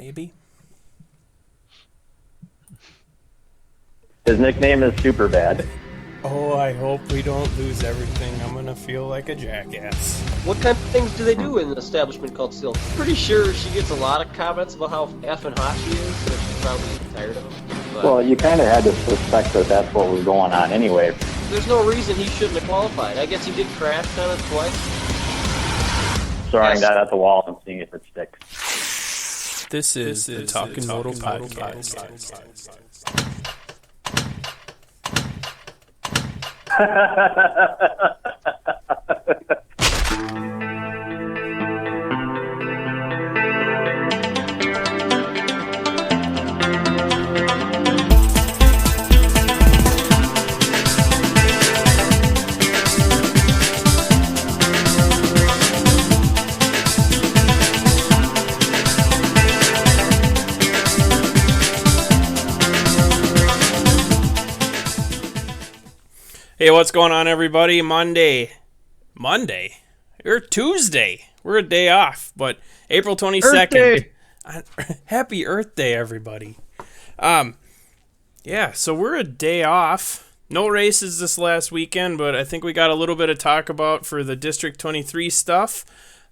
maybe. His nickname is Superbad. Oh, I hope we don't lose everything. I'm going to feel like a jackass. What kind of things do they do in an establishment called Silk? Pretty sure she gets a lot of comments about how effing hot she is, so she's probably tired of them. But Well, you kind of had to suspect that that's what was going on anyway. there's no reason he shouldn't have qualified. I guess he did crash kind of twice. Throwing Yes. that at the wall and seeing if it sticks. This is the Talkin Moto Podcast. Hey, what's going on, everybody? Monday, or Tuesday. We're a day off, but April 22nd. Happy Earth Day, everybody. Yeah, so we're a day off. No races this last weekend, but I think we got a little bit of talk about for the District 23 stuff.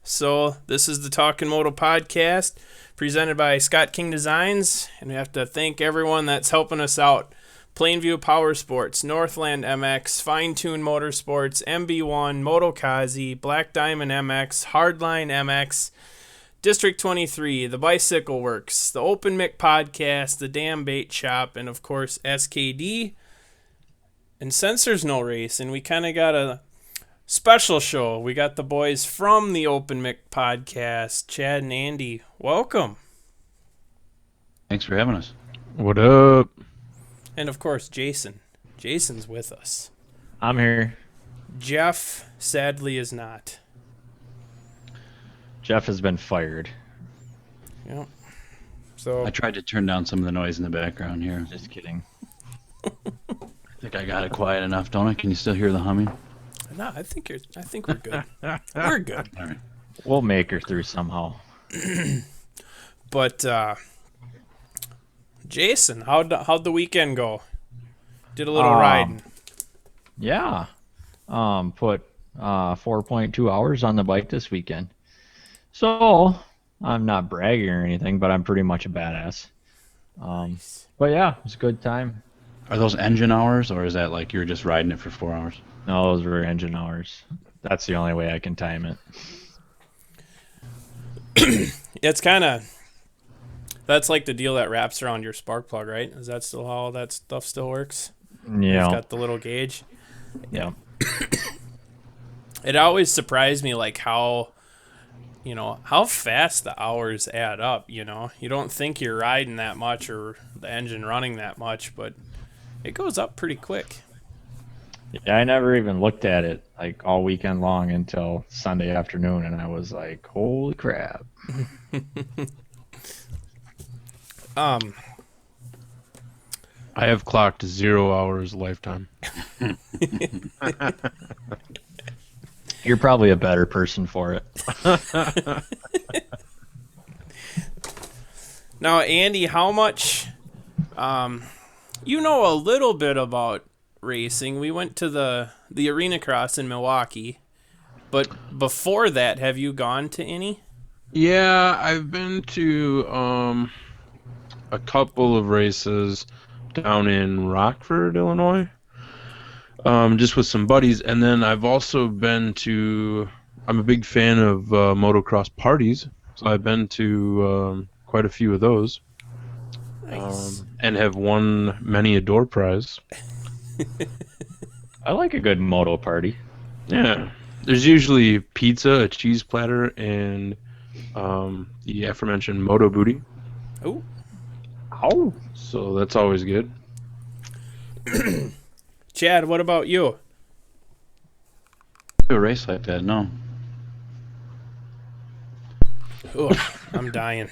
So this is the Talkin Moto Podcast, presented by Scott King Designs, and we have to thank everyone that's helping us out. Plainview Power Sports, Northland MX, Fine Tune Motorsports, MB1, Motokazi, Black Diamond MX, Hardline MX, District 23, The Bicycle Works, the Open Mick Podcast, the Damn Bait Shop, and of course SKD. And since there's no race, and we kind of got a special show, we got the boys from the Open Mick Podcast, Chad and Andy. Welcome. Thanks for having us. What up? And of course, Jason. Jason's with us. I'm here. Jeff, sadly, is not. Jeff has been fired. Yep. So I tried to turn down some of the noise in the background here. Just kidding. I think I got it quiet enough, don't I? Can you still hear the humming? no, I think we're good. We're good. All right. We'll make her through somehow. But Jason, how'd the weekend go? Did a little riding. Yeah. Put 4.2 hours on the bike this weekend. So I'm not bragging or anything, but I'm pretty much a badass. But yeah, it was a good time. Are those engine hours, or is that like you're just riding it for 4 hours? No, those were engine hours. That's the only way I can time it. It's kind of... That's like the deal that wraps around your spark plug, right? Is that still how that stuff still works? Yeah. It's got the little gauge. Yeah. It always surprised me, like how fast the hours add up. You don't think you're riding that much or the engine running that much, but it goes up pretty quick. Yeah, I never even looked at it like all weekend long until Sunday afternoon, and I was like, "Holy crap!" I have clocked 0 hours lifetime. You're probably a better person for it. Now, Andy, how much? You know a little bit about racing. We went to the Arena Cross in Milwaukee, but before that, have you gone to any? Yeah, I've been to a couple of races down in Rockford, Illinois, just with some buddies. And then I've also been to, I'm a big fan of motocross parties, so I've been to quite a few of those. Nice. And have won many a door prize. I like a good moto party. Yeah. There's usually pizza, a cheese platter, and the aforementioned Moto booty. Oh. Oh. So that's always good. Chad, what about you? Do a race like that? No. Ugh, I'm dying.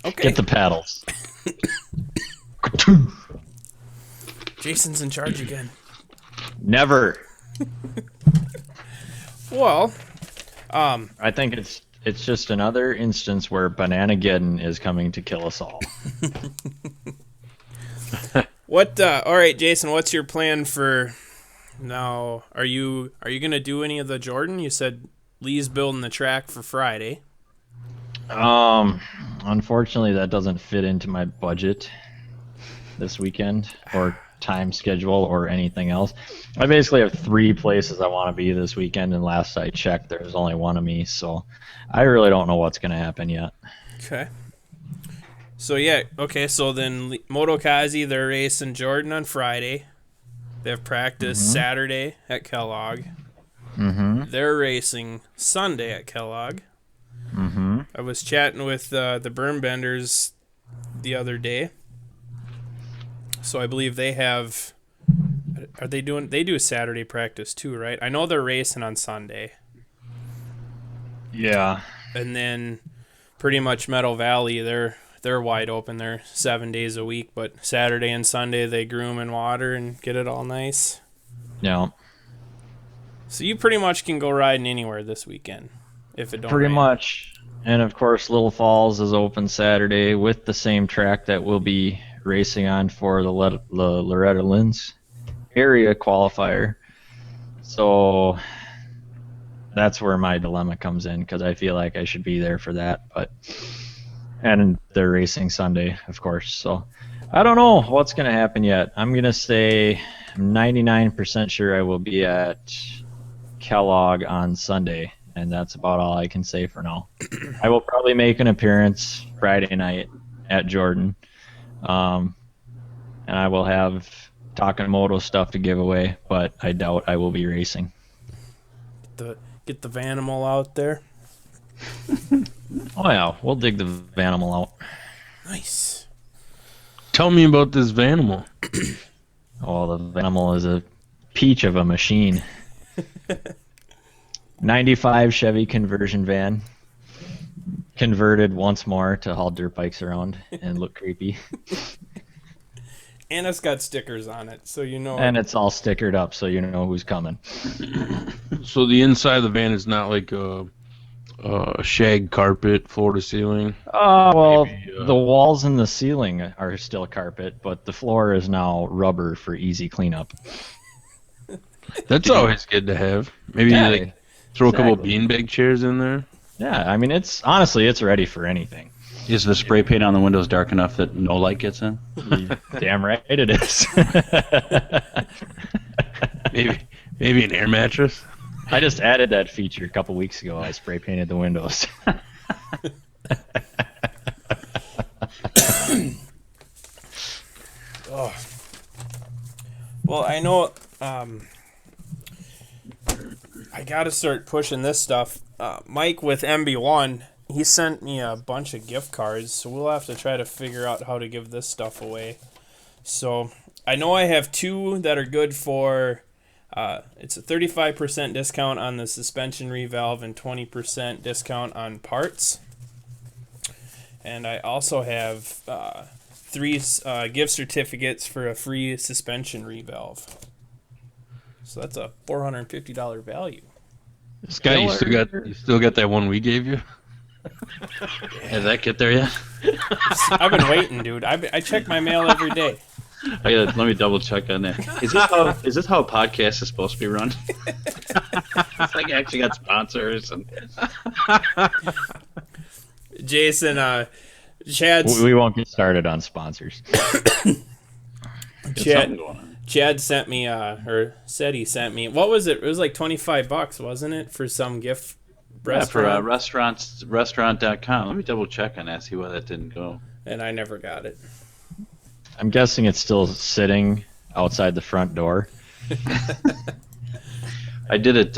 Okay. Get the paddles. Jason's in charge again. Never. Well, I think it's It's just another instance where Bananageddon is coming to kill us all. All right, Jason, what's your plan for now? Are you going to do any of the Jordan? You said Lee's building the track for Friday. Unfortunately, that doesn't fit into my budget this weekend or time schedule or anything else. I basically have 3 places I want to be this weekend, and last I checked, there's only one of me, so I really don't know what's going to happen yet. Okay. So, so then Moto Kazi, they're racing Jordan on Friday. They have practice Saturday at Kellogg. Mm-hmm. They're racing Sunday at Kellogg. Mm-hmm. I was chatting with the Berm Benders the other day. So I believe they have... They do a Saturday practice too, right? I know they're racing on Sunday. Yeah. And then pretty much Meadow Valley, they're wide open. They're 7 days a week, but Saturday and Sunday they groom and water and get it all nice. Yeah. So you pretty much can go riding anywhere this weekend if it don't Pretty rain. much. And of course, Little Falls is open Saturday with the same track that we'll be racing on for the Loretta Lynn's area qualifier. So that's where my dilemma comes in, because I feel like I should be there for that, and they're racing Sunday, of course. So I don't know what's going to happen yet. I'm going to say I'm 99% sure I will be at Kellogg on Sunday, and that's about all I can say for now. I will probably make an appearance Friday night at Jordan, and I will have Talkin Moto stuff to give away, but I doubt I will be racing. Get the Vanimal out there. Oh yeah, we'll dig the Vanimal out. Nice. Tell me about this Vanimal. Oh, the Vanimal is a peach of a machine. 95 Chevy conversion van. Converted once more to haul dirt bikes around and look creepy. And it's got stickers on it, so you know. And it's all stickered up, so you know who's coming. So the inside of the van is not like a shag carpet, floor to ceiling? Well, Maybe, the walls and the ceiling are still carpet, but the floor is now rubber for easy cleanup. That's always good to have. Maybe Yeah, throw a couple exactly. beanbag chairs in there. Yeah, I mean, it's ready for anything. Is the spray paint on the windows dark enough that no light gets in? Damn right it is. Maybe an air mattress. I just added that feature a couple weeks ago. I spray painted the windows. Oh. Well, I know I got to start pushing this stuff. Mike with MB1, he sent me a bunch of gift cards, so we'll have to try to figure out how to give this stuff away. So I know I have 2 that are good for, it's a 35% discount on the suspension revalve and 20% discount on parts. And I also have 3 gift certificates for a free suspension revalve. So that's a $450 value. Scott, you still got that one we gave you? Did that get there yet? I've been waiting, dude. I check my mail every day. Let me double check on that. Is this how a podcast is supposed to be run? It's like I actually got sponsors and Jason, Chad's We won't get started on sponsors. Chad sent me, or said he sent me. What was it? It was like $25, wasn't it, for some gift restaurant? for restaurant.com. Let me double check on that, see why that didn't go. And I never got it. I'm guessing it's still sitting outside the front door. I did it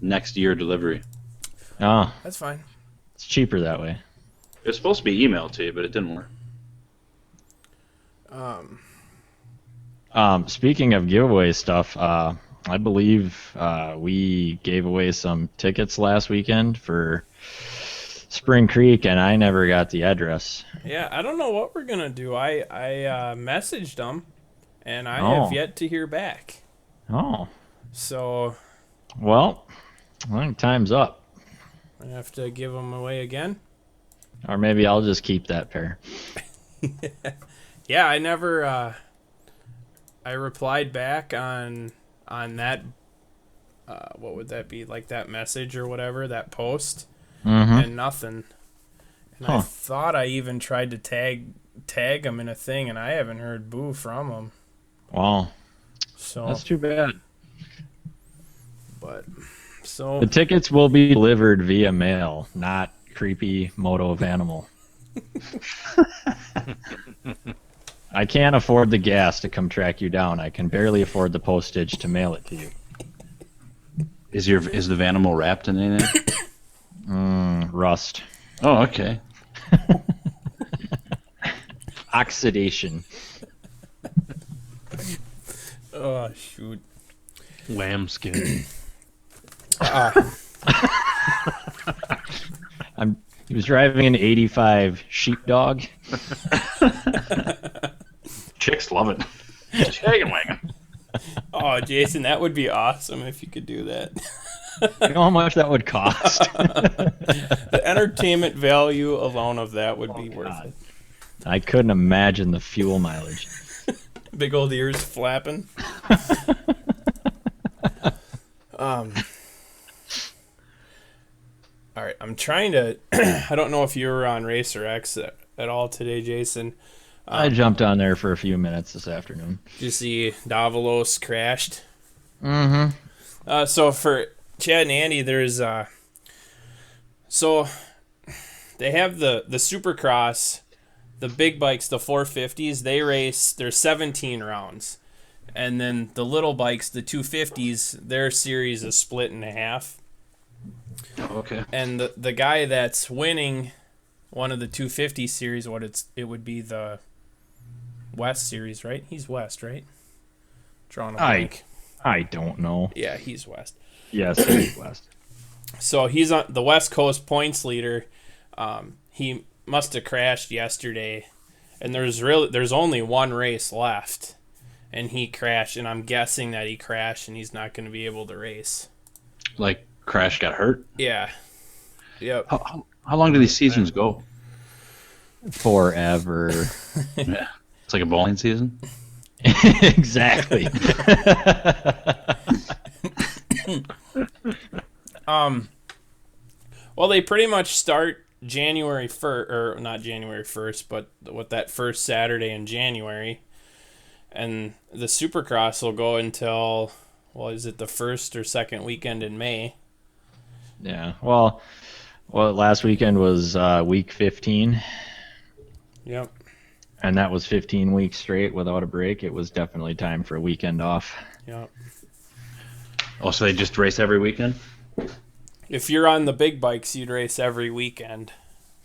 next year delivery. Oh, That's fine. it's cheaper that way. It was supposed to be emailed to you, but it didn't work. Speaking of giveaway stuff, I believe we gave away some tickets last weekend for Spring Creek, and I never got the address. Yeah, I don't know what we're going to do. I messaged them, and I Oh. have yet to hear back. Oh, So, well, I think time's up. I have to give them away again. Or maybe I'll just keep that pair. Yeah, I never. I replied back on that. What would that be? Like that message or whatever, that post, and nothing. And I thought I even tried to tag them in a thing, and I haven't heard boo from them. Wow. So That's too bad. But so The tickets will be delivered via mail, not creepy Moto Animal. I can't afford the gas to come track you down. I can barely afford the postage to mail it to you. Is the Vanimal wrapped in anything? Rust. Oh, okay. Oxidation. oh shoot. Lambskin. He was driving an 85 sheepdog. Chicks love it. Shaggin' wagon. Oh, Jason, that would be awesome if you could do that. You know how much that would cost? The entertainment value alone of that would be worth it. I couldn't imagine the fuel mileage. Big old ears flapping. All right, I'm trying to. I don't know if you were on Racer X at all today, Jason. I jumped on there for a few minutes this afternoon. Did you see Davalos crashed? Mm-hmm. So for Chad and Andy, there's so they have the Supercross, the big bikes, the 450s. They race. There's 17 rounds, and then the little bikes, the 250s, their series is split in half. Okay. And the guy that's winning one of the 250 series, it would be the West series, right? He's West, right? Drawing a blank. I don't know. Yeah, he's West. Yes, he's West. So he's on the West Coast points leader. He must have crashed yesterday, and there's only one race left, and he crashed. And I'm guessing that he crashed, and he's not going to be able to race. Like Crash got hurt? Yeah. Yep. How long do these seasons go? Forever. Yeah. It's like a bowling season? Exactly. Well, they pretty much start January 1st, or not January 1st, but with that first Saturday in January. And the Supercross will go until, is it the first or second weekend in May? Yeah. Well, last weekend was week 15. Yep. And that was 15 weeks straight without a break. It was definitely time for a weekend off. Yep. Oh, so they just race every weekend? If you're on the big bikes, you'd race every weekend.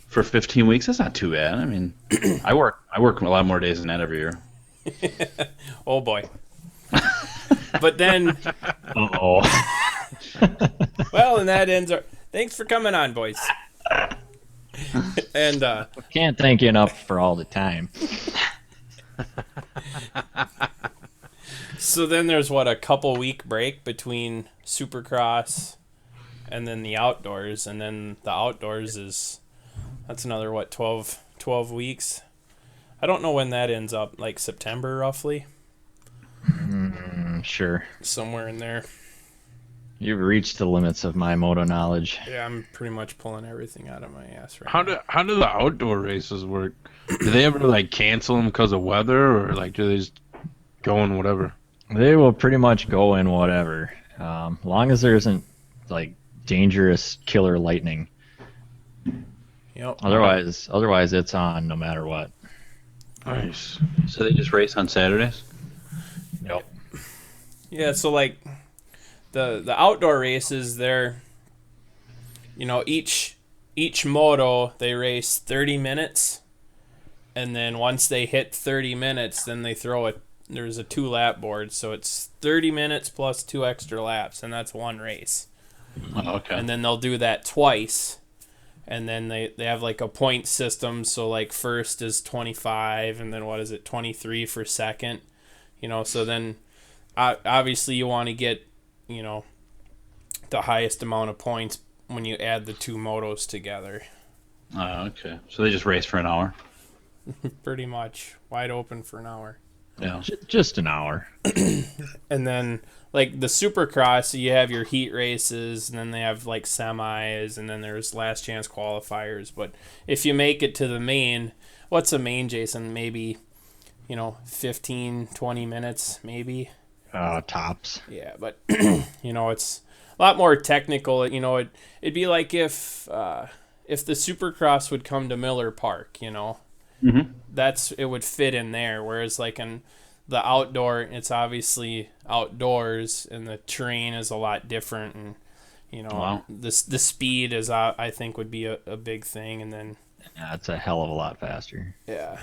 For 15 weeks? That's not too bad. I mean, I work a lot more days than that every year. Oh, boy. But then... Uh-oh. Well, and that ends our... Thanks for coming on, boys. And Can't thank you enough for all the time. so then there's a couple week break between Supercross and then the outdoors, and then the outdoors that's another 12 weeks. I don't know when that ends up, like September roughly. Sure. Somewhere in there. You've reached the limits of my moto knowledge. Yeah, I'm pretty much pulling everything out of my ass right How now. how do the outdoor races work? Do they ever cancel them because of weather, or do they just go in whatever? They will pretty much go in whatever, long as there isn't dangerous killer lightning. Yep. Otherwise it's on no matter what. Nice. So they just race on Saturdays? Yep. Yeah, so the outdoor races, they're each moto they race 30 minutes, and then once they hit 30 minutes, then they there's a 2-lap board, so it's 30 minutes plus 2 extra laps, and that's one race. Oh, okay. And then they'll do that twice, and then they have a point system, so first is 25, and then 23 for second, so then obviously you want to get the highest amount of points when you add the two motos together. Okay. So they just race for an hour? Pretty much. Wide open for an hour. Yeah. Just an hour. And then, like, the Supercross, you have your heat races, and then they have, like, semis, and then there's last chance qualifiers. But if you make it to the main, what's a main, Jason? Maybe, 15, 20 minutes, maybe? Tops. Yeah, but, it's a lot more technical. It'd be like if the Supercross would come to Miller Park, Mm-hmm. it would fit in there. Whereas like in the outdoor, it's obviously outdoors, and the terrain is a lot different, and Wow. the speed is I think would be a big thing, and then It's a hell of a lot faster. yeah,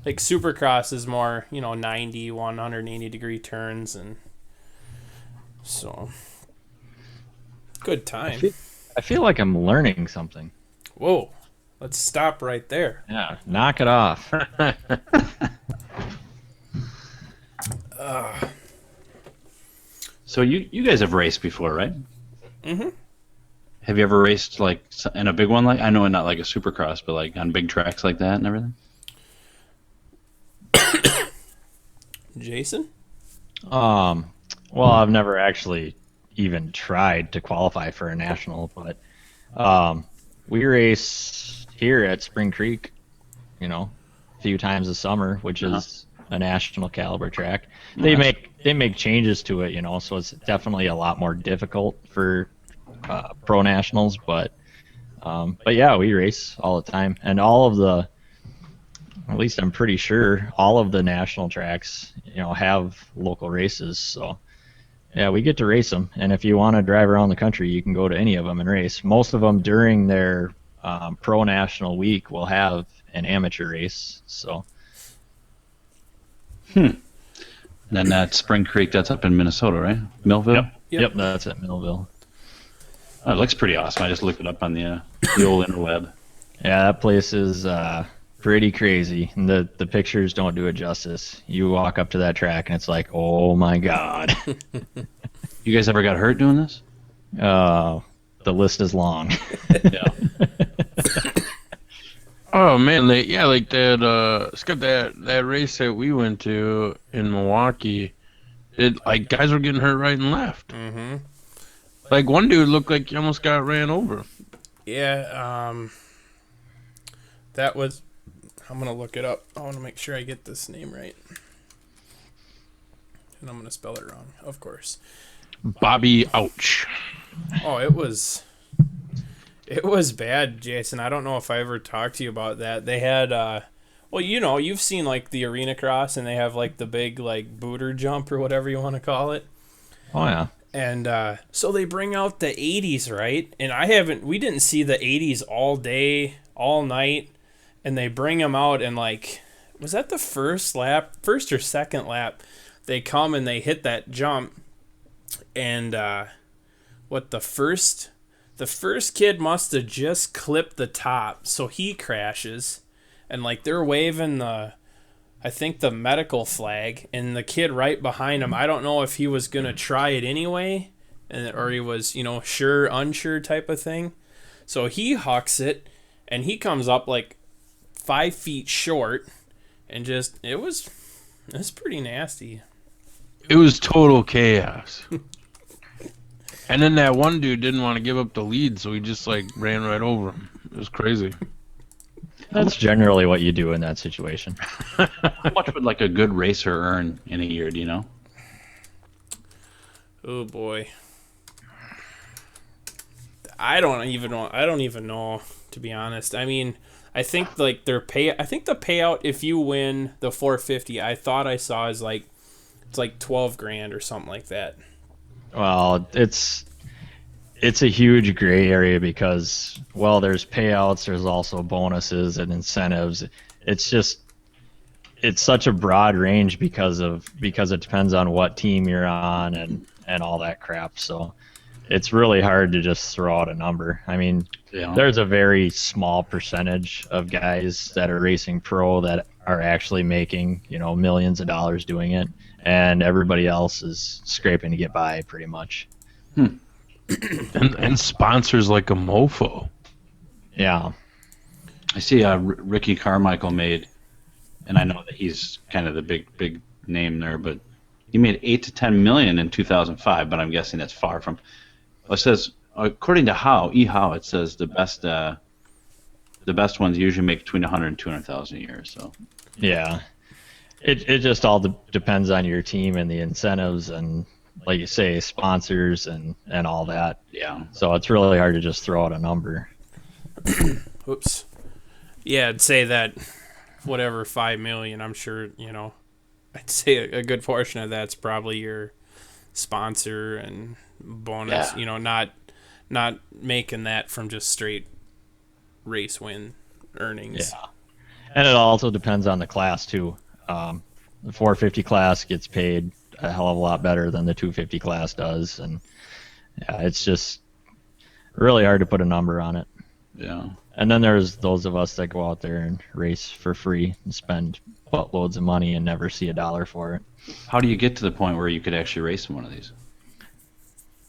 like Supercross is more 90, 180 degree turns, and so good time. I feel like I'm learning something. Whoa. Let's stop right there. Yeah, knock it off. So you guys have raced before, right? Mm-hmm. Have you ever raced like in a big one? Like I know not like a Supercross, but like on big tracks like that and everything. Jason? Well, I've never actually even tried to qualify for a national, but we race here at Spring Creek, a few times a summer, which is a national caliber track. They make changes to it, so it's definitely a lot more difficult for pro nationals, but yeah, we race all the time, and at least I'm pretty sure all of the national tracks, have local races, so yeah, we get to race them, and if you want to drive around the country, you can go to any of them and race. Most of them during their pro national week will have an amateur race, so. Then that Spring Creek, that's up in Minnesota, right? Millville? Yep, that's at Millville. Oh, it looks pretty awesome. I just looked it up on the old interweb. Yeah, that place is pretty crazy. And the pictures don't do it justice. You walk up to that track and it's like, oh my god. You guys ever got hurt doing this? The list is long. Yeah. Oh man, like that. Scott, that race that we went to in Milwaukee, like guys were getting hurt right and left. Mm-hmm. Like one dude looked like he almost got ran over. Yeah, that was... I'm going to look it up. I want to make sure I get this name right. And I'm going to spell it wrong, of course. Bobby Ouch. Oh, it was bad, Jason. I don't know if I ever talked to you about that. They had, well, you've seen, like, the arena cross, and they have, like, the big, like, booter jump or whatever you want to call it. Oh, yeah. And so they bring out the 80s, right? And we didn't see the 80s all day, all night. And they bring them out, and like, was that the first or second lap? They come and they hit that jump, and the first kid must have just clipped the top, so he crashes, and like they're waving I think the medical flag, and the kid right behind him, I don't know if he was gonna try it anyway, or he was sure unsure type of thing, so he hucks it, and he comes up like 5 feet short, and just it was pretty nasty. It was total chaos. And then that one dude didn't want to give up the lead, so he just like ran right over him. It was crazy. That's generally what you do in that situation. How much would like a good racer earn in a year? Do you know? Oh boy, I don't even know, to be honest. I mean, I think like the payout if you win the 450, I thought I saw is like it's like 12 grand or something like that. Well, it's a huge gray area because, well, there's payouts, there's also bonuses and incentives. It's such a broad range because it depends on what team you're on and all that crap. So it's really hard to just throw out a number. I mean, there's a very small percentage of guys that are racing pro that are actually making, millions of dollars doing it, and everybody else is scraping to get by pretty much. and sponsors like a mofo. Yeah. I see Ricky Carmichael made, and I know that he's kind of the big name there, but he made 8 to 10 million in 2005. But I'm guessing that's far from. It says according to Howe, it says the best ones usually make between 100 and 200,000 a year. So Yeah. It just all depends on your team and the incentives and, like you say, sponsors and all that. yeah, So it's really hard to just throw out a number. Oops. Yeah, I'd say that whatever 5 million, I'm sure, I'd say a good portion of that's probably your sponsor and bonus, Yeah. Not making that from just straight race win earnings. Yeah. And it also depends on the class, too. The 450 class gets paid a hell of a lot better than the 250 class does. And yeah, it's just really hard to put a number on it. yeah. And then there's those of us that go out there and race for free and spend buttloads of money and never see a dollar for it. How do you get to the point where you could actually race in one of these?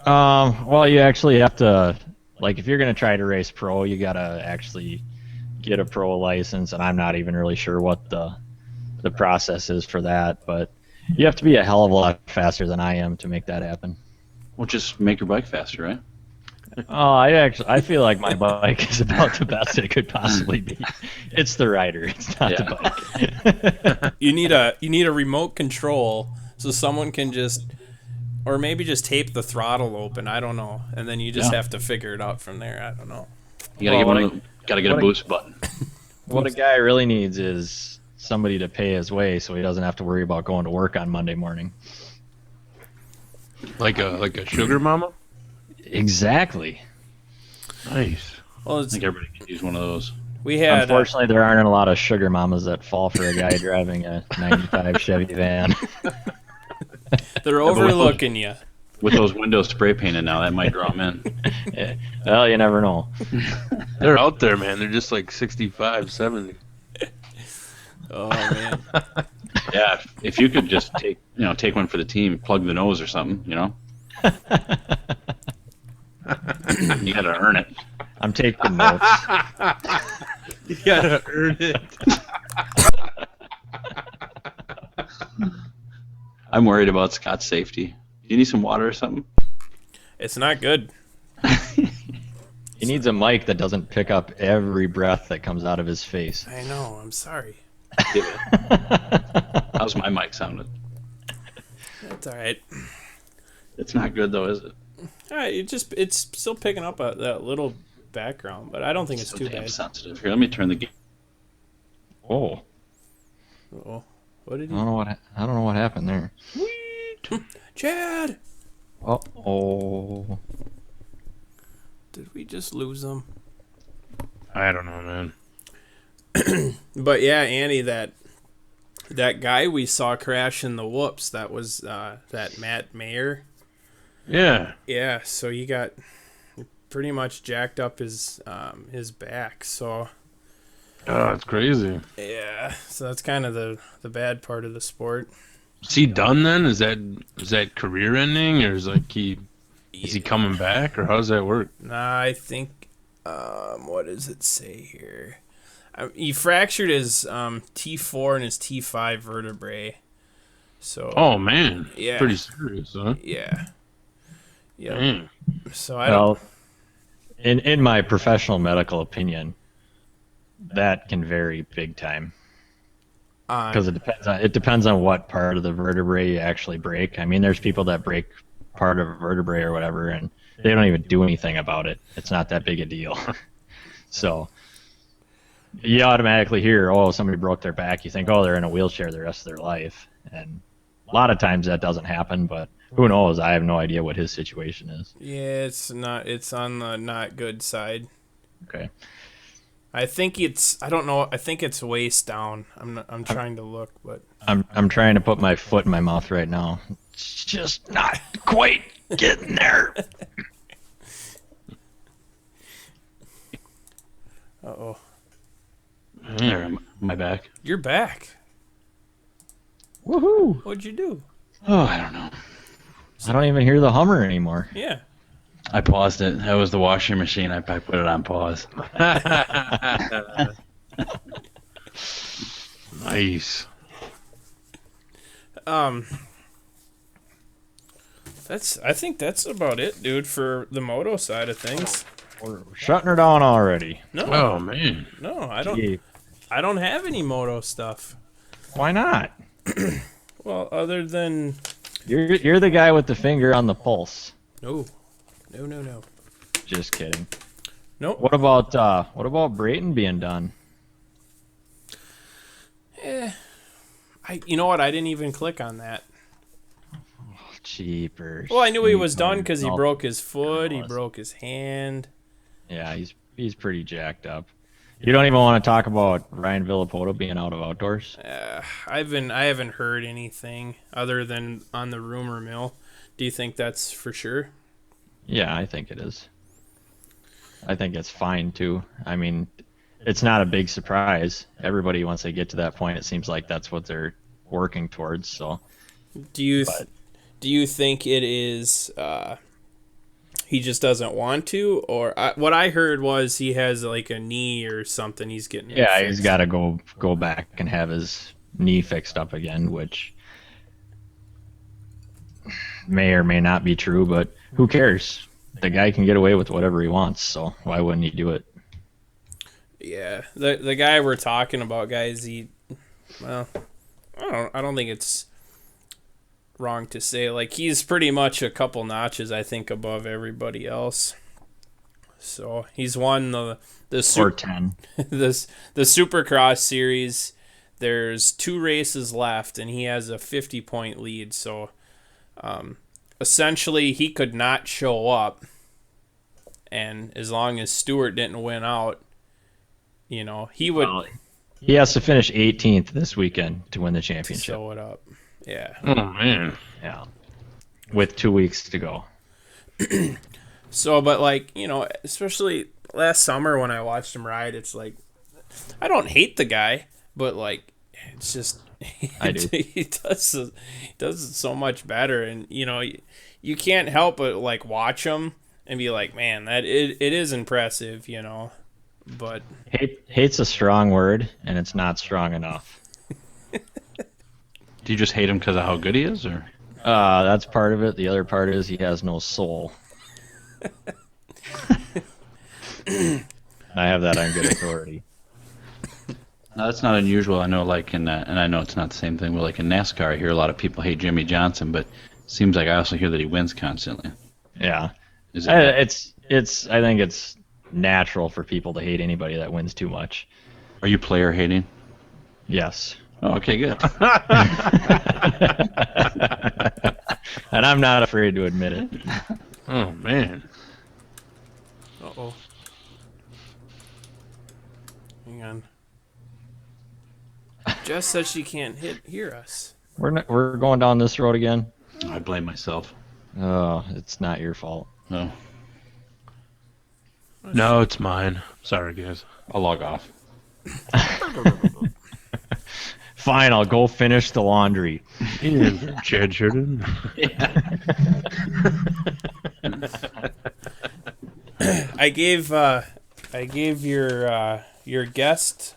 Well, you actually have to, like, if you're going to try to race pro, you got to actually get a pro license, and I'm not even really sure what the process is for that, but you have to be a hell of a lot faster than I am to make that happen. Well, just make your bike faster, right? Oh, I feel like my bike is about the best it could possibly be. It's the rider, it's not the bike. You need a remote control so someone can or maybe just tape the throttle open. I don't know, and then you just have to figure it out from there. I don't know. You gotta get a boost button. What a guy really needs is somebody to pay his way so he doesn't have to worry about going to work on Monday morning. Like a sugar mama? Exactly. Nice. Well, I think everybody can use one of those. we had Unfortunately, there aren't a lot of sugar mamas that fall for a guy driving a 95 Chevy van. they're overlooking you. With those windows spray painted now, that might draw them in. Yeah. Well, you never know. They're out there, man. They're just like 65, 70. Oh man. Yeah, if you could just take one for the team, plug the nose or something, You gotta earn it. I'm taking notes. You gotta earn it. I'm worried about Scott's safety. Do you need some water or something? It's not good. He needs a mic that doesn't pick up every breath that comes out of his face. I know. I'm sorry. How's my mic sounding? That's all right. It's not good though, is it? All right. It's still picking up that little background, but I don't think it's So too damn bad. sensitive. Here, let me turn the game. Oh, Oh, what did I he? don't know what happened there. Chad, Oh. did we just lose him? I don't know, man. But yeah, Annie, that guy we saw crash in the whoops, that was that Matt Mayer. Yeah. Yeah, so he got pretty much jacked up his back. So Oh, it's crazy. yeah, so that's kind of the bad part of the sport. Is he done then? Is that career ending, or is he coming back, or how does that work? Nah, I think what does it say here? He fractured his T4 and his T5 vertebrae. So Oh man. Yeah. Pretty serious, huh? yeah. Yeah. Dang. So I don't. Well, in my professional medical opinion, that can vary big time because it depends on what part of the vertebrae you actually break. I mean, there's people that break part of a vertebrae or whatever, and they don't even do anything about it. It's not that big a deal. So you automatically hear, oh, somebody broke their back. You think, oh, they're in a wheelchair the rest of their life, and a lot of times that doesn't happen. But who knows? I have no idea what his situation is. Yeah, it's not. It's on the not good side. Okay. I think it's. I don't know. I think it's waist down. I'm trying to look, but I'm trying to put my foot in my mouth right now. It's just not quite getting there. oh, There, my back. you're back. Woohoo! What'd you do? Oh, I don't know. I don't even hear the Hummer anymore. Yeah. I paused it. That was the washing machine. I put it on pause. Nice. I think that's about it, dude, for the moto side of things. We're shutting her down already. No, Oh man. no, Gee, I don't have any moto stuff. why not? Well, other than You're the guy with the finger on the pulse. no. Just kidding. Nope. What about Brayton being done? You know what? I didn't even click on that. Cheapers. Well, I knew he was done because he No. broke his foot, he broke his hand. Yeah, he's pretty jacked up. You don't even want to talk about Ryan Villapoto being out of outdoors? I haven't heard anything other than on the rumor mill. Do you think that's for sure? Yeah, I think it is. I think it's fine too. I mean, it's not a big surprise. Everybody, once they get to that point, it seems like that's what they're working towards. So, Do you think it is he just doesn't want to, or what I heard was he has like a knee or something he's getting? yeah, fixed. he's got to go back and have his knee fixed up again, which may or may not be true, but who cares? The guy can get away with whatever he wants, so why wouldn't he do it? Yeah, the guy we're talking about, guys. I don't think it's wrong to say, like, he's pretty much a couple notches, I think, above everybody else. So he's won the Or 10. the Supercross series. There's 2 races left, and he has a 50-point lead. So essentially, he could not show up, and as long as Stewart didn't win out, he would He has to finish 18th this weekend to win the championship. show it up. Yeah. Oh man. Yeah. With 2 weeks to go. So, but like, especially last summer when I watched him ride, it's like, I don't hate the guy, but like, it's just, I do. he does it so much better. And, you can't help but like watch him and be like, man, it is impressive, but Hate's a strong word, and it's not strong enough. Do you just hate him because of how good he is, or? That's part of it. The other part is he has no soul. I have that on good authority. No, that's not unusual. I know, like and I know it's not the same thing, but like in NASCAR, I hear a lot of people hate Jimmy Johnson, but it seems like I also hear that he wins constantly. Yeah. Is It's I think it's natural for people to hate anybody that wins too much. Are you player hating? Yes. Oh, okay, good. And I'm not afraid to admit it. Oh man. uh-oh. Hang on. Jess said she can't hear us. We're going down this road again. I blame myself. Oh, it's not your fault. No, No, it's mine. Sorry, guys. I'll log off. Fine, I'll go finish the laundry. Chad Sheridan. I gave your guest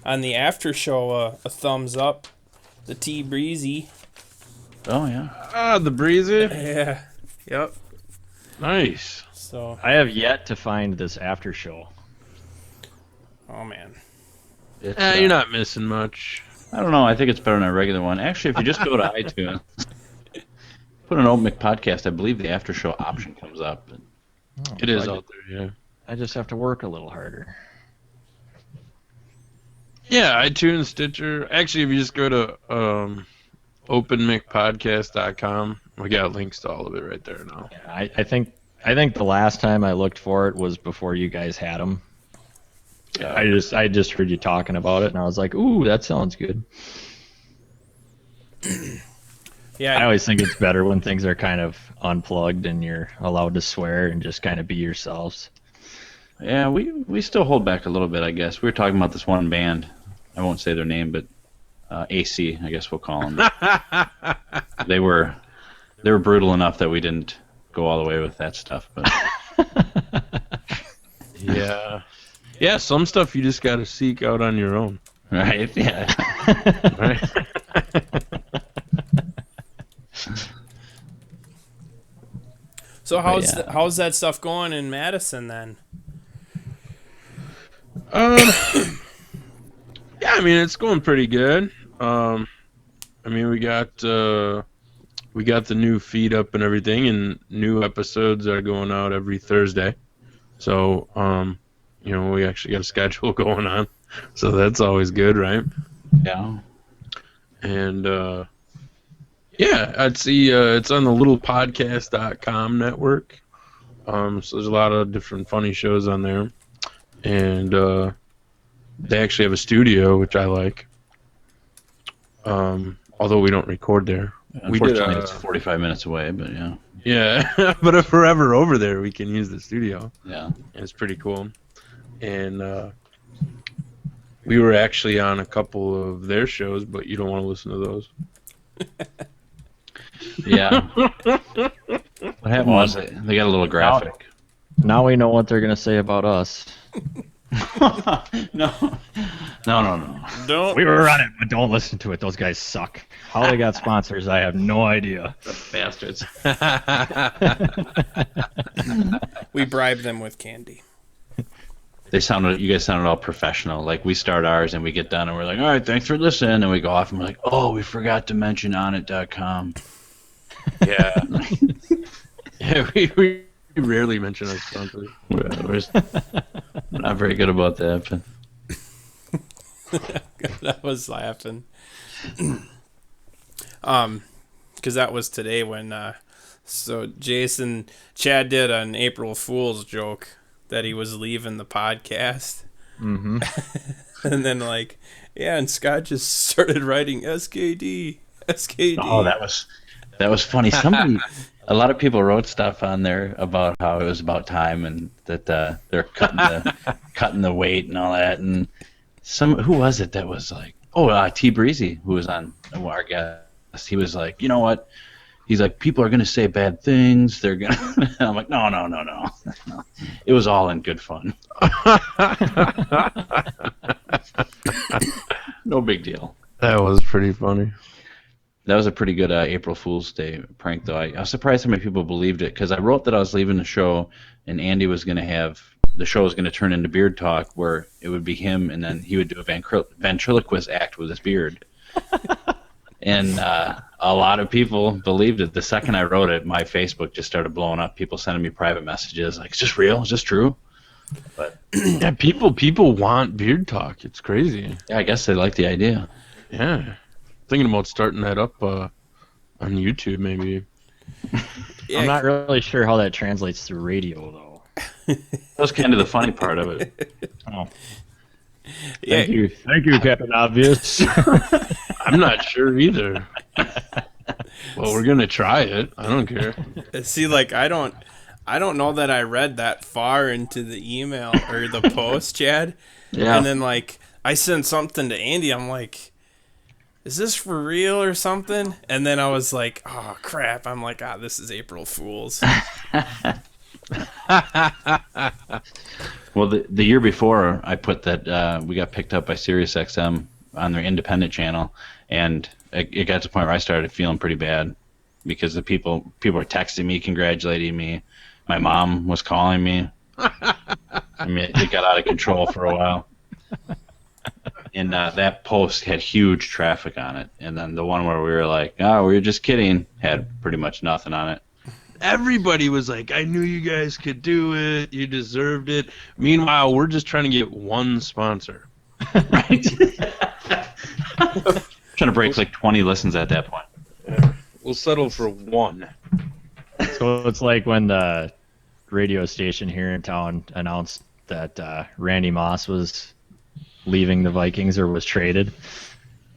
on the after show a thumbs up. The T Breezy. Oh yeah. Ah, the breezy. Yeah. Yep. Nice. So, I have yet to find this after show. oh man. It's, You're not missing much. I don't know. I think it's better than a regular one. Actually, if you just go to iTunes, put an Open Mick Podcast, I believe the after show option comes up. It is out there, yeah. I just have to work a little harder. Yeah, iTunes, Stitcher. Actually, if you just go to openmickpodcast.com, we got links to all of it right there now. I think the last time I looked for it was before you guys had them. I just heard you talking about it, and I was like, "Ooh, that sounds good." Yeah. I always think it's better when things are kind of unplugged and you're allowed to swear and just kind of be yourselves. Yeah, we still hold back a little bit, I guess. We were talking about this one band. I won't say their name, but AC, I guess we'll call them. They were brutal enough that we didn't go all the way with that stuff. But yeah, some stuff you just got to seek out on your own. right, yeah. Right? So yeah. how's that stuff going in Madison then? Yeah, I mean it's going pretty good. I mean we got the new feed up and everything, and new episodes are going out every Thursday. So we actually got a schedule going on, so that's always good, right? Yeah. And yeah, I'd see it's on the littlepodcast.com network. So there's a lot of different funny shows on there, and they actually have a studio, which I like. Although we don't record there. Unfortunately, it's 45 minutes away, but yeah. Yeah, but if we're ever over there, we can use the studio. Yeah. And it's pretty cool. And we were actually on a couple of their shows, but you don't want to listen to those. Yeah. What happened was they got a little graphic. Now we know what they're going to say about us. No. Don't. We were on it, but don't listen to it. Those guys suck. How they got sponsors, I have no idea. Bastards. We bribe them with candy. You guys sounded all professional. Like we start ours and we get done and we're like, all right, thanks for listening. And we go off and we're like, oh, we forgot to mention onit.com. Yeah. Yeah, we rarely mention our sponsors. We're not very good about that. But... I was laughing. Because that was today when so Chad did an April Fool's joke that he was leaving the podcast. Mm-hmm. And then and Scott just started writing SKD. Oh, that was funny. A lot of people wrote stuff on there about how it was about time and that they're cutting the weight and all that. And who was it that was like, T Breezy, who was on our guest. He was like, you know what? He's like, people are gonna say bad things. They're gonna. I'm like, no. It was all in good fun. No big deal. That was pretty funny. That was a pretty good April Fool's Day prank, though. I was surprised how many people believed it, because I wrote that I was leaving the show, and Andy was going to have the show was going to turn into Beard Talk, where it would be him, and then he would do a ventriloquist act with his beard. And a lot of people believed it. The second I wrote it, my Facebook just started blowing up. People sending me private messages like, "Is this real? Is this true?" But yeah, people want Beard Talk. It's crazy. Yeah, I guess they like the idea. Yeah. Thinking about starting that up on YouTube, maybe. I'm not really sure how that translates to radio, though. That was kind of the funny part of it. Oh. Yeah. Thank you, Captain Obvious. I'm not sure either. Well, we're gonna try it. I don't care. See, I don't know that I read that far into the email or the post, Chad. Yeah. And then I sent something to Andy. I'm like, is this for real or something? And then I was like, oh crap. I'm like, this is April Fool's. Well, the year before, I put that we got picked up by SiriusXM on their independent channel, and it got to the point where I started feeling pretty bad because the people were texting me, congratulating me. My mom was calling me. I mean, it got out of control for a while. And that post had huge traffic on it. And then the one where we were like, we were just kidding, had pretty much nothing on it. Everybody was like, I knew you guys could do it. You deserved it. Meanwhile, we're just trying to get one sponsor. Right? Trying to break 20 listens at that point. Yeah. We'll settle for one. So it's like when the radio station here in town announced that Randy Moss was leaving the Vikings or was traded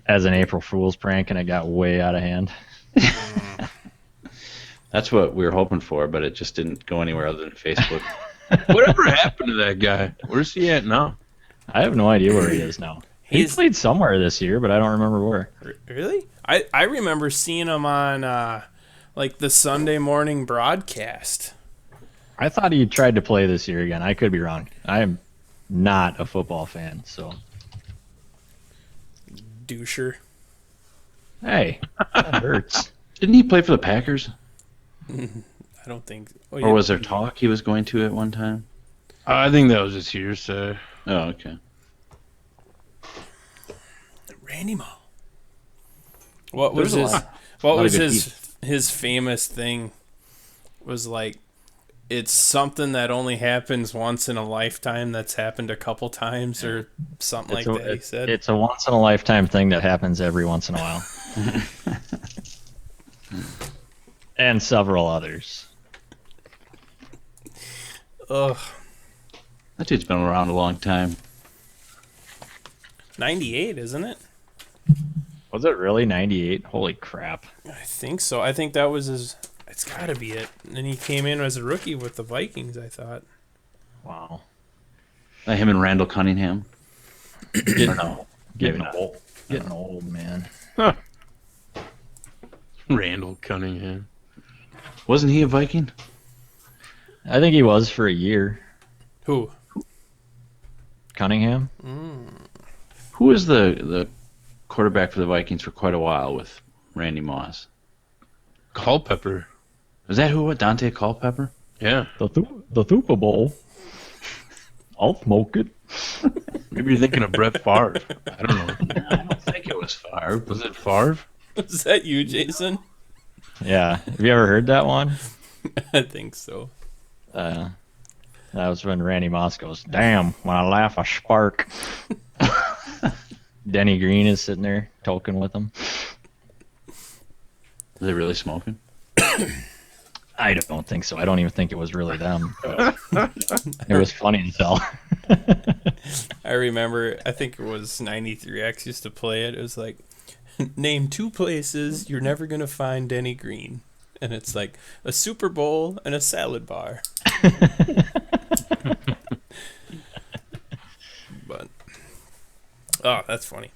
as an April Fool's prank, and it got way out of hand. That's what we were hoping for, but it just didn't go anywhere other than Facebook. Whatever happened to that guy? Where's he at now? I have no idea where he is now. He played somewhere this year, but I don't remember where. Really? I remember seeing him on like the Sunday morning broadcast. I thought he tried to play this year again. I could be wrong. I am not a football fan, so. Doucher. Hey, that hurts. Didn't he play for the Packers? I don't think. Oh, Or was there talk he was going to at one time? I think that was just hearsay. Oh, okay. Randy Moss. What There's was a his? lot. What lot was of good his famous thing? Was like, it's something that only happens once in a lifetime. That's happened a couple times, or something like that. He said It's a once in a lifetime thing that happens every once in a while. And several others. Ugh. That dude's been around a long time. 98, isn't it? Was it really 98? Holy crap. I think so. I think that was his. It's got to be it. And then he came in as a rookie with the Vikings, I thought. Wow. Him and Randall Cunningham. Or no, Getting maybe not. old. Getting old, man. Randall Cunningham. Wasn't he a Viking? I think he was for a year. Who? Cunningham? Who was the quarterback for the Vikings for quite a while with Randy Moss? Culpepper. Was that who? Dante Culpepper? Yeah. The Super Bowl. I'll smoke it. Maybe you're thinking of Brett Favre. I don't know. I don't think it was Favre. Was it Favre? Is that you, Jason? Yeah. Have you ever heard that one? I think so. That was when Randy Moss goes, "Damn, when I laugh, I spark." Denny Green is sitting there talking with him. Was they really smoking? I don't think so. I don't even think it was really them. It was funny as hell. I remember, I think it was 93X used to play it. It was like, name 2 places you're never going to find Denny Green. And it's like a Super Bowl and a salad bar. But, oh, that's funny.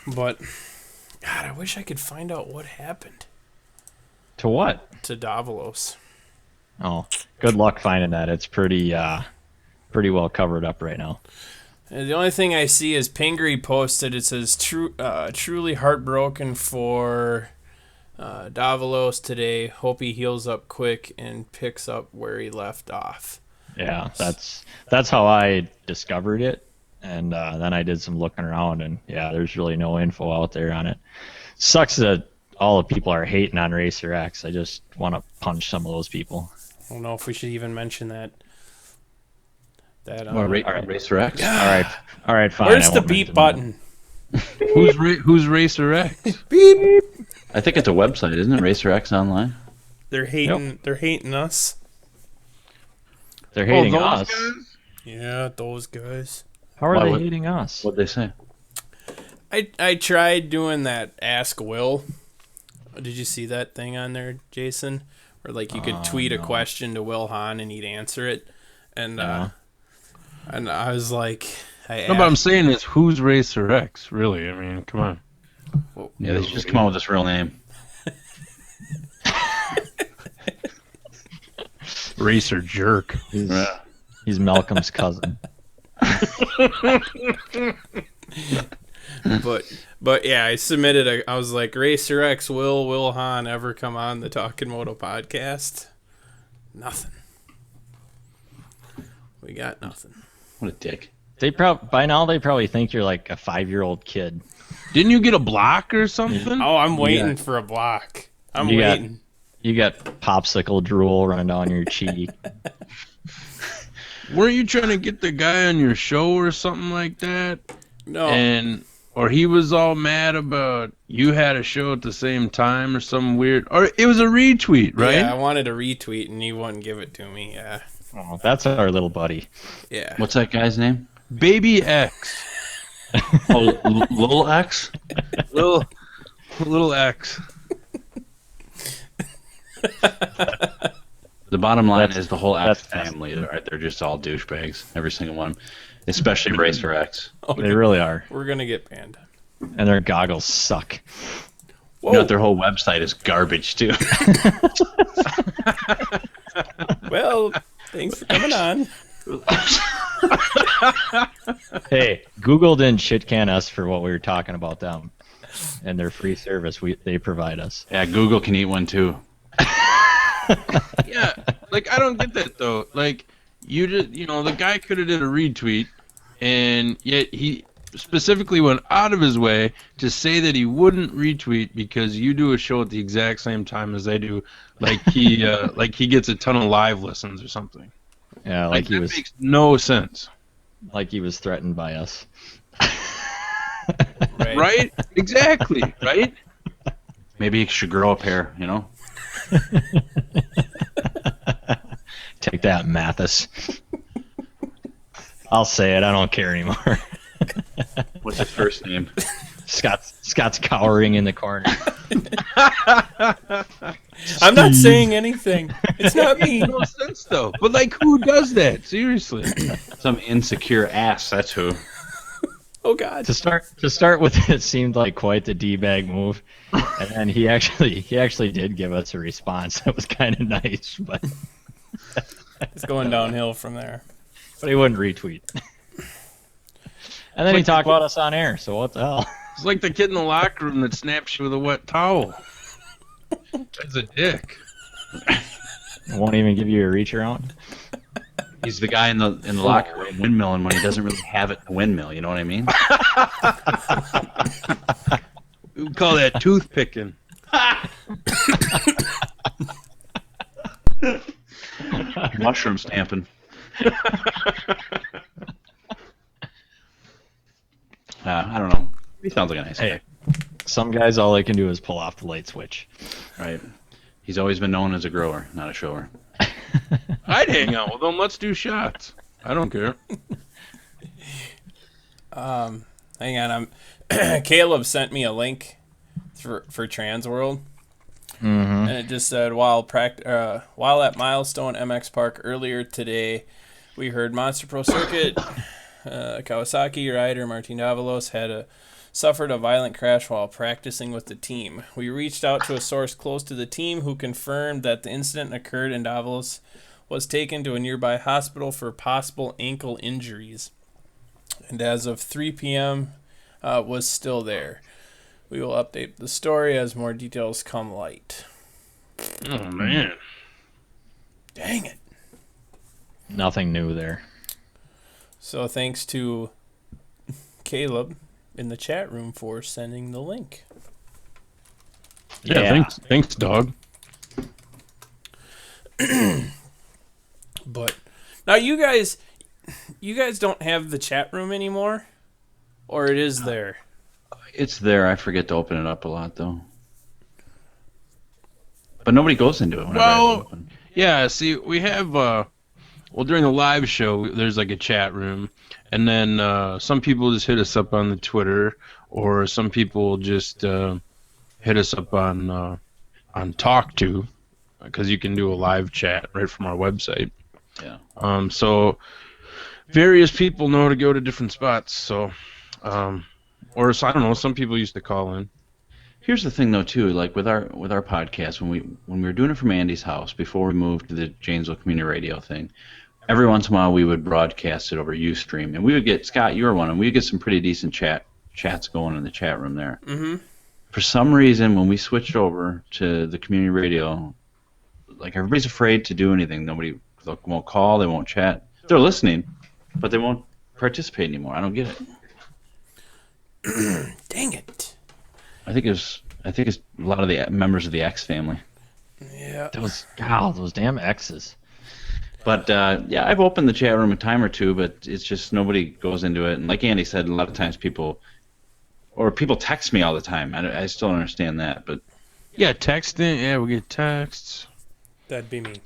But, God, I wish I could find out what happened To what? to Davalos. Oh, good luck finding that. It's pretty well covered up right now. And the only thing I see is Pingree posted. It says, truly heartbroken for Davalos today. Hope he heals up quick and picks up where he left off. Yeah, that's how I discovered it. And then I did some looking around, and yeah, there's really no info out there on it. Sucks that all the people are hating on Racer X. I just want to punch some of those people. I don't know if we should even mention that. Racer X? All right, fine. Where's I the won't beep mention button? Who's Racer X? Beep. I think it's a website, isn't it? Racer X Online? They're hating. They're hating us. that. They're hating those us. guys? Yeah, those guys. How are Why they would- hating us? What'd they say? I tried doing that Ask Will. Did you see that thing on there, Jason? Where like you could tweet a question to Will Hahn and he'd answer it, and and I was like, No, but I'm saying is who's Racer X? Really? I mean, come on. Yeah, they should just come out with this real name. Racer Jerk. He's Malcolm's cousin. But yeah, I submitted I was like, Racer X, Will Hahn ever come on the Talkin Moto podcast? Nothing. We got nothing. What a dick. By now they probably think you're like a 5-year-old kid. Didn't you get a block or something? Oh, I'm waiting for a block. I'm waiting. You got popsicle drool running down your cheek. Weren't you trying to get the guy on your show or something like that? No. Or he was all mad about you had a show at the same time or some weird... Or it was a retweet, right? Yeah, I wanted a retweet and he wouldn't give it to me. Yeah. Oh, that's our little buddy. Yeah. What's that guy's name? Baby X. Oh, Lil X? Little X. The bottom line is the whole X family. Right? They're just all douchebags. Every single one. Especially Racer X. Oh, They really are. We're going to get banned. And their goggles suck. Whoa. You know, their whole website is garbage too. Well, thanks for coming on. Hey, Google didn't shit can us for what we were talking about them and their free service they provide us. Yeah, Google can eat one too. Yeah, like I don't get that though. Like you just, the guy could have did a retweet, and yet he specifically went out of his way to say that he wouldn't retweet because you do a show at the exact same time as they do. Like he gets a ton of live listens or something. Yeah, Like that makes no sense. like he was threatened by us. Right? Exactly. Right? Maybe he should grow a pair, Take that, Mathis. I'll say it. I don't care anymore. What's his first name? Scott's cowering in the corner. I'm not saying anything. It's not me. No sense though. But like, who does that? Seriously. Some insecure ass, that's who. Oh God. To start with, it seemed like quite the d-bag move, and then he actually did give us a response that was kind of nice, but It's going downhill from there. he wouldn't retweet. And then he talked about us on air. So what the hell? It's like the kid in the locker room that snaps you with a wet towel. That's a dick. Won't even give you a reach around. He's the guy in the locker room windmilling when he doesn't really have it to windmill, you know what I mean? We would call that tooth picking. Mushroom stamping. I don't know. He sounds like a nice guy. Some guys, all they can do is pull off the light switch. Right. He's always been known as a grower, not a shower. I'd hang out with them. Let's do shots. I don't care. Hang on. Caleb sent me a link for Transworld. And it just said, while at Milestone MX Park earlier today, we heard Monster Pro Circuit Kawasaki rider Martin Davalos suffered a violent crash while practicing with the team. We reached out to a source close to the team who confirmed that the incident occurred and Davalos was taken to a nearby hospital for possible ankle injuries. And as of 3 p.m., was still there. We will update the story as more details come light. Oh, man. Dang it. Nothing new there. So thanks to Caleb in the chat room for sending the link. Yeah. Thanks, dog. But now you guys don't have the chat room anymore, or it is there? It's there. I forget to open it up a lot, though. But nobody goes into it. Well, yeah, see, we have, during the live show, there's like a chat room, and then some people just hit us up on the Twitter, or some people just hit us up on Talk To, because you can do a live chat right from our website. Yeah. So various people know to go to different spots, so, or so, I don't know, some people used to call in. Here's the thing, though, too. Like with our podcast, when we were doing it from Andy's house before we moved to the Janesville Community Radio thing, every once in a while we would broadcast it over Ustream, and we would get Scott. You were one, and we would get some pretty decent chats going in the chat room there. Mm-hmm. For some reason, when we switched over to the community radio, like everybody's afraid to do anything. Nobody won't call. They won't chat. They're listening, but they won't participate anymore. I don't get it. Dang it. I think it's a lot of the members of the X family. Yeah. Those damn X's. But yeah, I've opened the chat room a time or two, but it's just nobody goes into it. And like Andy said, a lot of times people text me all the time. I still don't understand that, but Yeah, texting. Yeah, we get texts. That'd be me.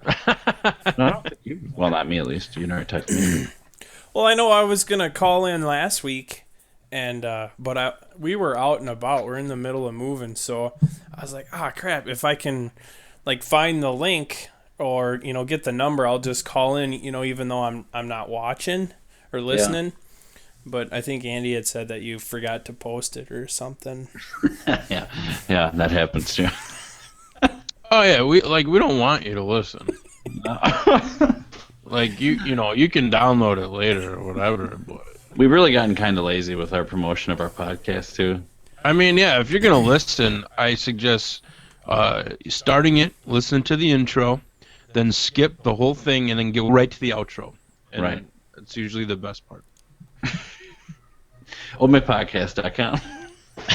no, I don't think you. Well, not me at least. You never text me. Well, I know I was gonna call in last week, and but we were out and about. We're in the middle of moving, so I was like, crap! If I can, like, find the link or get the number, I'll just call in. Even though I'm not watching or listening. but I think Andy had said that you forgot to post it or something. yeah, that happens too. Oh yeah, we don't want you to listen. Like you can download it later or whatever. But We've really gotten kind of lazy with our promotion of our podcast too. I mean, yeah, if you're gonna listen, I suggest starting it, listen to the intro, then skip the whole thing, and then go right to the outro. And Right. It's usually the best part. OpenMickPodcast.com.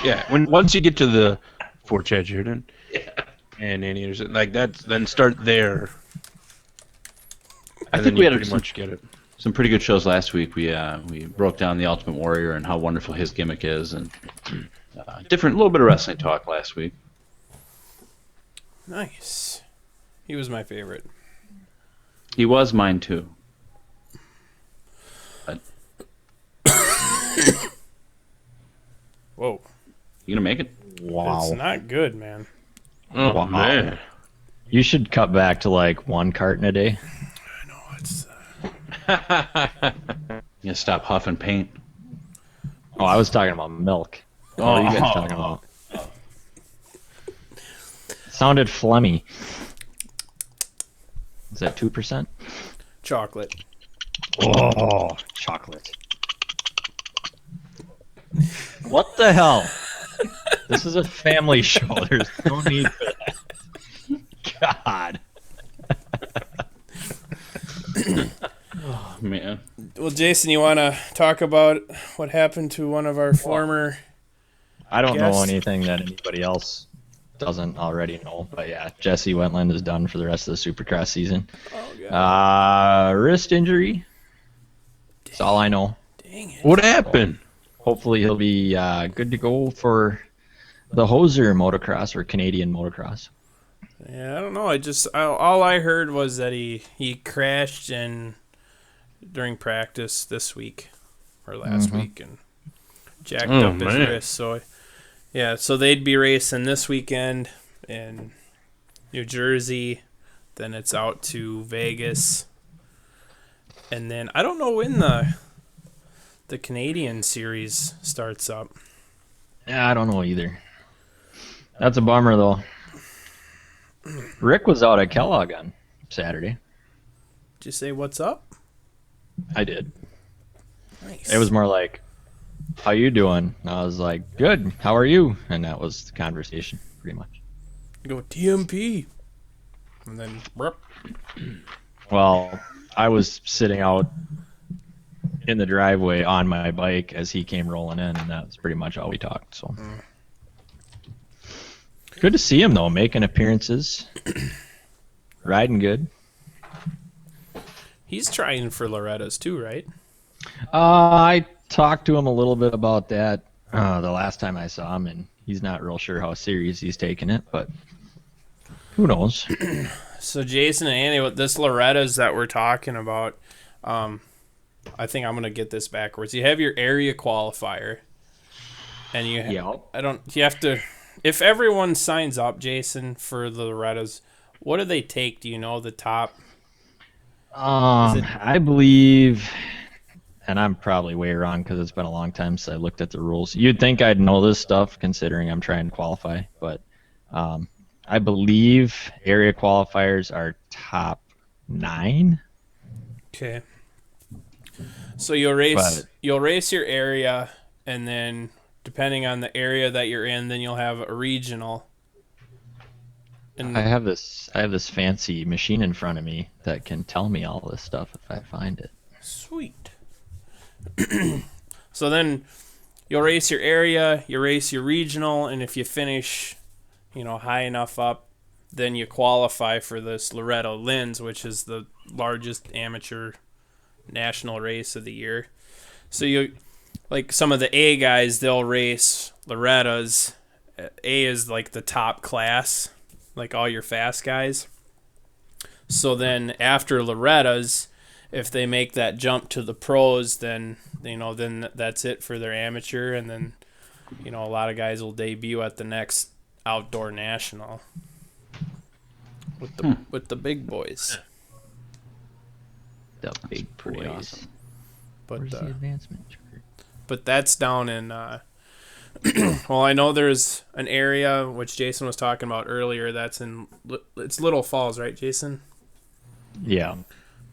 Yeah, once you get to the for Chad Jordan and Andy Anderson, like that's then start there. I And think then we you had pretty much get it. some pretty good shows last week. We broke down the Ultimate Warrior and how wonderful his gimmick is, and little bit of wrestling talk last week. Nice. He was my favorite. He was mine too. Whoa. You gonna make it? Wow. It's not good, man. Oh Wow. man. You should cut back to like 1 carton a day. I know, it's... You stop huffing paint. Oh, I was talking about milk. What are you guys talking about? Sounded phlegmy. Is that 2%? chocolate. Oh, chocolate. What the hell? This is a family show. There's no need for that. God. Oh, man. Well, Jason, you want to talk about what happened to one of our former... I don't know Guess. anything that anybody else doesn't already know, but yeah, Jesse Wentland is done for the rest of the Supercross season. Oh, God. Wrist injury. That's all I know. Dang it. What happened? Hopefully he'll be good to go for the Hoser motocross or Canadian motocross. Yeah, I don't know. All I heard was that he crashed during practice this week or last week and jacked up his man. wrist. So yeah, so they'd be racing this weekend in New Jersey. Then it's out to Vegas, and then I don't know when the Canadian series starts up. Yeah, I don't know either. That's a bummer though. Rick was out at Kellogg on Saturday. Did you say what's up? I did. Nice. It was more like, how you doing? I was like, good. How are you? And that was the conversation, pretty much. Go TMP, and then burp. Well, I was sitting out in the driveway on my bike as he came rolling in, and that was pretty much all we talked. So good to see him though, making appearances, riding good. He's trying for Loretta's too, right? I talked to him a little bit about that the last time I saw him, and he's not real sure how serious he's taking it, but who knows? So Jason and Andy, with this Loretta's that we're talking about, I think I'm gonna get this backwards. You have your area qualifier, and you have to. If everyone signs up, Jason, for the Loretta's, what do they take? Do you know the top? I believe, and I'm probably way wrong because it's been a long time since I looked at the rules. You'd think I'd know this stuff considering I'm trying to qualify, but I believe area qualifiers are top 9. Okay. So you'll race your area, and then depending on the area that you're in, then you'll have a regional. And I have this fancy machine in front of me that can tell me all this stuff if I find it. Sweet. So then you'll race your area, you race your regional, and if you finish, high enough up, then you qualify for this Loretta Linz, which is the largest amateur national race of the year. So like some of the A guys, they'll race Lorettas. A is like the top class, like all your fast guys. So then after Lorettas, if they make that jump to the pros, then that's it for their amateur, and then a lot of guys will debut at the next outdoor national with the big boys. The big Pretty boys. awesome. But Where's the advancement chart? but that's down in. Well, I know there's an area which Jason was talking about earlier. That's it's Little Falls, right, Jason? Yeah.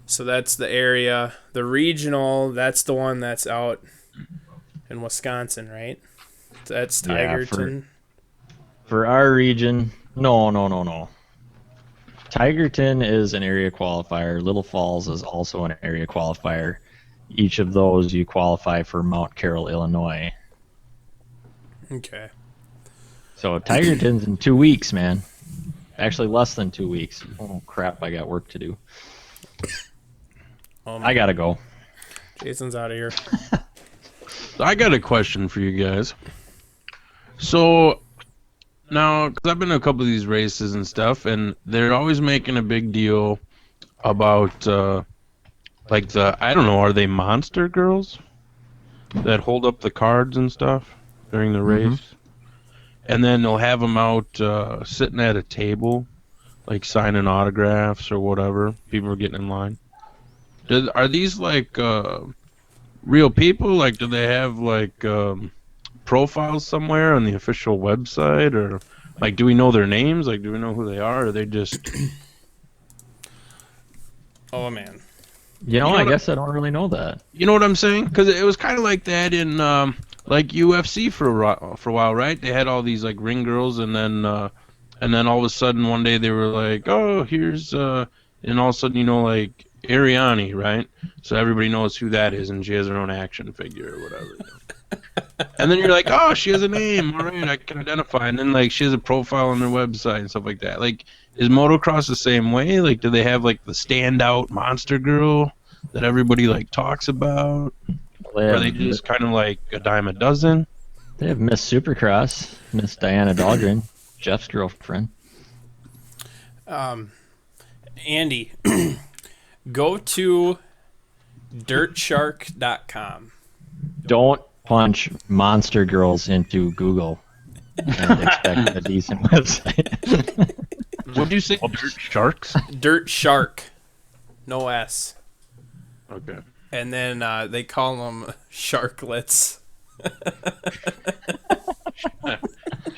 So that's the area. The regional, that's the one that's out in Wisconsin, right? That's Tigerton. For our region, no. Tigerton is an area qualifier. Little Falls is also an area qualifier. Each of those you qualify for Mount Carroll, Illinois. Okay. So Tigerton's in 2 weeks, man. Actually, less than 2 weeks. Oh, crap, I got work to do. I gotta go. Jason's out of here. I got a question for you guys. So, now, because I've been to a couple of these races and stuff, and they're always making a big deal about, I don't know, are they monster girls that hold up the cards and stuff during the race? And then they'll have them out sitting at a table, like signing autographs or whatever. People are getting in line. Are these real people? Like, do they have profiles somewhere on the official website, or do we know their names? Like, do we know who they are? Or are they just? Oh man. I guess I don't really know that. You know what I'm saying? Because it was kind of like that in UFC for a while, right? They had all these ring girls, and then all of a sudden one day they were like, oh, here's and all of a sudden Ariani, right? So everybody knows who that is, and she has her own action figure or whatever. And then you're like, oh, she has a name. All right, I can identify. And then she has a profile on their website and stuff like that. Is motocross the same way? Do they have the standout monster girl that everybody talks about? Or are they just kind of a dime a dozen? They have Miss Supercross, Miss Diana Dahlgren, Jeff's girlfriend. Andy, go to dirtshark.com. Don't punch monster girls into Google and expect a decent website. What did you say? Dirt sharks? Dirt Shark. No S. Okay. And then they call them sharklets.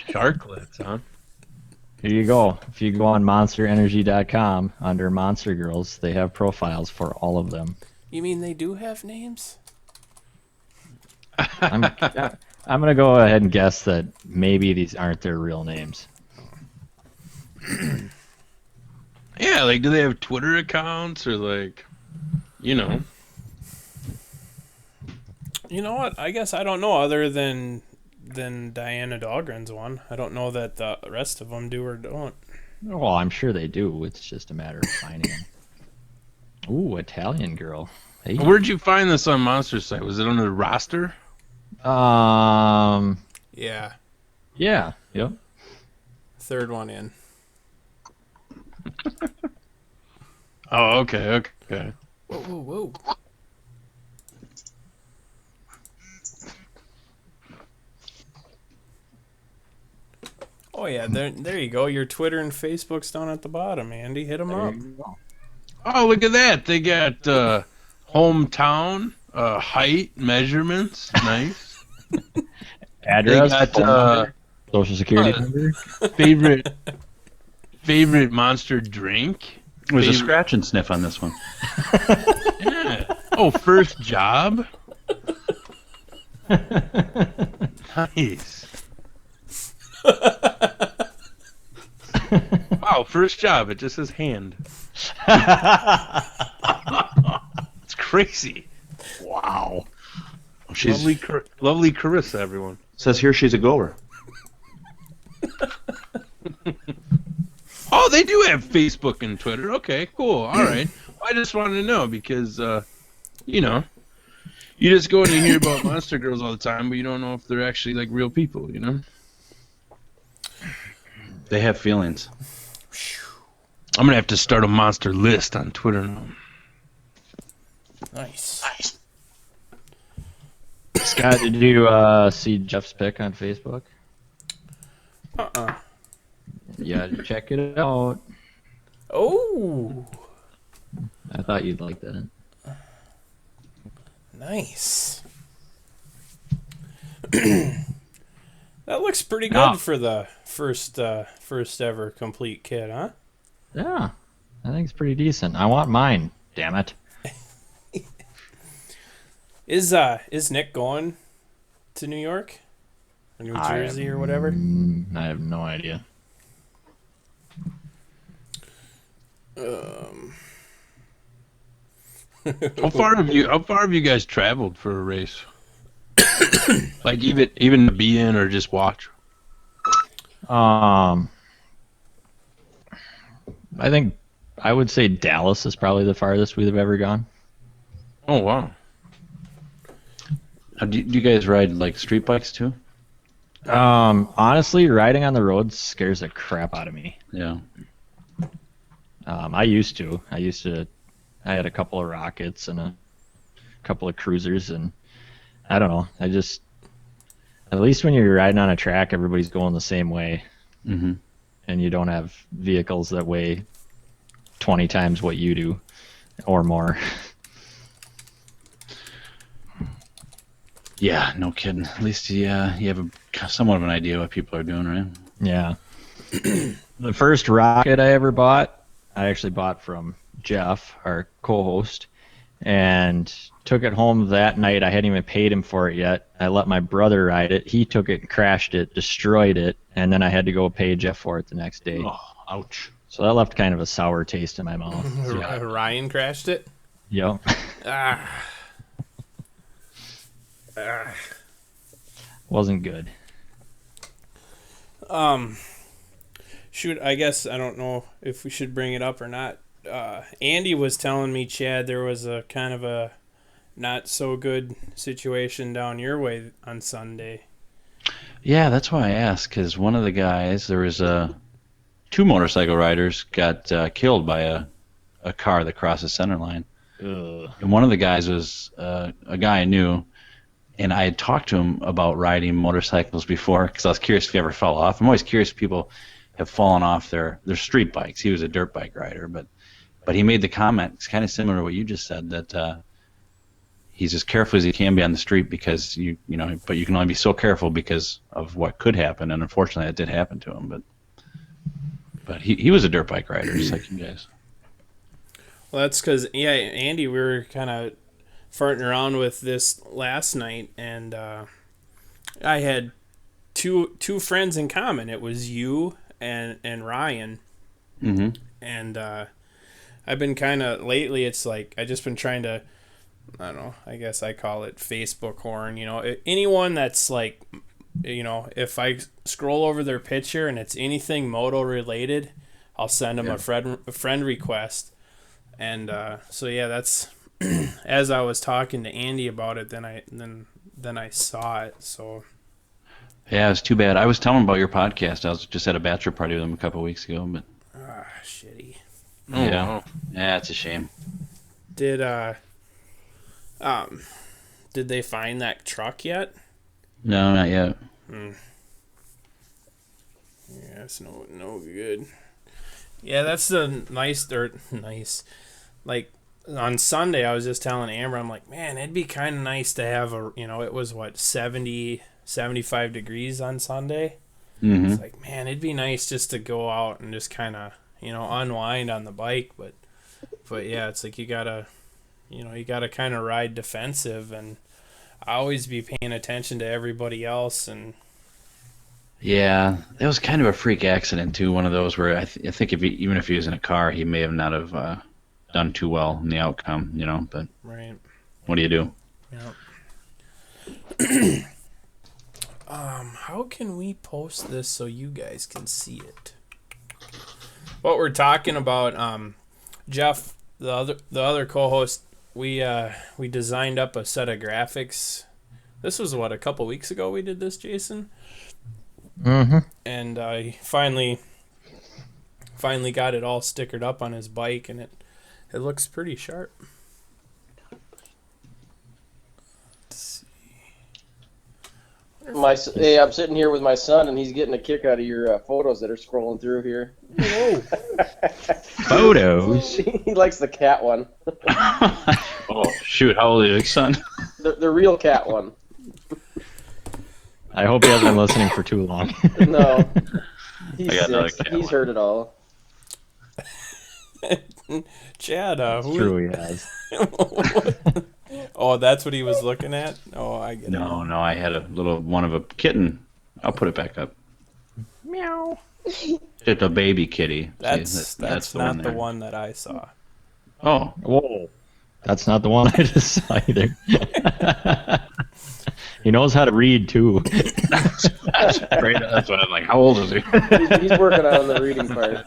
Sharklets, huh? Here you go. If you go on monsterenergy.com under Monster Girls, they have profiles for all of them. You mean they do have names? I'm going to go ahead and guess that maybe these aren't their real names. Yeah, do they have Twitter accounts or you know? You know what? I guess I don't know other than Diana Dahlgren's one. I don't know that the rest of them do or don't. Well, I'm sure they do. It's just a matter of finding them. Ooh, Italian girl. Hey. Where'd you find this on Monster site? Was it on the roster? Yeah. Yeah. Yep. Third one in. Oh, okay. Whoa. Oh yeah, there you go. Your Twitter and Facebook's down at the bottom, Andy. Hit them up. Oh, look at that. They got hometown, height, measurements. Nice. Address, they got social security number. Favorite monster drink. There's a scratch and sniff on this one. Yeah. Oh, first job. Nice. Wow, first job. It just says hand. It's crazy. Wow. She's Lovely Carissa, everyone. says here she's a goer. Oh, they do have Facebook and Twitter. Okay, cool. All right. I just wanted to know because, you just go and you hear about monster girls all the time, but you don't know if they're actually real people, They have feelings. I'm going to have to start a monster list on Twitter now. Nice. Scott, did you see Jeff's pic on Facebook? Yeah, check it out. Oh, I thought you'd like that. nice. That looks pretty good Yeah. for the first ever complete kit, huh? Yeah, I think it's pretty decent. I want mine. Damn it. Is Nick going to New York or New Jersey or whatever? I have no idea. How far have you guys traveled for a race? Like even to be in or just watch? I think I would say Dallas is probably the farthest we've ever gone. Oh wow. Do you guys ride like street bikes too? Honestly, riding on the road scares the crap out of me. Yeah. I used to. I had a couple of Rockets and a couple of Cruisers, and I don't know. At least when you're riding on a track, everybody's going the same way, Mm-hmm. and you don't have vehicles that weigh 20 times what you do or more. Yeah, no kidding. At least you have somewhat of an idea what people are doing, right? Yeah. The first Rocket I ever bought, I actually bought from Jeff, our co-host, and took it home that night. I hadn't even paid him for it yet. I let my brother ride it. He took it, crashed it, destroyed it, and then I had to go pay Jeff for it the next day. Oh, ouch. So that left kind of a sour taste in my mouth. Ryan crashed it. Yep. Wasn't good. Shoot, I guess I don't know if we should bring it up or not. Andy was telling me, Chad, there was a kind of a not so good situation down your way on Sunday. Yeah, that's why I asked, because one of the guys, there was two motorcycle riders got killed by a car that crossed the center line. Ugh. And one of the guys was a guy I knew, and I had talked to him about riding motorcycles before, because I was curious if he ever fell off. I'm always curious if people have fallen off their street bikes. He was a dirt bike rider, but he made the comment, it's kind of similar to what you just said, that he's as careful as he can be on the street because but you can only be so careful because of what could happen, and unfortunately that did happen to him. But he was a dirt bike rider, just like you guys. Well, that's because, Andy, we were kind of farting around with this last night, and I had two friends in common. It was you and Ryan. Mm-hmm. And I've been kind of, lately, it's like, I just been trying to, I don't know, I guess I call it Facebook horn. Anyone that's like, if I scroll over their picture and it's anything moto related, I'll send them a friend request. And so yeah, that's as I was talking to Andy about it, then I saw it. So Yeah, it's too bad. I was telling him about your podcast. I was just at a bachelor party with him a couple of weeks ago, but shitty. Oh, yeah, wow. yeah, it's a shame. Did they find that truck yet? No, not yet. Yeah, it's no good. Yeah, that's the nice. Like on Sunday, I was just telling Amber, I'm like, man, it'd be kind of nice to have it was what 70, 75 degrees on Sunday. Mm-hmm. It's like, man, it'd be nice just to go out and just kind of unwind on the bike, but yeah, it's like you gotta kind of ride defensive, and always be paying attention to everybody else. And Yeah, it was kind of a freak accident too. One of those where I think even if he was in a car, he may have not have done too well in the outcome. But right. what do you do? Yeah. How can we post this so you guys can see it? What we're talking about, Jeff, the other co-host, we designed up a set of graphics. This was a couple weeks ago we did this, Jason. Mm-hmm. And he finally got it all stickered up on his bike, and it looks pretty sharp. Hey, I'm sitting here with my son, and he's getting a kick out of your photos that are scrolling through here. Whoa. Photos? He likes the cat one. Oh shoot! How old is your son? The real cat one. I hope he hasn't been listening for too long. No. I got another cat He's one. heard it all. Chad, who? True, he has. Oh, that's what he was looking at? Oh, I get it. No, I had a little one of a kitten. I'll put it back up. Meow. It's a baby kitty. That's See, not one the there. one that I saw. Oh, Whoa. That's not the one I just saw either. He knows how to read, too. that's great. That's what I'm like. How old is he? He's working on the reading part.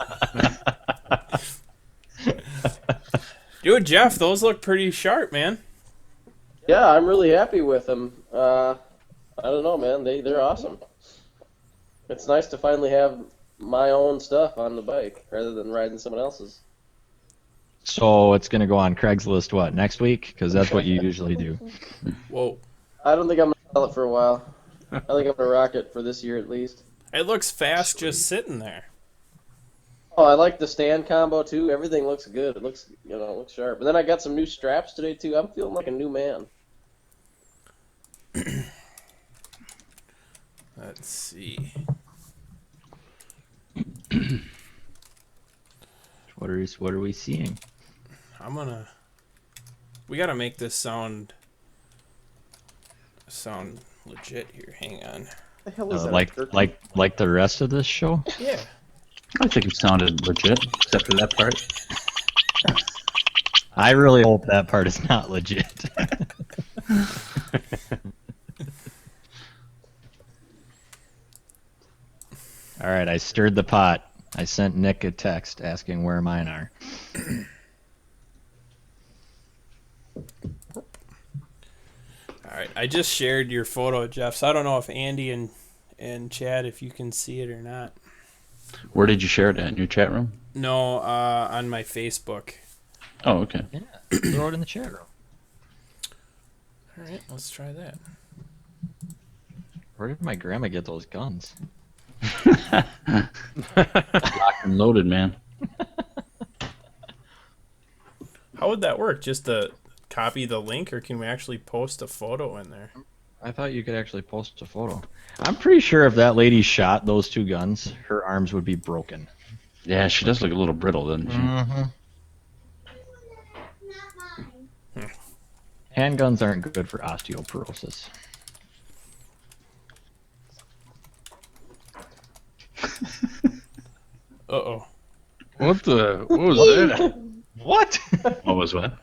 Dude, Jeff, those look pretty sharp, man. Yeah, I'm really happy with them. I don't know, man. They're awesome. It's nice to finally have my own stuff on the bike rather than riding someone else's. So it's going to go on Craigslist, what, next week? Because that's what you usually do. Whoa. I don't think I'm going to sell it for a while. I think I'm going to rock it for this year at least. It looks fast just sitting there. Oh, I like the stand combo too. Everything looks good. It looks, it looks sharp. And then I got some new straps today too. I'm feeling like a new man. Let's see. What are we seeing? We gotta make this sound legit here. Hang on. The hell is that? Like the rest of this show? Yeah. I think it sounded legit, except for that part. I really hope that part is not legit. All right, I stirred the pot. I sent Nick a text asking where mine are. All right. I just shared your photo, Jeff. So I don't know if Andy and Chad, if you can see it or not. Where did you share it at? In your chat room? No, on my Facebook. Oh, okay. Yeah, throw it in the chat room. All right, let's try that. Where did my grandma get those guns? Locked and loaded, man. How would that work? Just to copy the link, or can we actually post a photo in there? I thought you could actually post a photo. I'm pretty sure if that lady shot those two guns, her arms would be broken. Yeah, she does look a little brittle, doesn't she? Mm-hmm. Handguns aren't good for osteoporosis. Uh-oh. What was that? What? What was what?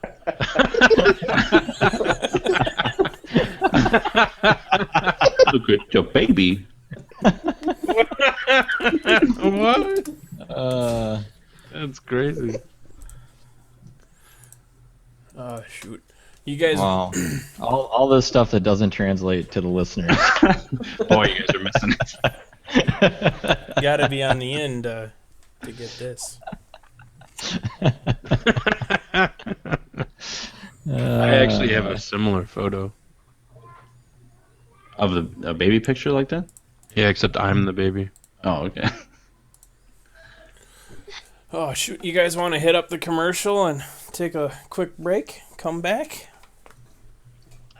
Look at your baby. What? Uh, That's crazy. Oh, shoot. You guys... wow. all this stuff that doesn't translate to the listeners. Boy, you guys are missing it. got to be on the end to get this. I actually have a similar photo. Of a baby picture like that? Yeah, except I'm the baby. Oh, okay. Oh, shoot. You guys want to hit up the commercial and take a quick break? Come back?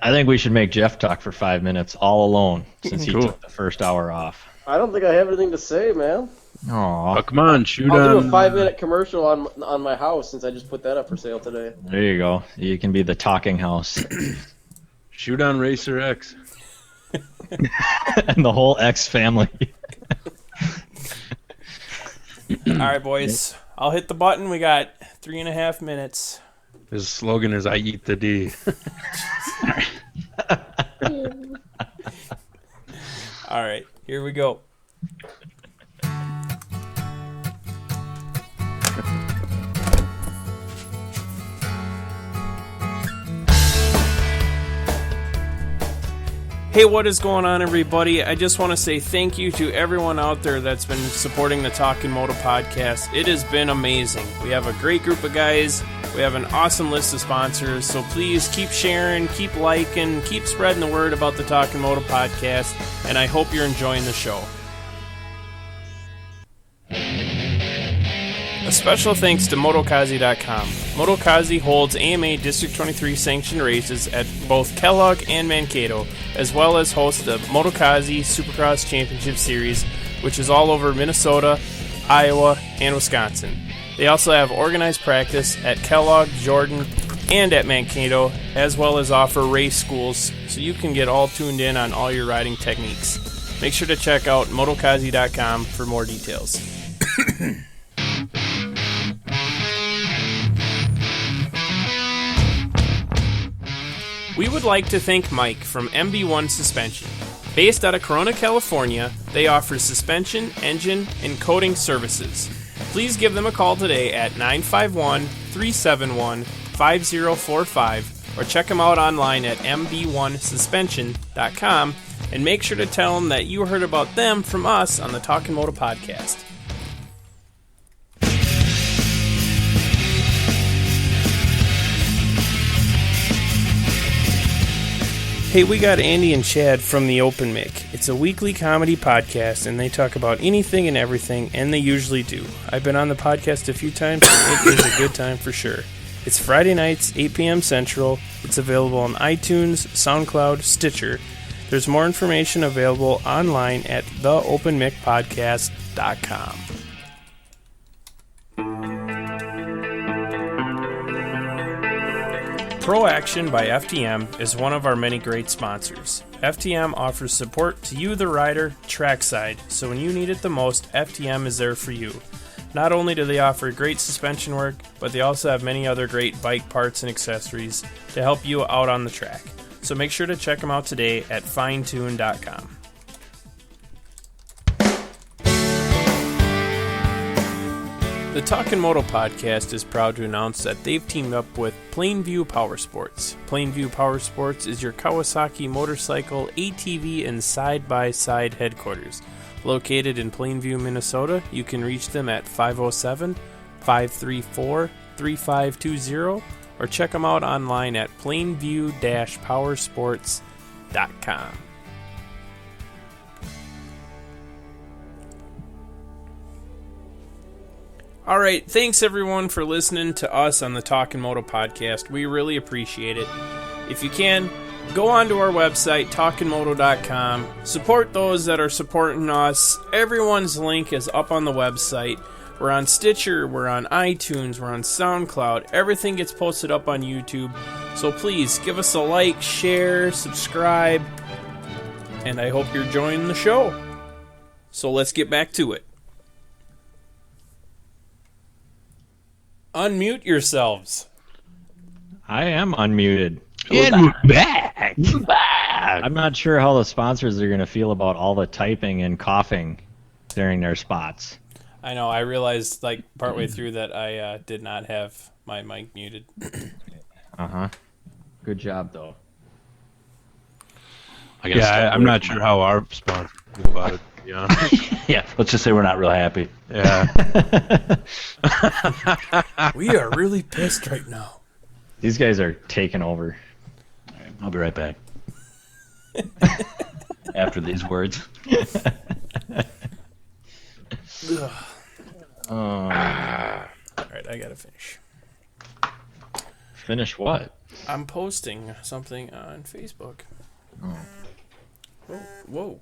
I think we should make Jeff talk for 5 minutes all alone since he Cool. took the first hour off. I don't think I have anything to say, man. Aw, Oh, come on, shoot I'll do on. a 5-minute commercial on my house since I just put that up for sale today. there you go. You can be the talking house. Shoot on Racer X. And the whole X family. All right, boys. I'll hit the button. We got 3.5 minutes. His slogan is "I eat the D." All right, here we go. Hey, what is going on, everybody? I just want to say thank you to everyone out there that's been supporting the Talkin Moto podcast. It has been amazing. We have a great group of guys. We have an awesome list of sponsors. So please keep sharing, keep liking, keep spreading the word about the Talkin Moto podcast. And I hope you're enjoying the show. A special thanks to Motokazi.com. Motokazi holds AMA District 23 sanctioned races at both Kellogg and Mankato, as well as hosts the Motokazi Supercross Championship Series, which is all over Minnesota, Iowa, and Wisconsin. They also have organized practice at Kellogg, Jordan, and at Mankato, as well as offer race schools so you can get all tuned in on all your riding techniques. Make sure to check out Motokazi.com for more details. We would like to thank Mike from MB1 Suspension. Based out of Corona, California, they offer suspension, engine, and coating services. Please give them a call today at 951-371-5045 or check them out online at mb1suspension.com and make sure to tell them that you heard about them from us on the Talkin Moto Podcast. Hey, we got Andy and Chad from the Open Mick. It's a weekly comedy podcast, and they talk about anything and everything, and they usually do. I've been on the podcast a few times, and it is a good time for sure. It's Friday nights, 8 p.m. Central. It's available on iTunes, SoundCloud, Stitcher. There's more information available online at theopenmickpodcast.com. Pro Action by FTM is one of our many great sponsors. FTM offers support to you, the rider, trackside, so when you need it the most, FTM is there for you. Not only do they offer great suspension work, but they also have many other great bike parts and accessories to help you out on the track. So make sure to check them out today at finetune.com. The Talkin Moto Podcast is proud to announce that they've teamed up with Plainview Powersports. Plainview Powersports is your Kawasaki motorcycle, ATV, and side-by-side headquarters. Located in Plainview, Minnesota, you can reach them at 507-534-3520 or check them out online at plainview-powersports.com. All right, thanks everyone for listening to us on the Talkin Moto Podcast. We really appreciate it. If you can, go on to our website, talkinmoto.com. Support those that are supporting us. Everyone's link is up on the website. We're on Stitcher, we're on iTunes, we're on SoundCloud. Everything gets posted up on YouTube. So please give us a like, share, subscribe, and I hope you're enjoying the show. So let's get back to it. Unmute yourselves. I am unmuted. And we're back. I'm not sure how the sponsors are going to feel about all the typing and coughing during their spots. I know. I realized like partway through that I did not have my mic muted. Good job, though. I'm not sure how our sponsors feel about it. Yeah. Yeah, let's just say we're not real happy. Yeah. We are really pissed right now. These guys are taking over. All right, I'll be right back. After these words. All right, I gotta finish. Finish what? I'm posting something on Facebook. Whoa.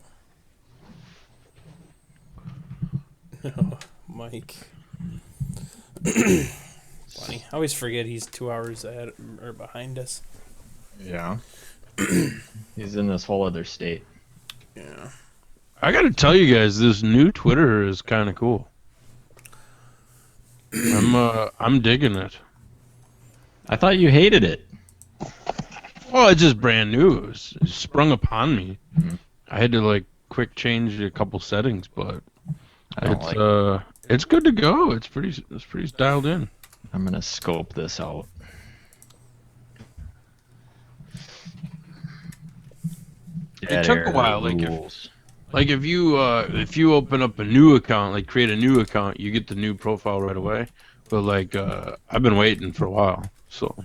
No, Mike. Funny. I always forget he's 2 hours ahead or behind us. Yeah. He's in this whole other state. Yeah. I gotta tell you guys, this new Twitter is kind of cool. I'm digging it. I thought you hated it. Well, it's just brand new. It sprung upon me. I had to like quick change a couple settings, but it's good to go. It's pretty dialed in. I'm gonna scope this out. It took a while. Like if you open up a new account, like create a new account, you get the new profile right away. But like I've been waiting for a while, so.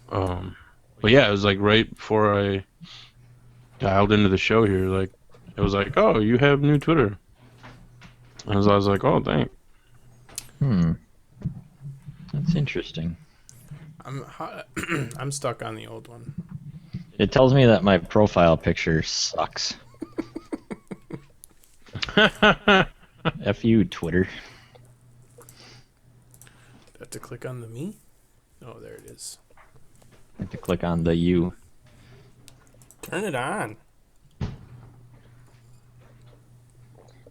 But yeah, it was like right before I dialed into the show here. Like it was like, oh, you have new Twitter. And I was like, oh, thanks. That's interesting. I'm stuck on the old one. It tells me that my profile picture sucks. F you, Twitter. Have to click on the me? Oh, there it is. I have to click on the U. Turn it on.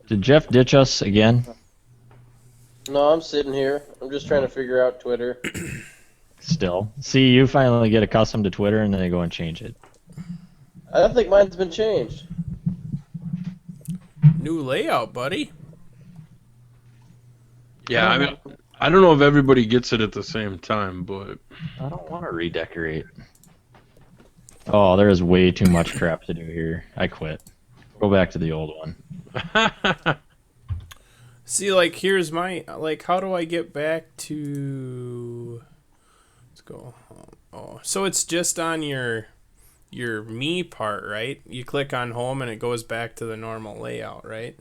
Did Jeff ditch us again? No, I'm sitting here. I'm just trying to figure out Twitter. Still. See, you finally get accustomed to Twitter and then they go and change it. I don't think mine's been changed. New layout, buddy. Yeah, I mean, I don't know if everybody gets it at the same time, but I don't want to redecorate. Oh, there is way too much crap to do here. I quit. Go back to the old one. See, like, here's my, like, how do I get back to, let's go home. Oh, so it's just on your me part, right? You click on home and it goes back to the normal layout, right?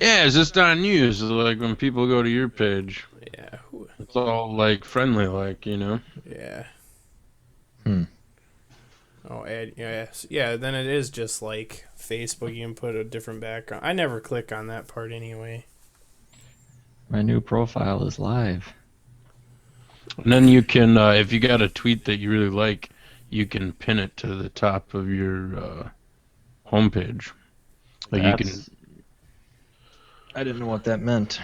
yeah, it's just on you. So like when people go to your page, Yeah. it's all like friendly, like, you know. Yeah. Hmm. Oh, yeah, then it is just like Facebook. You can put a different background. I never click on that part anyway. My new profile is live. And then you can, if you got a tweet that you really like, you can pin it to the top of your homepage. Like you can. I didn't know what that meant.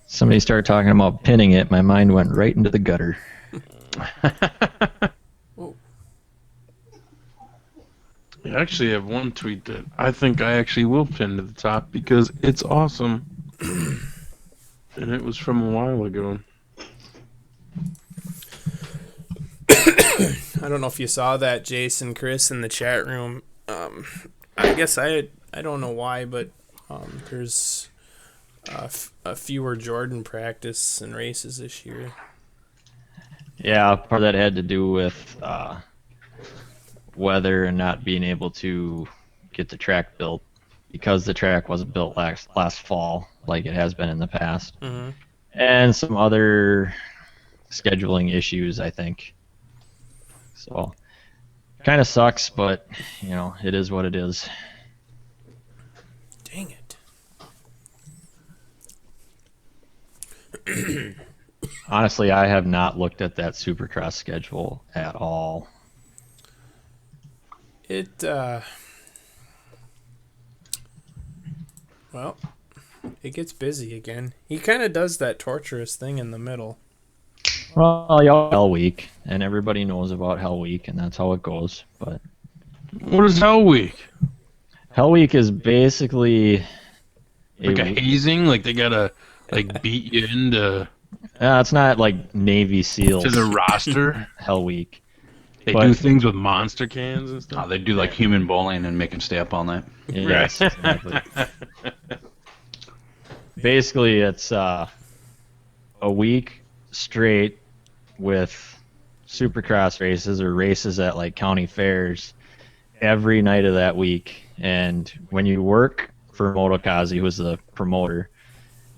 Somebody started talking about pinning it. My mind went right into the gutter. I actually have one tweet that I think I actually will pin to the top because it's awesome. And it was from a while ago. I don't know if you saw that, Jason, Chris, in the chat room. I guess I don't know why, but there's a fewer Jordan practice and races this year. Yeah, part of that had to do with weather and not being able to get the track built because the track wasn't built last fall like it has been in the past. Mm-hmm. And some other scheduling issues, I think. So, kind of sucks, but, you know, it is what it is. Dang it. Honestly, I have not looked at that Supercross schedule at all. Well, it gets busy again. He kind of does that torturous thing in the middle. Well, y'all Hell Week, and everybody knows about Hell Week, and that's how it goes. But What is Hell Week? Hell Week is basically Like a hazing? Like they gotta like beat you into it's not like Navy SEALs to the roster? Hell Week. They But- do things with monster cans and stuff? They do like human bowling and make them stay up all night. Yes, exactly. Basically, it's a week straight with Supercross races or races at like county fairs every night of that week. And when you work for Motokazi, who's the promoter,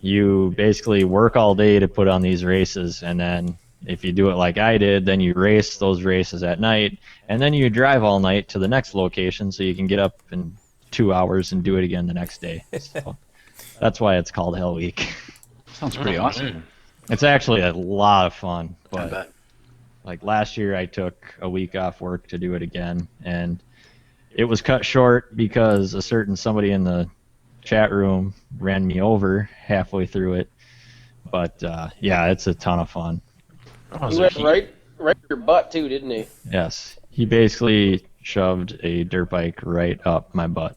you basically work all day to put on these races, and then if you do it like I did, then you race those races at night, and then you drive all night to the next location so you can get up in 2 hours and do it again the next day. So that's why it's called Hell Week. Sounds pretty awesome. It's actually a lot of fun, I but bet. like last year I took a week off work to do it again, and it was cut short because a certain somebody in the chat room ran me over halfway through it. But yeah, it's a ton of fun. Oh, He went right your butt too, didn't he? Yes, he basically shoved a dirt bike right up my butt.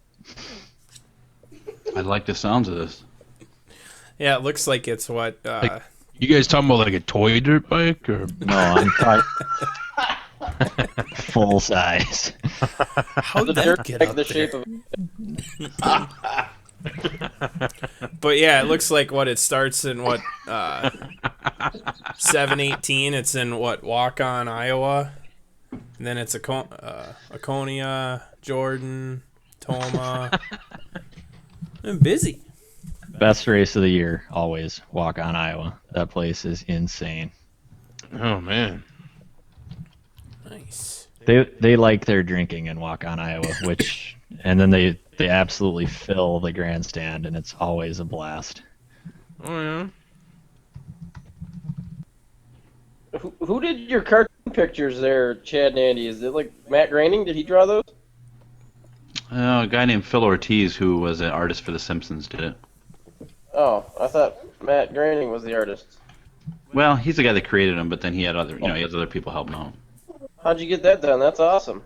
I like the sounds of this. Yeah, it looks like it's what. Like- You guys talking about like a toy dirt bike or? No, I'm talking full size. How'd The that dirt get bike up the there? shape of. But yeah, it looks like what it starts in what 718. It's in what Waukon, Iowa, and then it's Laconia, Jordan, Toma. I'm busy. Best race of the year, always. Walk on Iowa. That place is insane. Oh man. Nice. They like their drinking in Walk on Iowa, and then they absolutely fill the grandstand, and it's always a blast. Oh yeah. Who did your cartoon pictures there, Chad and Andy? Is it like Matt Groening? Did he draw those? A guy named Phil Ortiz, who was an artist for The Simpsons, did it. Oh, I thought Matt Groening was the artist. Well, he's the guy that created him, but then he had he has other people help him out. How'd you get that done? That's awesome.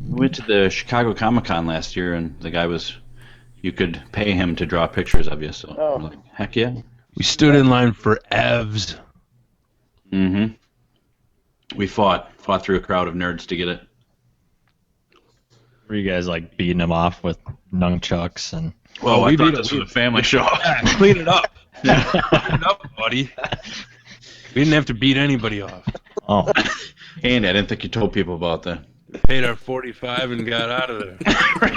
We went to the Chicago Comic-Con last year, and the guy you could pay him to draw pictures of you, so Oh. we're like, heck yeah. We stood in line for Evs. Mm-hmm. We fought through a crowd of nerds to get it. Were you guys like beating them off with nunchucks and? Well, we I thought beat this it. was a family show. Clean it up. Clean it up, buddy. We didn't have to beat anybody off. Oh, Andy, I didn't think you told people about that. Paid our 45 and got out of there.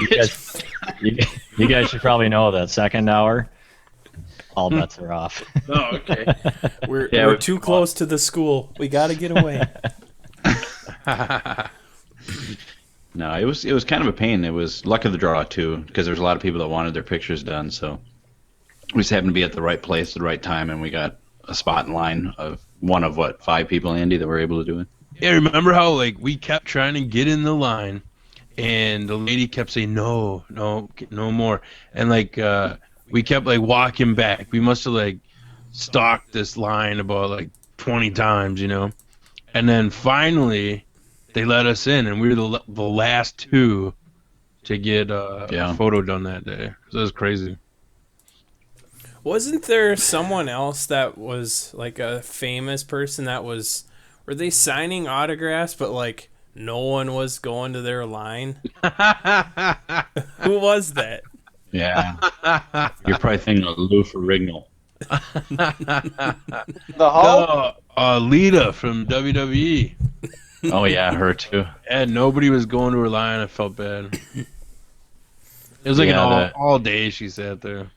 you guys should probably know that second hour, all bets are off. Oh, okay. We're too close to the school. We got to get away. No, it was kind of a pain. It was luck of the draw too, because there was a lot of people that wanted their pictures done. So we just happened to be at the right place at the right time, and we got a spot in line of one of 5 people, Andy, that were able to do it. Yeah, remember how like we kept trying to get in the line, and the lady kept saying no more, and like we kept like walking back. We must have like stalked this line about like 20 times, and then finally they let us in, and we were the last 2 to get a photo done that day. So it was crazy. Wasn't there someone else that was like a famous person that were they signing autographs, but like no one was going to their line? Who was that? Yeah. You're probably thinking of Lou Ferrigno. The Hulk? No, Lita from WWE. Oh, yeah, her too. And nobody was going to her line. I felt bad. It was like all day she sat there.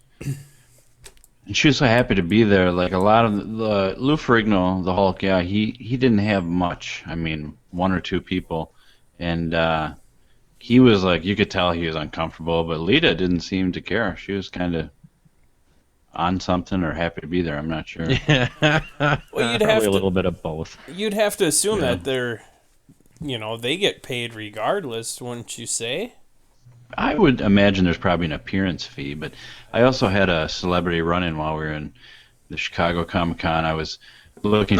And she was so happy to be there. Like a lot of the Lou Ferrigno, the Hulk, yeah, he didn't have much. I mean, 1 or 2 people, and he was like, you could tell he was uncomfortable. But Lita didn't seem to care. She was kind of on something or happy to be there. I'm not sure. Yeah. Well, you'd Probably have a to little bit of both. You'd have to assume that they're, they get paid regardless, wouldn't you say? I would imagine there's probably an appearance fee, but I also had a celebrity run-in while we were in the Chicago Comic-Con. I was looking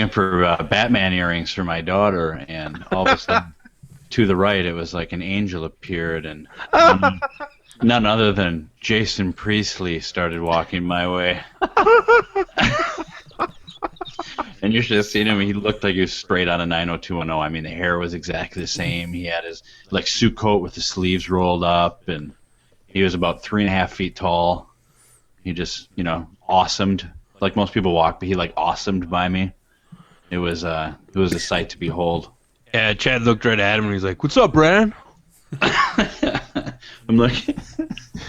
for Batman earrings for my daughter, and all of a sudden, to the right, it was like an angel appeared, and none other than Jason Priestley started walking my way. And you should have seen him. He looked like he was straight out of 90210. I mean, the hair was exactly the same. He had his suit coat with the sleeves rolled up, and he was about 3.5 feet tall. He just, awesomed. Like most people walk, but he awesomed by me. It was a sight to behold. Yeah, Chad looked right at him and he's like, "What's up, Brian?" I'm like,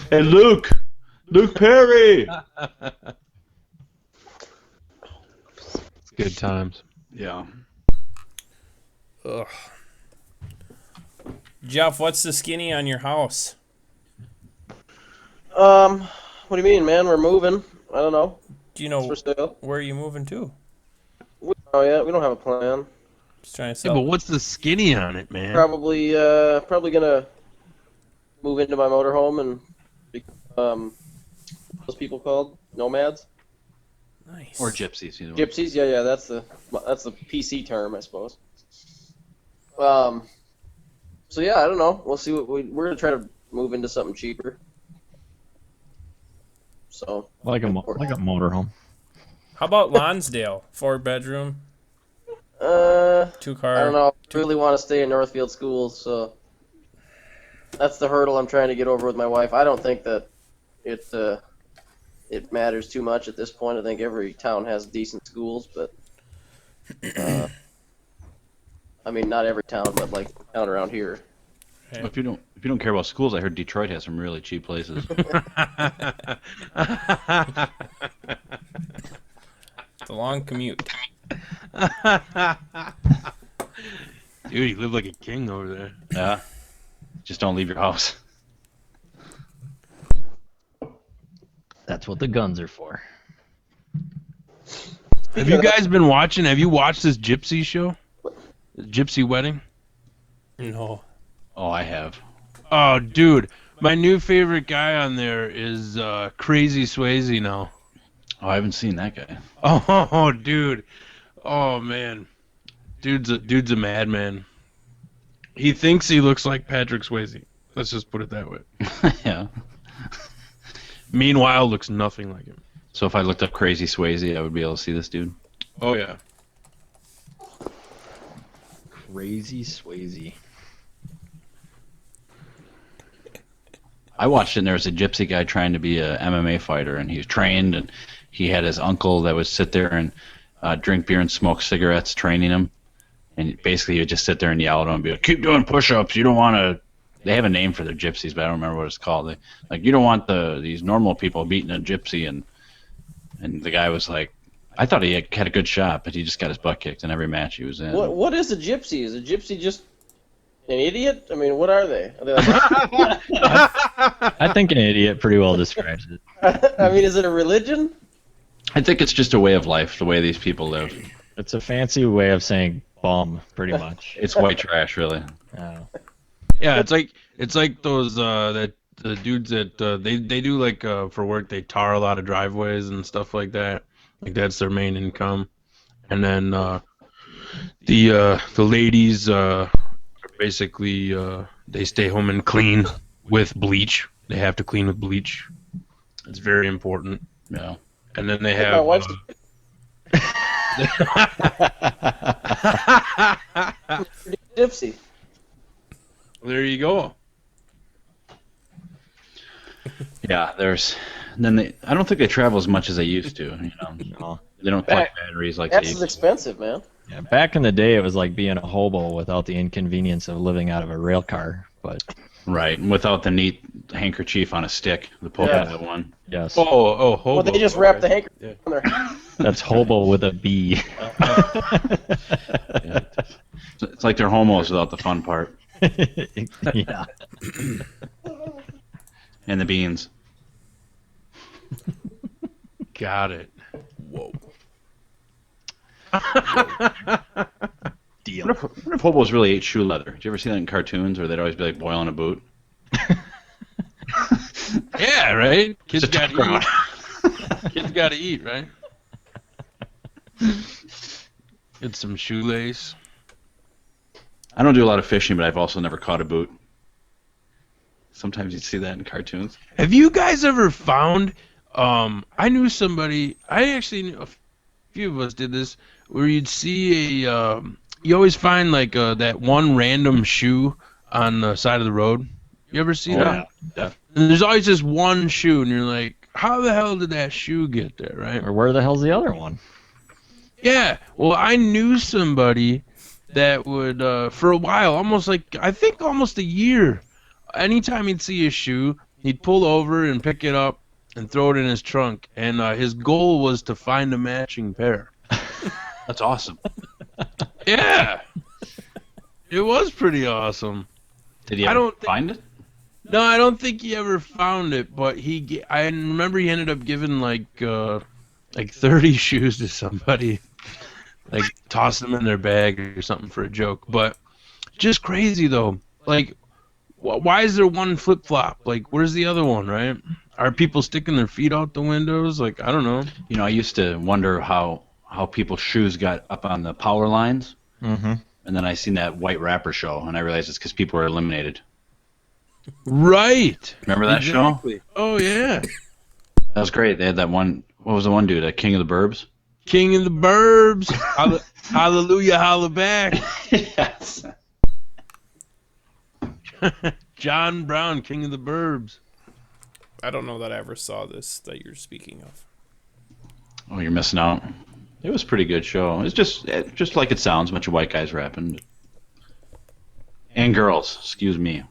"Hey, Luke Perry." Good times. Yeah. Ugh. Jeff, what's the skinny on your house? What do you mean, man? We're moving. I don't know. Do you know For sale. where are you moving to? Oh yeah, we don't have a plan. Just trying to Yeah, sell. but what's the skinny on it, man? Probably gonna move into my motorhome and become those people called nomads. Nice. Or gypsies. Either one. Gypsies, yeah, that's the PC term, I suppose. So yeah, I don't know. We'll see we're gonna try to move into something cheaper. So Like a motorhome. How about Lonsdale? 4-bedroom, 2-car. I don't know. I really want to stay in Northfield schools, so that's the hurdle I'm trying to get over with my wife. I don't think that it matters too much at this point. I think every town has decent schools, but I mean, not every town, but like town around here. Right? If you don't care about schools, I heard Detroit has some really cheap places. It's a long commute. Dude, you live like a king over there. Yeah. Just don't leave your house. That's what the guns are for. Have you guys been watching? Have you watched this Gypsy show? Gypsy Wedding? No. Oh, I have. Oh, dude. My new favorite guy on there is Crazy Swayze now. Oh, I haven't seen that guy. Oh, dude. Oh, man. Dude's a madman. He thinks he looks like Patrick Swayze. Let's just put it that way. Yeah. Meanwhile, looks nothing like him. So if I looked up Crazy Swayze, I would be able to see this dude. Oh, yeah. Crazy Swayze. I watched it, and there was a gypsy guy trying to be a MMA fighter, and he was trained, and he had his uncle that would sit there and drink beer and smoke cigarettes training him. And basically, he would just sit there and yell at him and be like, keep doing push-ups. You don't want to... They have a name for their gypsies, but I don't remember what it's called. You don't want these normal people beating a gypsy. And the guy was like, I thought he had a good shot, but he just got his butt kicked in every match he was in. What is a gypsy? Is a gypsy just an idiot? I mean, what are they? Are they like, I think an idiot pretty well describes it. I mean, is it a religion? I think it's just a way of life, the way these people live. It's a fancy way of saying bum, pretty much. It's white trash, really. Yeah, it's like those the dudes that they do like for work. They tar a lot of driveways and stuff like that. Like that's their main income. And then the ladies basically they stay home and clean with bleach. They have to clean with bleach. It's very important. Yeah. And then they My have. wife's gypsy. There you go. Yeah, I don't think they travel as much as they used to. No. They don't collect batteries like they That's used to. expensive, man. Yeah, back in the day, it was like being a hobo without the inconvenience of living out of a rail car. But Right, and without the neat handkerchief on a stick, the polka Yeah. dot one. yes, Oh, hobo. Well, they just wrap the okay. handkerchief on their head. that's hobo with a B. Yeah. It's like they're homos without the fun part. Yeah. And the beans. Got it. Whoa. Deal. What if hobos really ate shoe leather? Did you ever see that in cartoons where they'd always be like boiling a boot? Yeah, right. Kids Just got to talk about- eat. Kids got to eat, right? Get some shoelace. I don't do a lot of fishing, but I've also never caught a boot. Sometimes you'd see that in cartoons. Have you guys ever found? I knew somebody. I actually knew a few of us did this, where you'd see a. You always find like that one random shoe on the side of the road. You ever see that? Yeah. And there's always this one shoe, and you're like, how the hell did that shoe get there, right? Or where the hell's the other one? Yeah. Well, I knew somebody that would, for a while, almost a year, anytime he'd see a shoe, he'd pull over and pick it up and throw it in his trunk. And his goal was to find a matching pair. That's awesome. Yeah. It was pretty awesome. Did he I ever don't thi- find it? No, I don't think he ever found it, but I remember he ended up giving like 30 shoes to somebody, like toss them in their bag or something for a joke. But just crazy though. Like, why is there one flip flop? Like, where's the other one? Right? Are people sticking their feet out the windows? Like, I don't know. You know, I used to wonder how people's shoes got up on the power lines, Mm-hmm. and then I seen that white rapper show, and I realized it's because people were eliminated. Right. Remember that Exactly. Oh yeah. That was great. They had that one. What was the one dude? King of the Burbs. King of the Burbs. Hallelujah, holla back. Yes. John Brown, King of the Burbs. I don't know that I ever saw this that you're speaking of. Oh, you're missing out. It was a pretty good show. It's just like it sounds. A bunch of white guys rapping. And girls. Excuse me.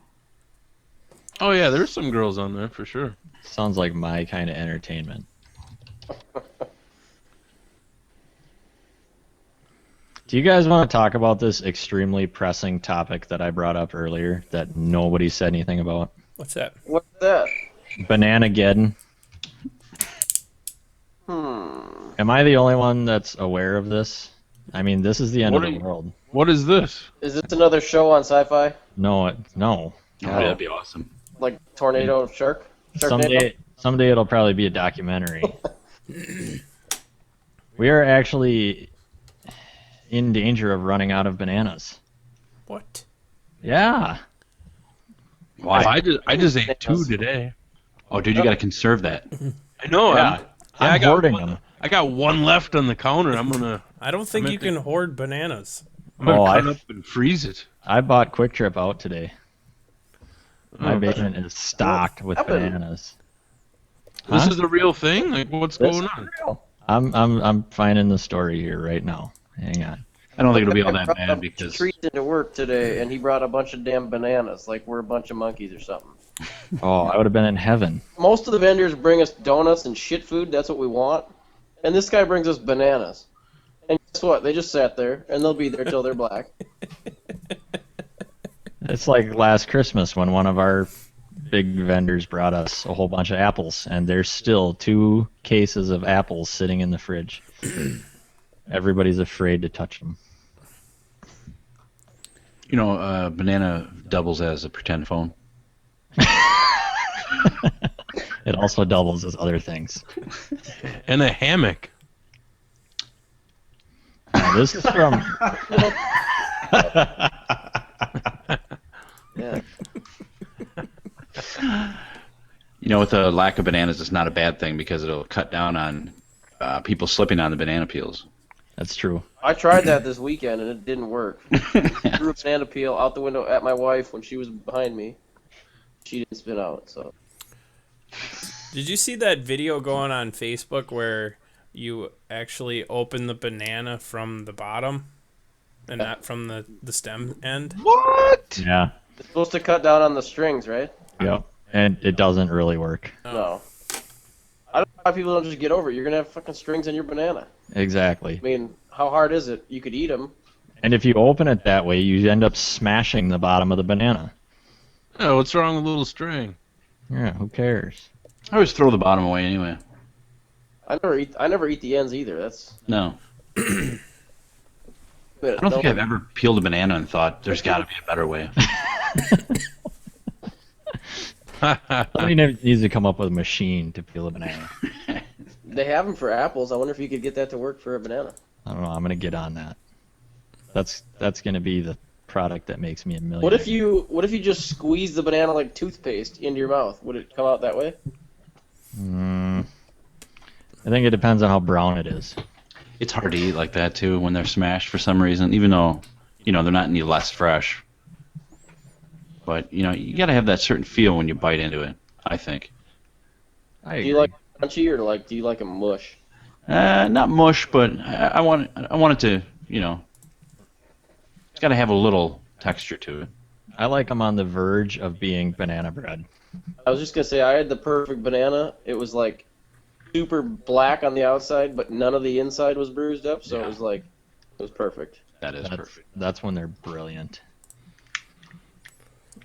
Oh yeah, there's some girls on there for sure. Sounds like my kind of entertainment. Do you guys want to talk about this extremely pressing topic that I brought up earlier that nobody said anything about? What's that? What's that? Bananageddon. Am I the only one that's aware of this? I mean, this is the end of the world. What is this? Is this another show on Sci-Fi? No. Oh, that'd be awesome. Like Tornado Shark? Someday it'll probably be a documentary. We are actually in danger of running out of bananas. What? Yeah. Why? I just ate 2 today. Oh, dude, you got to conserve that. I know. Yeah. I I'm got hoarding one, them. I got 1 left on the counter. I don't think you can hoard bananas. I'm gonna cut I- up and freeze it. I bought Quick Trip out today. My basement is stocked with bananas. This Huh? is a real thing? Like, what's going on? I'm finding the story here right now. Hang on. I don't think it'll be all that brought bad up because treats into work today, and he brought a bunch of damn bananas, like we're a bunch of monkeys or something. Oh, I would have been in heaven. Most of the vendors bring us donuts and shit food. That's what we want. And this guy brings us bananas. And guess what? They just sat there, and they'll be there till they're black. It's like last Christmas when one of our big vendors brought us a whole bunch of apples, and there's still 2 cases of apples sitting in the fridge. Everybody's afraid to touch them. you know, banana doubles as a pretend phone. It also doubles as other things. And a hammock. Now, this is from. Yeah. You know, with the lack of bananas, it's not a bad thing because it'll cut down on people slipping on the banana peels. That's true. I tried that this weekend, and it didn't work. Threw a banana peel out the window at my wife when she was behind me. She didn't spin out, so. Did you see that video going on Facebook where you actually open the banana from the bottom and not from the stem end? What? Yeah. It's supposed to cut down on the strings, right? Yep. And it doesn't really work. No. I don't know why people don't just get over it. You're going to have fucking strings in your banana. Exactly. I mean, how hard is it? You could eat them. And if you open it that way, you end up smashing the bottom of the banana. Oh, what's wrong with a little string? Yeah, who cares? I always throw the bottom away anyway. I never eat the ends either. That's. No. But I don't think I've ever peeled a banana and thought there's got to be a better way. Somebody needs to come up with a machine to peel a banana. They have them for apples. I wonder if you could get that to work for a banana. I don't know. I'm gonna get on that. That's gonna be the product that makes me a million. What if you just squeeze the banana like toothpaste into your mouth? Would it come out that way? I think it depends on how brown it is. It's hard to eat like that too when they're smashed for some reason, even though, you know, they're not any less fresh. But, you know, you got to have that certain feel when you bite into it, I think. I Do agree. you like crunchy or do you like a mush? Not mush, but I want it to, you know, it's got to have a little texture to it. I like them on the verge of being banana bread. I was just gonna say I had the perfect banana. It was like super black on the outside, but none of the inside was bruised up, so Yeah. it was perfect. That is perfect. That's when they're brilliant.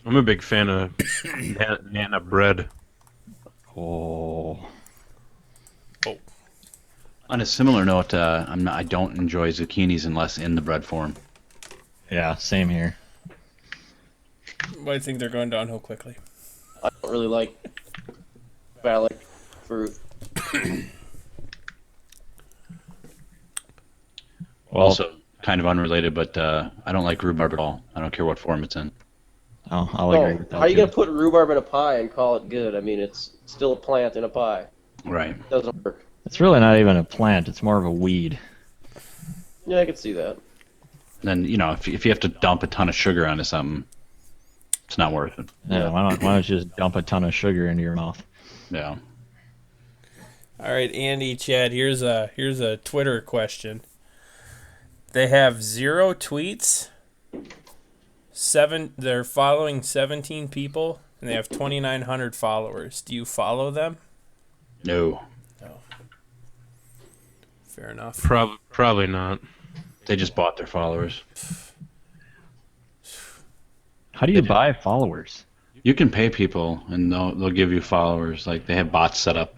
I'm a big fan of banana bread. Oh. On a similar note, I don't enjoy zucchinis unless in the bread form. Yeah, same here. Why do you think they're going downhill quickly? I don't really like phallic fruit. Well, Also, kind of unrelated, but I don't like rhubarb at all. I don't care what form it's in. I'll No, agree with that. how are you too. gonna put rhubarb in a pie and call it good? I mean, it's still a plant in a pie. Right. It doesn't work. It's really not even a plant. It's more of a weed. Yeah, I could see that. Then, you know, if you have to dump a ton of sugar onto something, it's not worth it. Yeah. Why don't you just dump a ton of sugar into your mouth? Yeah. All right, Andy, Chad, here's a Twitter question. They have 0 tweets. They're following 17 people, and they have 2,900 followers. Do you follow them? No. No. Fair enough. Probably not. They just bought their followers. How do you buy followers? You can pay people, and they'll give you followers. Like, they have bots set up.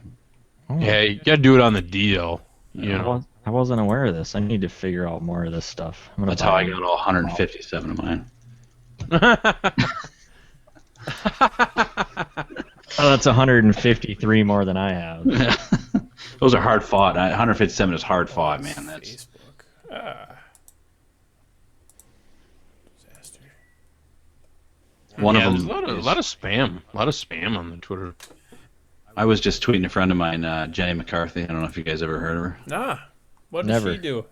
Oh, Yeah, you gotta do it on the DL. You know. I wasn't aware of this. I need to figure out more of this stuff. That's how I got all 157 of mine. Oh, that's 153 more than I have. Those are hard fought. 157 is hard fought, man. That's Facebook. Disaster. one Yeah, of there's them. a lot of spam. A lot of spam on the Twitter. I was just tweeting a friend of mine, Jenny McCarthy. I don't know if you guys ever heard of her. Nah. What does Never. she do?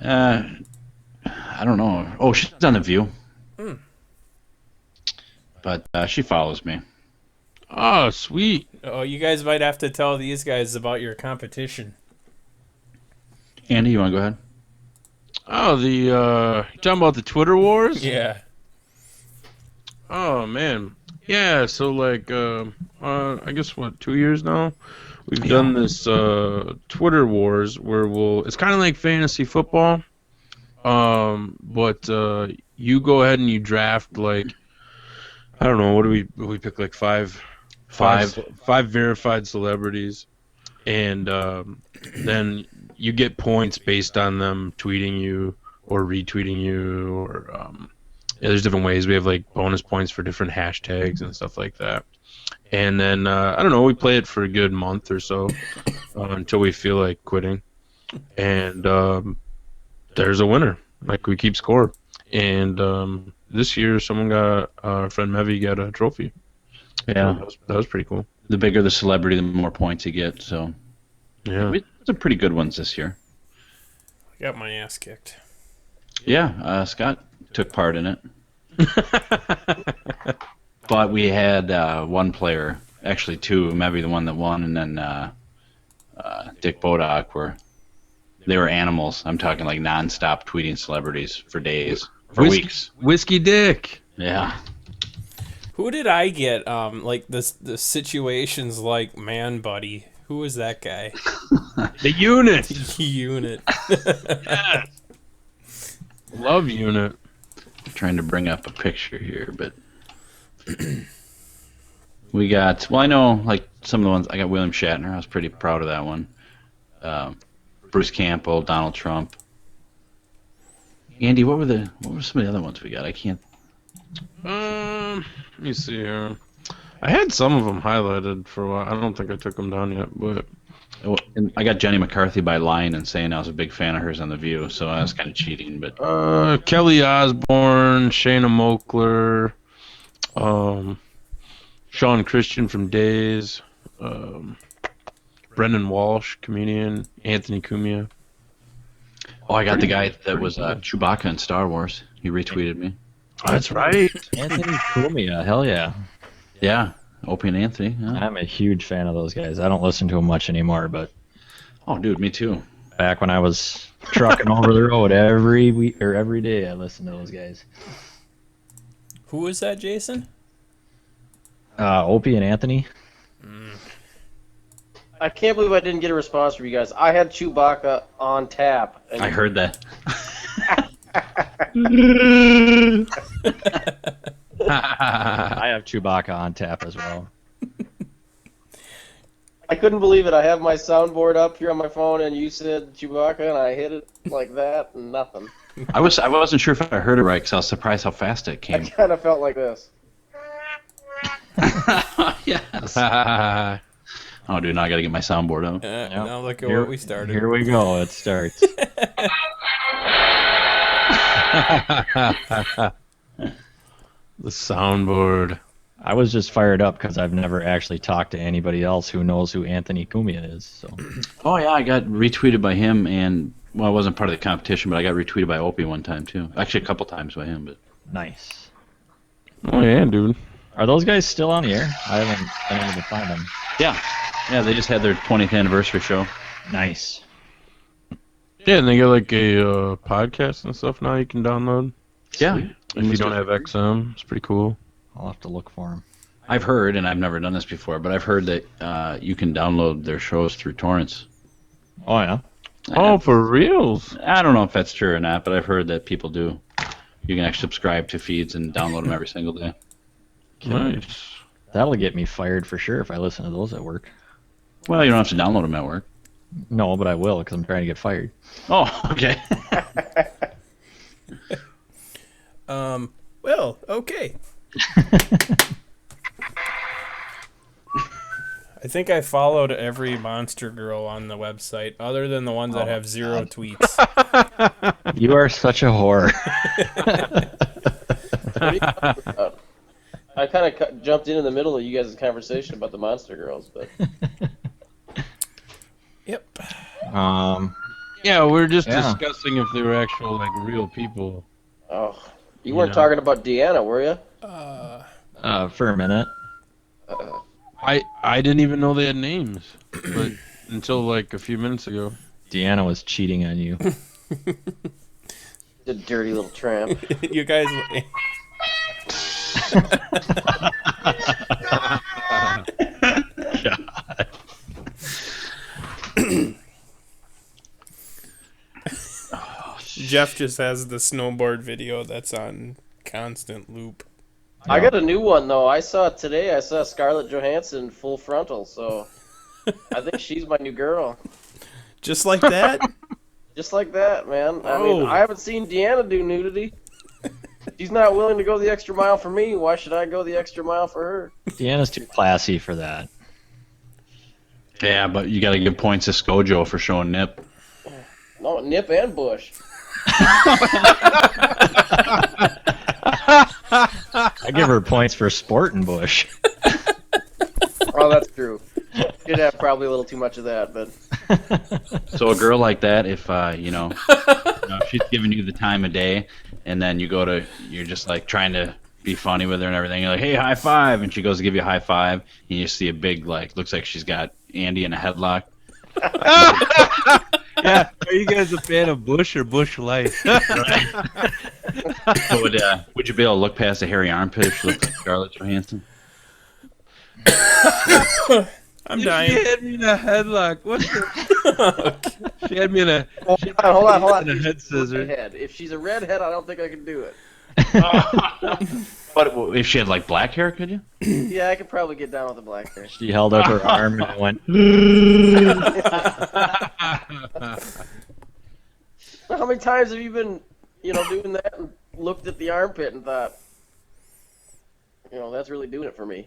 I don't know. Oh, she's on The View. But she follows me. Oh, sweet. Oh, you guys might have to tell these guys about your competition. Andy, you want to go ahead? Oh, you talking about the Twitter wars? Yeah. Oh man. Yeah, so like I guess 2 years now? We've done this Twitter wars where it's kinda like fantasy football. But you go ahead and you draft like I don't know, what do we pick like five verified celebrities, and then you get points based on them tweeting you or retweeting you, or yeah, there's different ways. We have like bonus points for different hashtags and stuff like that. And then I don't know, we play it for a good month or so until we feel like quitting, and there's a winner. Like, we keep score, and this year someone got our friend Mevi got a trophy. Yeah. So that was pretty cool. The bigger the celebrity, the more points you get. So Yeah. we had some pretty good ones this year. I got my ass kicked. Yeah, Scott took part in it. But we had one player, actually two, maybe the one that won, and then Dick Bodock, where they were animals. I'm talking like non-stop tweeting celebrities for days, for weeks. Whiskey Dick. Yeah. Who did I get? Like the situations like Man Buddy. Who was that guy? The Unit. Unit. Yes. Love Unit. I'm trying to bring up a picture here, but we got, well, I know like some of the ones. I got William Shatner. I was pretty proud of that one. Bruce Campbell, Donald Trump. Andy, what were some of the other ones we got? I can't. Let me see here. I had some of them highlighted for a while. I don't think I took them down yet, but And I got Jenny McCarthy by lying and saying I was a big fan of hers on The View, so I was kind of cheating. But Kelly Osbourne, Shayna Moakler, Sean Christian from Days, Brendan Walsh, comedian, Anthony Cumia. oh, I got the guy that was Chewbacca in Star Wars. He retweeted me. That's right. Anthony Cumia, hell yeah. Yeah, Opie and Anthony. Yeah. I'm a huge fan of those guys. I don't listen to them much anymore, but Oh, dude, me too. back when I was trucking over the road every week or every day, I listened to those guys. Who was that, Jason? Opie and Anthony. I can't believe I didn't get a response from you guys. I had Chewbacca on tap. And I heard that. I have Chewbacca on tap as well. I couldn't believe it. I have my soundboard up here on my phone, and you said Chewbacca, and I hit it like that, and nothing. I wasn't sure if I heard it right because I was surprised how fast it I came. kind of felt like this. Yes. Oh, dude, now I got to get my soundboard up. Now look at what we started. Here we go. It starts. The soundboard. I was just fired up because I've never actually talked to anybody else who knows who Anthony Cumia is. So Oh, yeah, I got retweeted by him, and, well, I wasn't part of the competition, but I got retweeted by Opie one time, too. Actually, a couple times by him, but... nice. Oh yeah, dude. Are those guys still on the air? I haven't been able to find them. Yeah, they just had their 20th anniversary show. Nice. Yeah, and they got like a podcast and stuff now you can download. Yeah. If you don't have XM, it's pretty cool. I'll have to look for them. I've heard, and I've never done this before, but I've heard that you can download their shows through torrents. Oh yeah. Oh, for reals? I don't know if that's true or not, but I've heard that people do. You can actually subscribe to feeds and download them every single day. Nice. That'll get me fired for sure if I listen to those at work. Well, you don't have to download them at work. No, but I will because I'm trying to get fired. Oh, okay. Well, okay. I think I followed every Monster Girl on the website, other than the ones that have 0 tweets. You are such a whore. I kind of jumped in the middle of you guys' conversation about the Monster Girls, but Yep. Yeah, we're just Yeah. discussing if they were actual, like, real people. you weren't talking about Deanna, were you? For a minute. I didn't even know they had names, but until like a few minutes ago. Deanna was cheating on you. The dirty little tramp. You guys. Jeff just has the snowboard video that's on constant loop. I got a new one though. I saw Scarlett Johansson full frontal, so I think she's my new girl. Just like that? Just like that, man. I mean, I haven't seen Deanna do nudity. She's not willing to go the extra mile for me. Why should I go the extra mile for her? Deanna's too classy for that. Yeah, but you got to give points to Skojo for showing nip. No, Nip and Bush. I give her points for sporting Bush. Oh, that's true. Did have probably a little too much of that, but So a girl like that, if if she's giving you the time of day, and then you're just like trying to be funny with her and everything. You're like, hey, high five, and she goes to give you a high five, and you see a big looks like she's got Andy in a headlock. Yeah, are you guys a fan of Bush or Bush Light? So would you be able to look past a hairy armpit if she looked like Scarlett Johansson? I'm She dying. had me in a headlock. What the? She had me in a. hold on. In a head scissor. Redhead. If she's a redhead, I don't think I can do it. But if she had like black hair, could you? Yeah, I could probably get down with the black hair. She held up her arm and went. How many times have you been, doing that and looked at the armpit and thought, that's really doing it for me?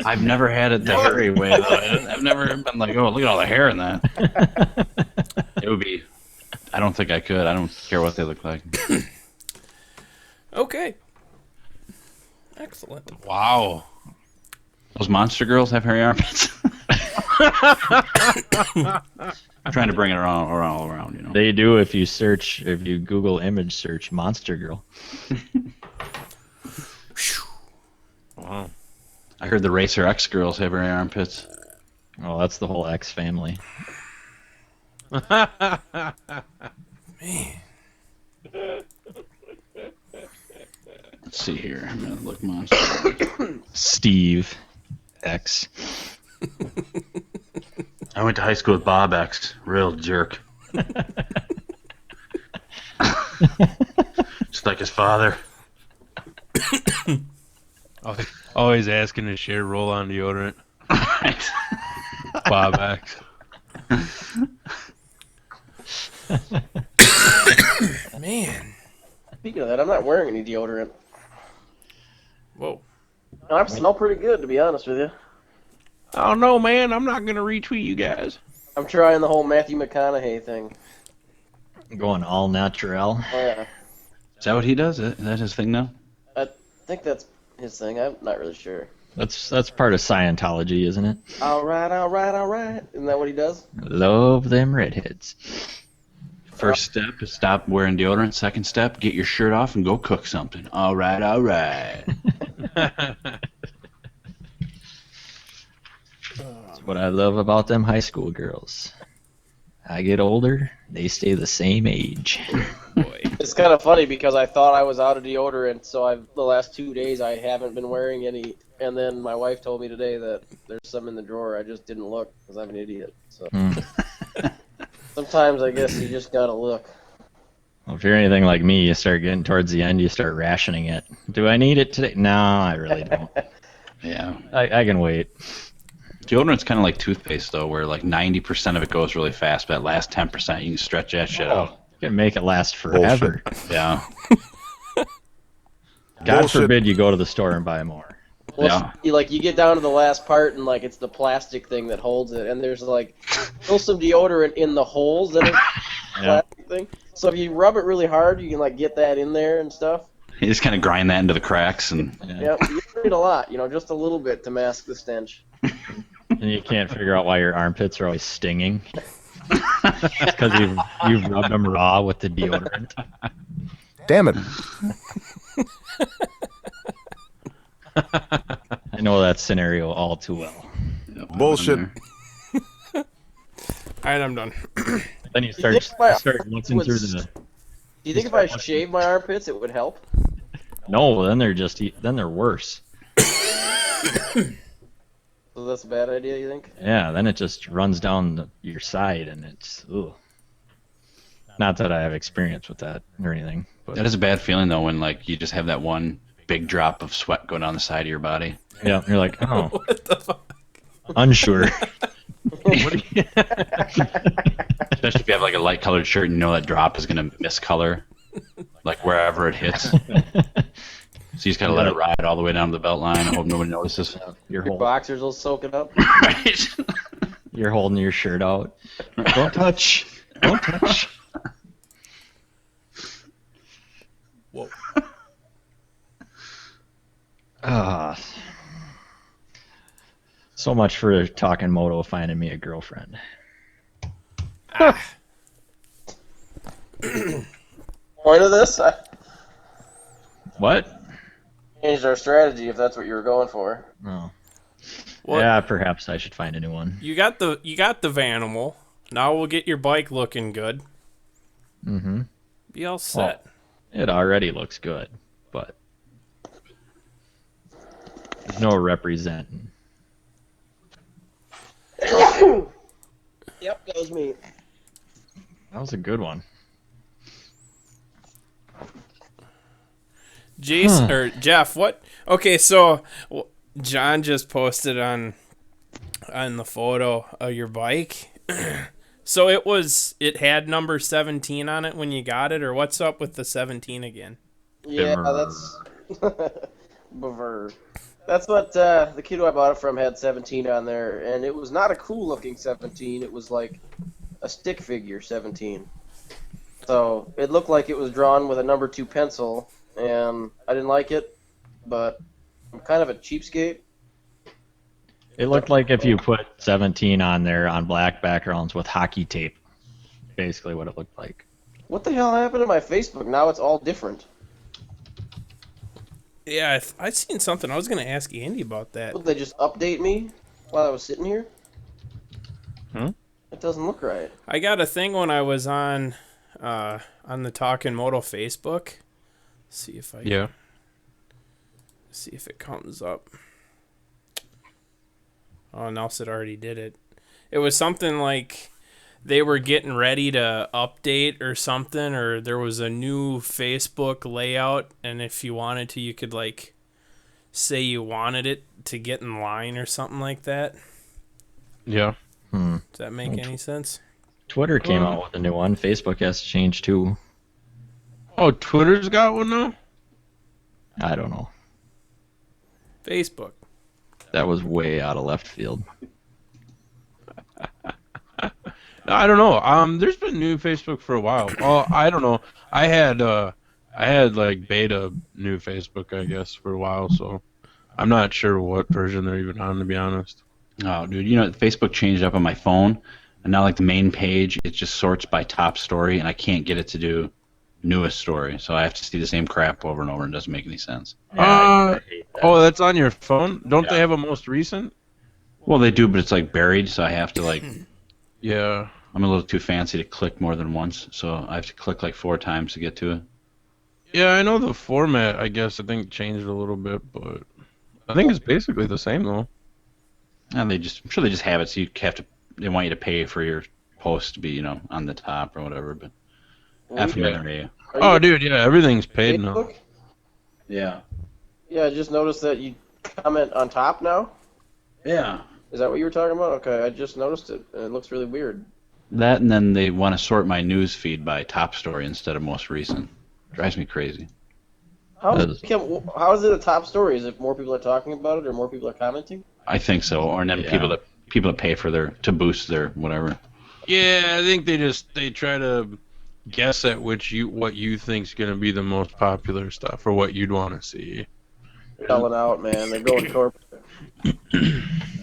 I've never had it the hairy way though. I've never been like, oh, look at all the hair in that. It would be. I don't think I could. I don't care what they look like. Okay. Excellent. Wow. Those monster girls have hairy armpits. I'm trying to bring it all around. They do if you Google image search Monster Girl. Wow. I heard the Racer X girls have hairy armpits. Oh, that's the whole X family. Man. Let's see here. I'm gonna look monster. Steve X. I went to high school with Bob X. Real jerk. Just like his father. Always asking to share roll-on deodorant. Bob X. Man. Speaking of that, I'm not wearing any deodorant. Whoa. No, I smell pretty good, to be honest with you. Oh no, man! I'm not gonna retweet you guys. I'm trying the whole Matthew McConaughey thing. Going all natural. Oh, yeah. Is that what he does? Is that his thing now? I think that's his thing. I'm not really sure. That's part of Scientology, isn't it? All right. Isn't that what he does? Love them redheads. First step is stop wearing deodorant. Second step, get your shirt off and go cook something. All right. That's what I love about them high school girls. I get older, they stay the same age. Boy. It's kind of funny because I thought I was out of deodorant, so the last 2 days I haven't been wearing any. And then my wife told me today that there's some in the drawer. I just didn't look because I'm an idiot. So sometimes I guess you just gotta look. Well, if you're anything like me, you start getting towards the end, you start rationing it. Do I need it today? No, I really don't. Yeah. I can wait. Deodorant's kind of like toothpaste, though, where like 90% of it goes really fast, but that last 10% you can stretch that shit out. You can make it last forever. Yeah. God forbid you go to the store and buy more. Well, you get down to the last part, and it's the plastic thing that holds it, and there's still some deodorant in the holes that are plastic thing. So if you rub it really hard, you can get that in there and stuff. You just kind of grind that into the cracks and. Yeah, you need a lot, just a little bit to mask the stench. And you can't figure out why your armpits are always stinging. Because you've rubbed them raw with the deodorant. Damn it. I know that scenario all too well. Bullshit. All right, I'm done. Then you start looking through the. Do you think if I shave my armpits, it would help? No, then they're worse. So that's a bad idea, you think? Yeah, then it just runs down your side, and it's ugh. Not that I have experience with that or anything. But That is a bad feeling, though, when you just have that one big drop of sweat go down the side of your body. yeah, you're like, oh, What the fuck? unsure. Especially if you have a light colored shirt and you know that drop is going to miscolor, wherever it hits. So you just got to let it ride all the way down to the belt line. I hope nobody notices. Your Your boxers will soak it up. Right? You're holding your shirt out. Don't touch. Don't touch. Whoa. So much for Talkin Moto finding me a girlfriend. Point of this? I What? changed our strategy if that's what you were going for. Oh. Well, Yeah, perhaps I should find a new one. You got the Vanimal. Now we'll get your bike looking good. Mm-hmm. Be all set. It already looks good, but there's no representing. Yep, that was me. That was a good one. Jason or Jeff, what? Okay, so John just posted on the photo of your bike. So it had number 17 on it when you got it, or what's up with the 17 again? Yeah, that's Bavur. That's what the kid who I bought it from had 17 on there, and it was not a cool looking 17. It was like a stick figure 17. So it looked like it was drawn with a number 2 pencil, and I didn't like it, but I'm kind of a cheapskate. It looked like if you put 17 on there on black backgrounds with hockey tape. Basically what it looked like. What the hell happened to my Facebook? Now it's all different. Yeah, I seen something. I was going to ask Andy about that. Would they just update me while I was sitting here? It doesn't look right. I got a thing when I was on the Talkin Moto Facebook. See if it comes up. Oh, Nelson already did it. It was something like they were getting ready to update or something, or there was a new Facebook layout, and if you wanted to, you could say you wanted it to get in line or something like that. Yeah. Does that make any sense? Twitter came out with a new one. Facebook has to change too. Oh, Twitter's got one now? I don't know. Facebook. That was way out of left field. I don't know. There's been new Facebook for a while. Well, I don't know. I had beta new Facebook, I guess, for a while, so I'm not sure what version they're even on, to be honest. Oh, dude, Facebook changed up on my phone, and now the main page, it just sorts by top story, and I can't get it to do newest story, so I have to see the same crap over and over, and it doesn't make any sense. I hate that. Oh, that's on your phone? Don't they have a most recent? Well, they do, but it's buried, so I have to Yeah. I'm a little too fancy to click more than once, so I have to click 4 times to get to it. Yeah, I know the format, I think changed a little bit, but I think it's basically the same though. And I'm sure they just have it so they want you to pay for your post to be, on the top or whatever. But FMNRA. Oh, dude, yeah, everything's paid now. Facebook? Yeah. Yeah, I just noticed that you comment on top now. Yeah. Is that what you were talking about? Okay, I just noticed it, and it looks really weird. That, and then they want to sort my news feed by top story instead of most recent. Drives me crazy. How is it a top story? Is it more people are talking about it, or more people are commenting? I think so. Or then people that pay for to boost their whatever. Yeah, I think they try to guess at what you think's gonna be the most popular stuff or what you'd want to see. Selling out, man. They're going corporate.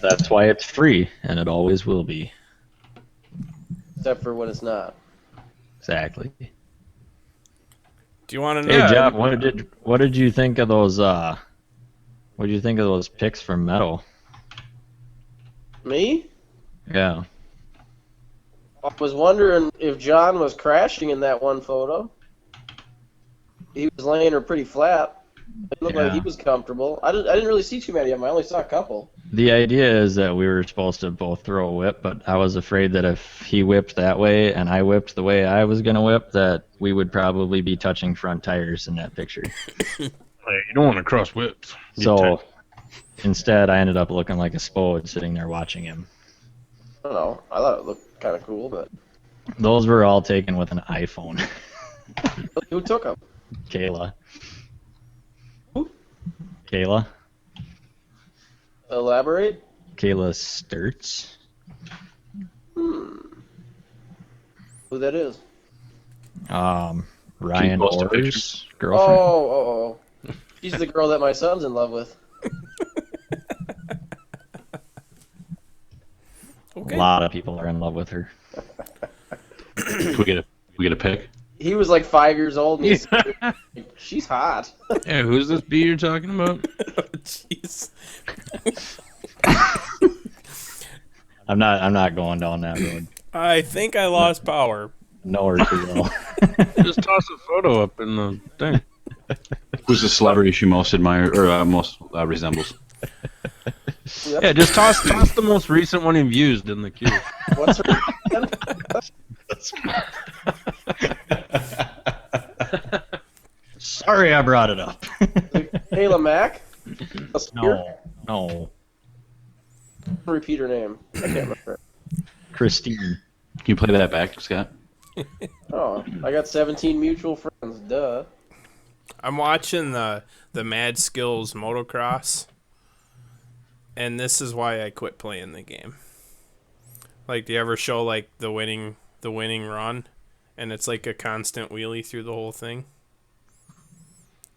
That's why it's free, and it always will be. Except for when it's not. Exactly. Do you want to Hey, know? Jeff, what did you think of those? What did you think of those pics from Moto? Me? Yeah. I was wondering if John was crashing in that one photo. He was laying her pretty flat. It looked like he was comfortable. I didn't really see too many of them. I only saw a couple. The idea is that we were supposed to both throw a whip, but I was afraid that if he whipped that way and I whipped the way I was going to whip, that we would probably be touching front tires in that picture. You don't want to cross whips. So instead, I ended up looking like a spode sitting there watching him. I don't know. I thought it looked kind of cool, but Those were all taken with an iPhone. who took them? Kayla. Who? Kayla. Elaborate? Kayla Sturts. Who that is? Ryan post a Orr's girlfriend. Oh. She's the girl that my son's in love with. Okay. A lot of people are in love with her. we get a pick. He was like 5 years old, and he's she's hot. Yeah, who's this bee you're talking about? Jeez. I'm not going down that road. I think I lost power. Nowhere to go. Just toss a photo up in the thing. Who's the celebrity she most admires or most resembles? Yeah, just toss the most recent one you've used in the queue. What's her? Sorry, I brought it up. Kayla Mack? No. Repeat her name. I can't remember. Christine. Can you play that back, Scott? Oh, I got 17 mutual friends. Duh. I'm watching the Mad Skills motocross, and this is why I quit playing the game. Like, do you ever show like the winning run, and it's like a constant wheelie through the whole thing?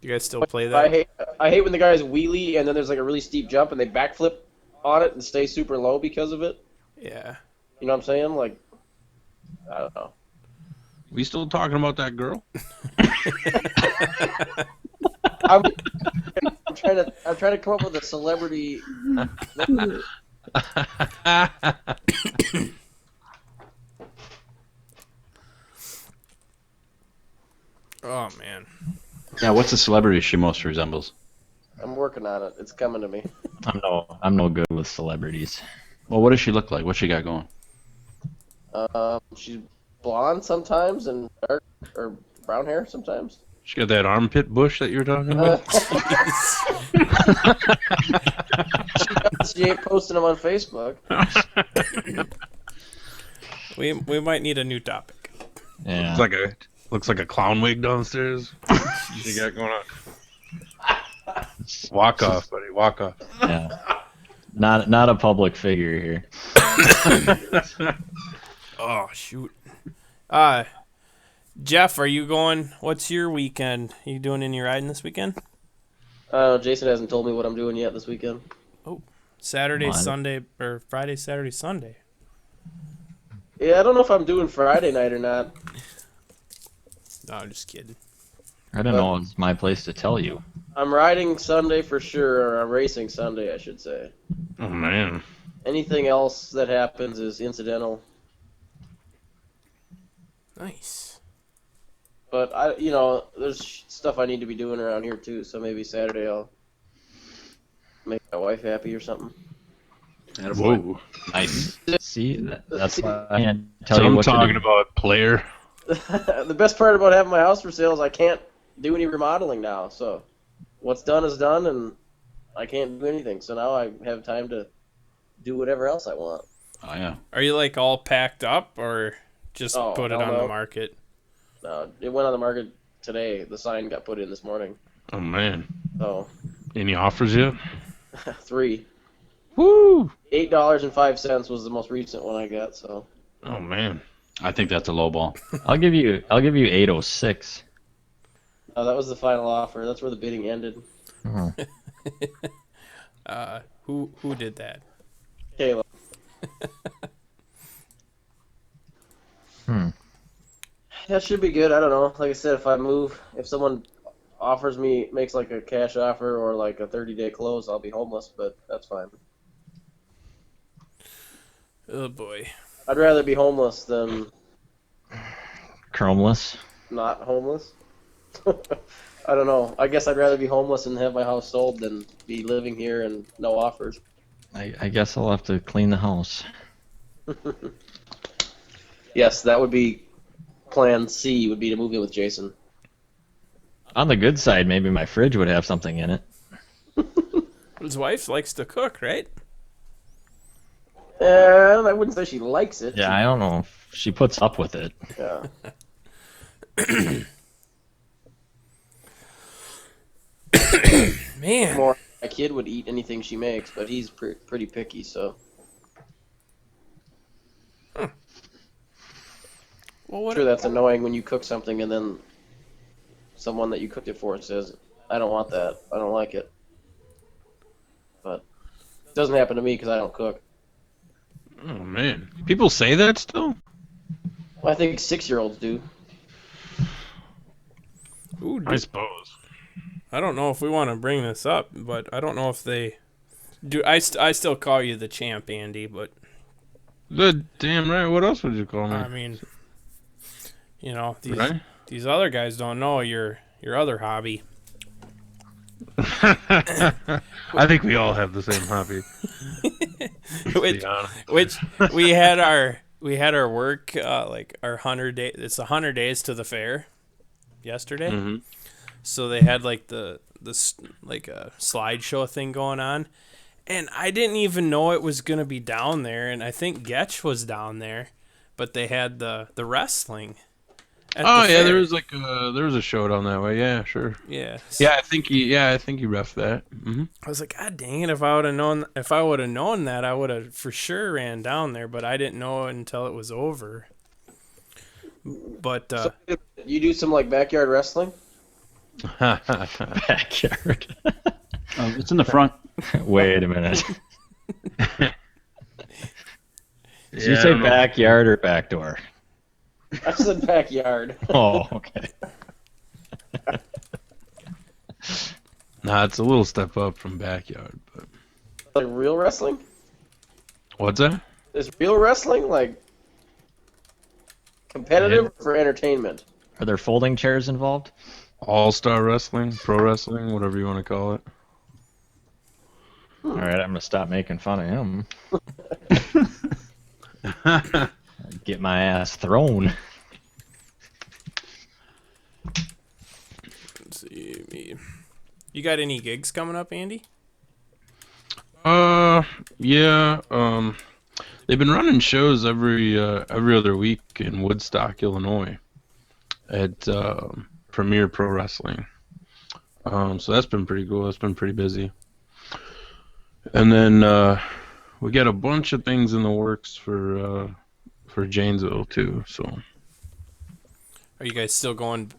You guys still play that? I hate when the guys wheelie and then there's like a really steep jump and they backflip on it and stay super low because of it. Yeah. You know what I'm saying? Like, I don't know. We still talking about that girl? I'm trying to come up with a celebrity. Oh man. Yeah, what's the celebrity she most resembles? I'm working on it. It's coming to me. I'm no good with celebrities. Well, what does she look like? What's she got going? She's blonde sometimes and dark or brown hair sometimes. She got that armpit bush that you were talking about? She ain't posting them on Facebook. We might need a new topic. Yeah. Looks like a clown wig downstairs. She got going on. Walk off, buddy. Walk off. Yeah. Not a public figure here. Oh shoot. Jeff, are you going? What's your weekend? Are you doing any riding this weekend? Jason hasn't told me what I'm doing yet this weekend. Oh, Saturday, What? Sunday, or Friday, Saturday, Sunday. Yeah, I don't know if I'm doing Friday night or not. No, I'm just kidding. I don't know. It's my place to tell you. I'm riding Sunday for sure, or I'm racing Sunday, I should say. Oh, man. Anything else that happens is incidental. Nice. But there's stuff I need to be doing around here too. So maybe Saturday I'll make my wife happy or something. Whoa. Nice. See, that's why I can't tell So you I'm what to talking do. about player. The best part about having my house for sale is I can't do any remodeling now. So what's done is done, and I can't do anything. So now I have time to do whatever else I want. Oh yeah. Are you like all packed up or just Oh, put it hell on the no. market? No, it went on the market today. The sign got put in this morning. Oh man. So Any offers yet? 3. Woo! $8.05 was the most recent one I got. So Oh man. I think that's a low ball. I'll give you 806. that was the final offer. That's where the bidding ended. Who did that? Caleb. That should be good. I don't know. Like I said, if someone makes like a cash offer or like a 30-day close, I'll be homeless, but that's fine. Oh boy. I'd rather be homeless than Chromeless. not homeless. I don't know. I guess I'd rather be homeless and have my house sold than be living here and no offers. I guess I'll have to clean the house. Yes, that would be plan C, would be to move in with Jason. On the good side, maybe my fridge would have something in it. His wife likes to cook, right? I wouldn't say she likes it. Yeah, I don't know if she puts up with it. Yeah. Man. More, my kid would eat anything she makes, but he's pretty picky, so. Well, I'm what? sure that's annoying when you cook something and then someone that you cooked it for says, I don't want that. I don't like it. But it doesn't happen to me because I don't cook. Oh man. People say that still? Well, I think 6-year-olds do. Ooh, I suppose. I don't know if we want to bring this up, but I don't know if they do. I still call you the champ, Andy, but Good damn right. What else would you call me? I mean, Right? these other guys don't know your other hobby. I think we all have the same hobby. which, be honest. which we had our work like our 100 day. It's 100 days to the fair yesterday. Mm-hmm. So they had like this like a slideshow thing going on, and I didn't even know it was gonna be down there. And I think Getch was down there, but they had the wrestling. At Oh the yeah, fair. there was a show down that way. Yeah, sure. Yeah. Yeah, I think he reffed that. Mm-hmm. I was like, God dang it! If I would have known that, I would have for sure ran down there. But I didn't know it until it was over. But So you do some like backyard wrestling? Backyard. It's in the front. Wait a minute. Did you Yeah, I say don't know. backyard or back door? I said backyard. Oh, okay. Nah, it's a little step up from backyard, but Like real wrestling? what's that? Is real wrestling like competitive or for entertainment? Are there folding chairs involved? All-star wrestling, pro wrestling, whatever you want to call it. All right, I'm gonna stop making fun of him. Get my ass thrown. let's see me. You got any gigs coming up, Andy? Yeah. They've been running shows every other week in Woodstock, Illinois, at Premier Pro Wrestling. So that's been pretty cool. That's been pretty busy. And then we got a bunch of things in the works for Janesville too. So Are you guys still going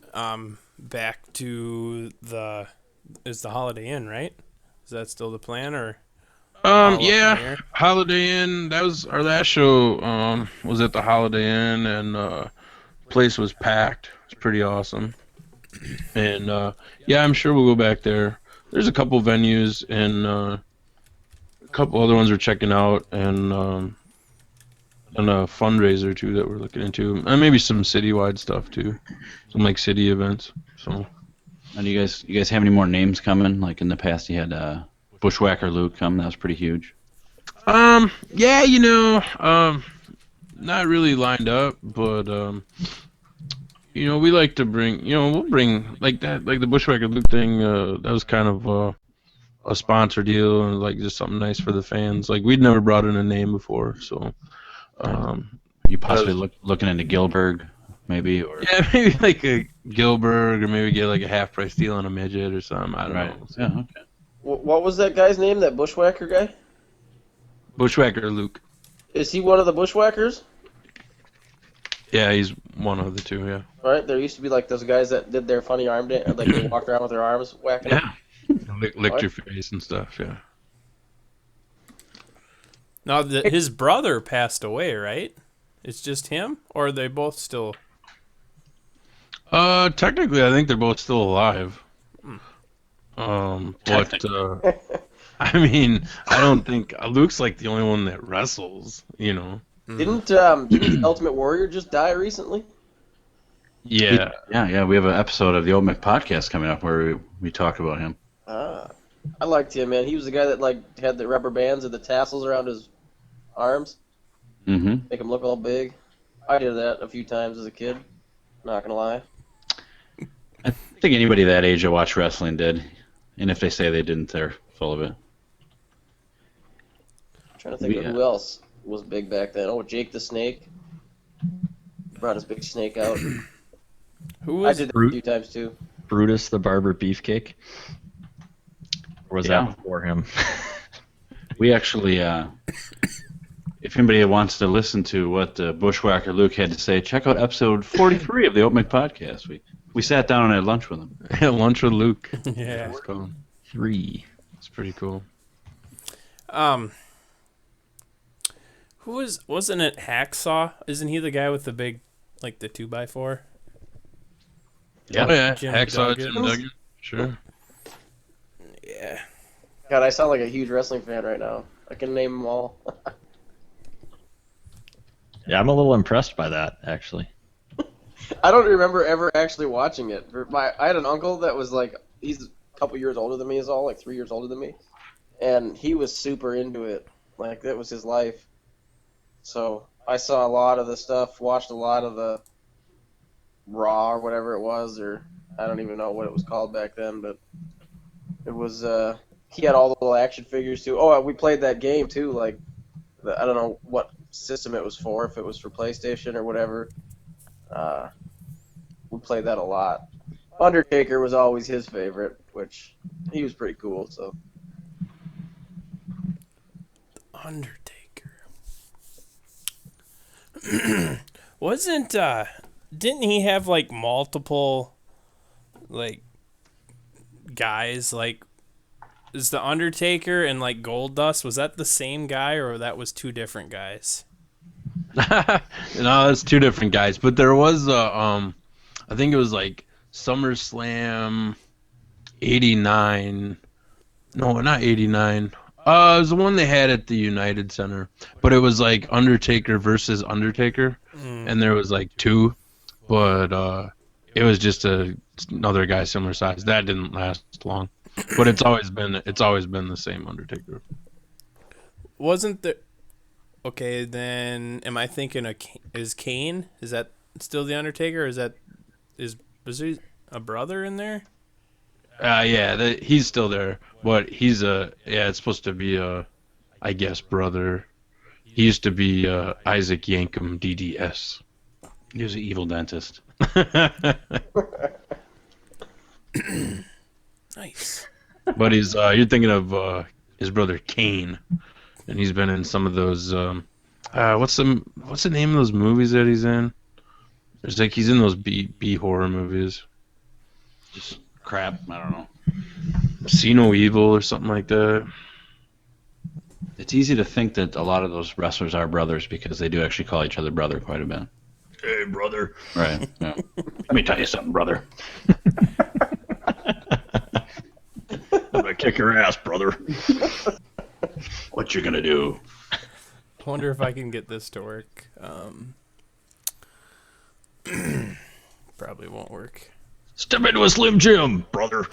back to the Holiday Inn, right? Is that still the plan, or? all up in the yeah, air? Holiday Inn. That was our last show. Was at the Holiday Inn, and place was packed. It's pretty awesome. And yeah, I'm sure we'll go back there. There's a couple venues, and a couple other ones we're checking out, and and a fundraiser too that we're looking into, and maybe some citywide stuff too, some like city events. So. And you guys have any more names coming? Like in the past, you had Bushwhacker Luke come. That was pretty huge. Yeah, not really lined up, but we like to bring, we'll bring like that, like the Bushwhacker Luke thing. That was kind of a sponsor deal and like just something nice for the fans. Like we'd never brought in a name before, so. You possibly looking into Gilbert, maybe, or Yeah, maybe like a Gilbert, or maybe get like a half price deal on a midget or something. I don't right? know. Yeah, okay. What was that guy's name? That bushwhacker guy? Bushwhacker Luke. Is he one of the bushwhackers? Yeah, he's one of the two. Yeah. Right. There used to be like those guys that did their funny arm dance, like they walked around with their arms whacking. Yeah. Licked your face and stuff. Yeah. Now, his brother passed away, right? It's just him, or are they both still? Technically, I think they're both still alive. But I mean, I don't think Luke's like the only one that wrestles. Didn't the Ultimate Warrior just die recently? Yeah. Yeah. We have an episode of the Open Mick Podcast coming up where we talk about him. I liked him, man. He was the guy that like had the rubber bands and the tassels around his arms, Mm-hmm. make him look all big. I did that a few times as a kid. Not gonna lie. I think anybody that age that watched wrestling did, and if they say they didn't, they're full of it. I'm trying to think of who else was big back then. Oh, Jake the Snake. Brought his big snake out. Who I was? did that a few times too. Brutus the Barber Beefcake? Or was that before him? We actually, if anybody wants to listen to what Bushwhacker Luke had to say, check out episode 43 of the Open Mic Podcast. We sat down and had lunch with him. Yeah, lunch with Luke. Yeah. It's cool. 3. It's pretty cool. Wasn't it Hacksaw? Isn't he the guy with the big, like the 2x4? Yeah. Oh, yeah. Jim Hacksaw Duggan. Jim Duggan. Sure. Yeah. God, I sound like a huge wrestling fan right now. I can name them all. Yeah, I'm a little impressed by that, actually. I don't remember ever actually watching it. I had an uncle that was like, he's a couple years older than me, is all, like 3 years older than me. And he was super into it. Like, that was his life. So I saw a lot of the stuff, watched a lot of the Raw or whatever it was, or I don't even know what it was called back then, but it was, he had all the little action figures too. Oh, we played that game too, like, I don't know what system it was for, if it was for PlayStation or whatever. We played that a lot. Undertaker was always his favorite, which he was pretty cool, so. Undertaker. Didn't he have like multiple like guys, like is the Undertaker and like Goldust, was that the same guy or that was two different guys? No, it's two different guys, but there was I think it was like SummerSlam 89. No, not 89. It was the one they had at the United Center, but it was like Undertaker versus Undertaker, and there was like two, but it was just another guy similar size. That didn't last long, but it's always been the same Undertaker. Wasn't there? Okay, then am I thinking is Kane? Is that still the Undertaker? Or was he a brother in there? Yeah, he's still there, but it's supposed to be I guess brother. He used to be Isaac Yankem DDS. He was an evil dentist. Nice. But you're thinking of his brother Kane, and he's been in some of those. What's the name of those movies that he's in? There's like he's in those B horror movies. Just crap. I don't know. See No Evil or something like that. It's easy to think that a lot of those wrestlers are brothers because they do actually call each other brother quite a bit. Hey, brother. Right. Yeah. Let me tell you something, brother. I'm gonna kick your ass, brother. What you gonna do? wonder if I can get this to work. Probably won't work. Step into a Slim Jim, brother.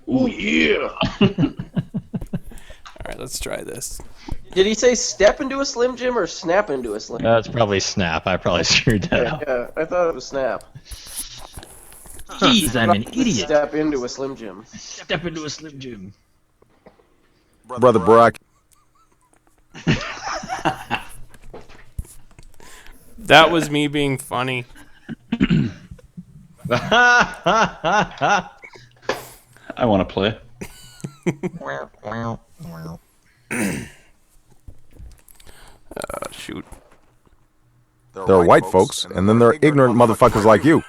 Oh yeah. All right, let's try this. Did he say step into a Slim Jim or snap into a Slim Jim? That's probably Snap. I probably screwed that up. Yeah, I thought it was snap. Jeez, I'm an idiot. Step into a Slim Jim. Step into a Slim Jim. Brother Brock. That was me being funny. I want to play. Shoot. There are white folks, and then there are ignorant motherfuckers like you.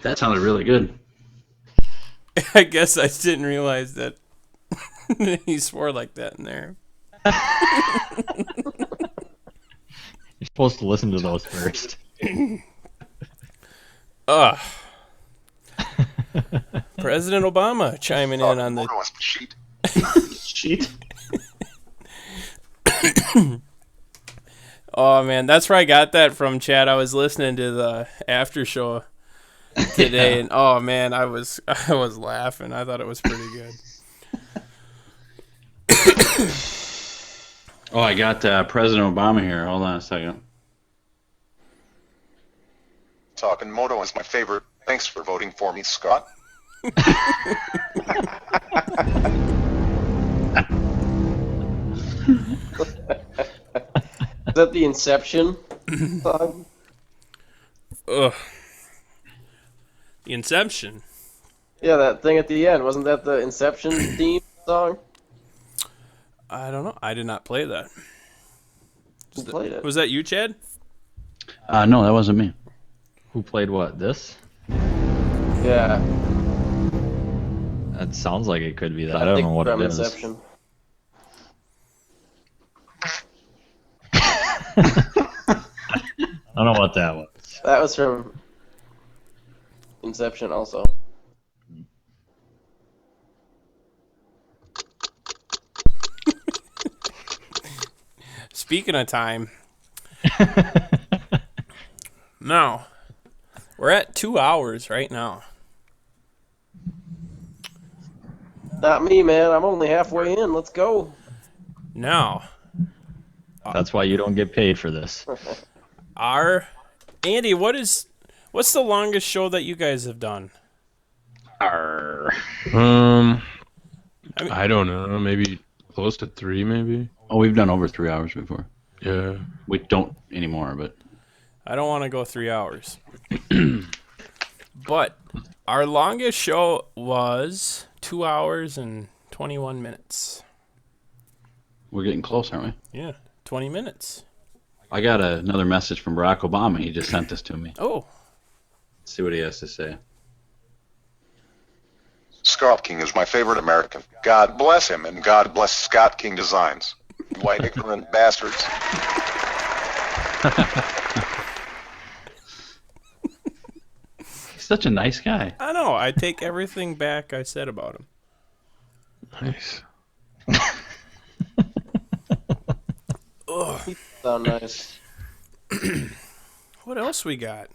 That sounded really good. I guess I didn't realize that he swore like that in there. You're supposed to listen to those first. Ugh. President Obama chiming in on the sheet. Sheet. Oh man, that's where I got that from, Chad. I was listening to the after show today, and oh man, I was laughing. I thought it was pretty good. Oh, I got President Obama here. Hold on a second. Talkin Moto is my favorite. Thanks for voting for me, Scott. Is that the Inception song? Ugh. The Inception. Yeah, that thing at the end. Wasn't that the Inception theme song? I don't know. I did not play that. Who played it? Was that you, Chad? No, that wasn't me. Who played what? This? Yeah. That sounds like it could be that. I I don't think know what from it is. Inception. I don't know what that was. That was from Inception also. Speaking of time. No. We're at 2 hours right now. Not me, man. I'm only halfway in. Let's go. Now, That's why you don't get paid for this. Andy, what's the longest show that you guys have done? Arr. I don't know. Maybe close to 3, maybe. Oh, we've done over 3 hours before. Yeah. We don't anymore, but I don't want to go 3 hours. But our longest show was 2 hours and 21 minutes. we're getting close, aren't we? Yeah, 20 minutes. I got another message from Barack Obama. He just sent this to me. Oh, Let's see what he has to say. Scott King is my favorite American. God bless him, and God bless Scott King Designs. White ignorant bastards. He's such a nice guy. I know. I take everything back I said about him. Nice. Ugh. Sound nice. What else we got?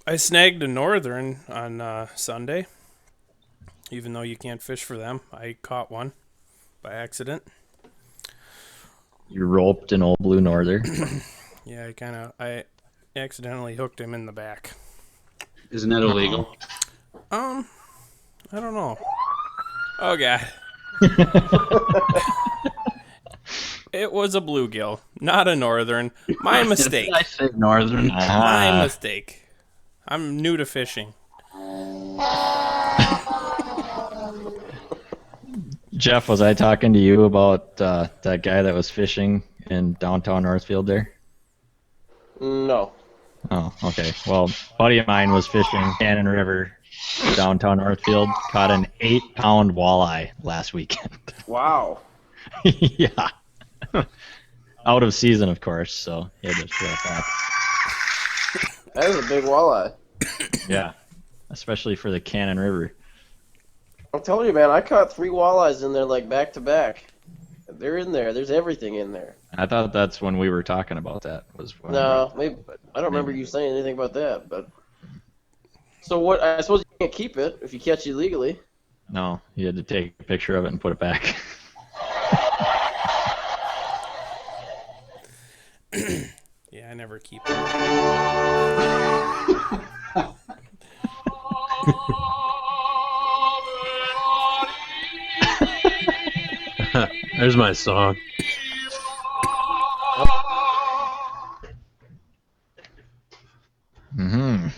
I snagged a northern on Sunday. Even though you can't fish for them, I caught one by accident. You roped an old blue norther. Yeah, I accidentally hooked him in the back. Isn't that illegal? I don't know. Oh god. It was a bluegill, not a northern. My mistake. I said northern. My mistake. I'm new to fishing. Jeff, was I talking to you about that guy that was fishing in downtown Northfield there? No. Oh, okay. Well, a buddy of mine was fishing Cannon River, downtown Northfield, caught an 8-pound walleye last weekend. Wow. Yeah. Out of season, of course, so he had to throw it back. That is a big walleye. Yeah, especially for the Cannon River. I'm telling you, man, I caught 3 walleyes in there like back to back. They're in there. There's everything in there. I thought that's when we were talking about that. No, maybe I don't remember you saying anything about that. But so what? I suppose you can't keep it if you catch it illegally. No, you had to take a picture of it and put it back. Yeah, I never keep them. There's my song. Mm-hmm.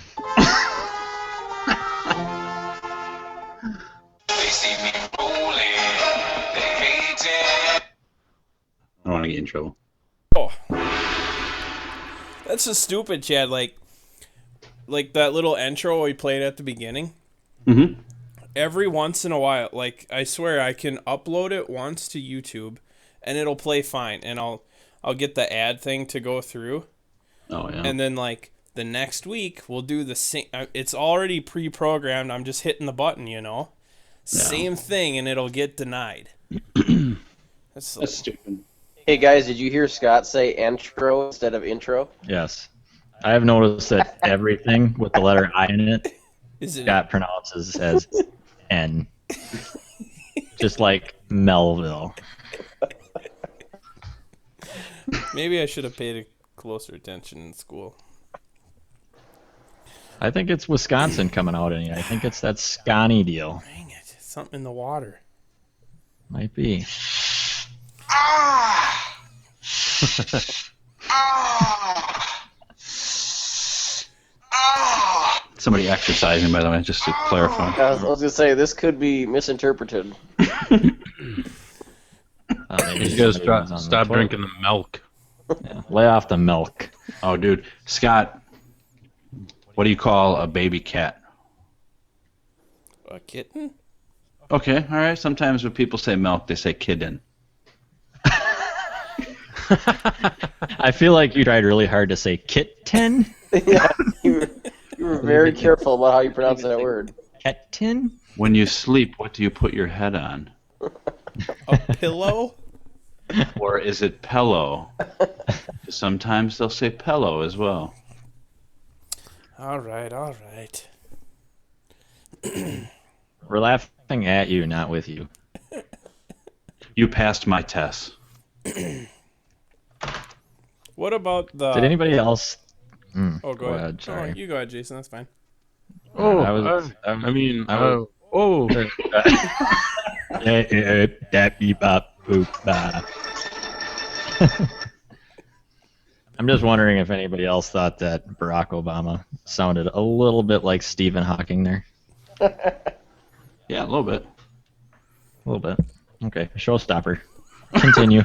They see me rolling, they hate it. I don't want to get in trouble. Oh, that's just stupid, Chad. Like that little intro we played at the beginning. Mm-hmm. Every once in a while, like I swear, I can upload it once to YouTube, and it'll play fine, and I'll get the ad thing to go through. Oh yeah. And then like the next week we'll do the same. It's already pre-programmed. I'm just hitting the button, Yeah. Same thing, and it'll get denied. That's stupid. Hey guys, did you hear Scott say intro instead of intro? Yes. I have noticed that everything with the letter I in it, Scott pronounces as N. Just like Melville. Maybe I should have paid closer attention in school. I think it's Wisconsin coming out in you. I think it's that Scotty deal. Dang it. Something in the water. Might be. Somebody exercising, by the way, just to clarify. I was going to say, this could be misinterpreted. You gotta stop drinking the milk. Yeah, lay off the milk. Oh, dude. Scott, what do you call a baby cat? A kitten? Okay, all right. Sometimes when people say milk, they say kitten. I feel like you tried really hard to say kitten. Yeah, you were very careful about how you pronounce that word. Kitten? When you sleep, what do you put your head on? A pillow? Or is it pillow? Sometimes they'll say pillow as well. All right. We're laughing at you, not with you. You passed my test. What about the... Did anybody else... Oh, go ahead. Sorry. Oh, you go ahead, Jason. That's fine. Oh, I'm just wondering if anybody else thought that Barack Obama sounded a little bit like Stephen Hawking there. Yeah, a little bit. A little bit. Okay, showstopper. Continue.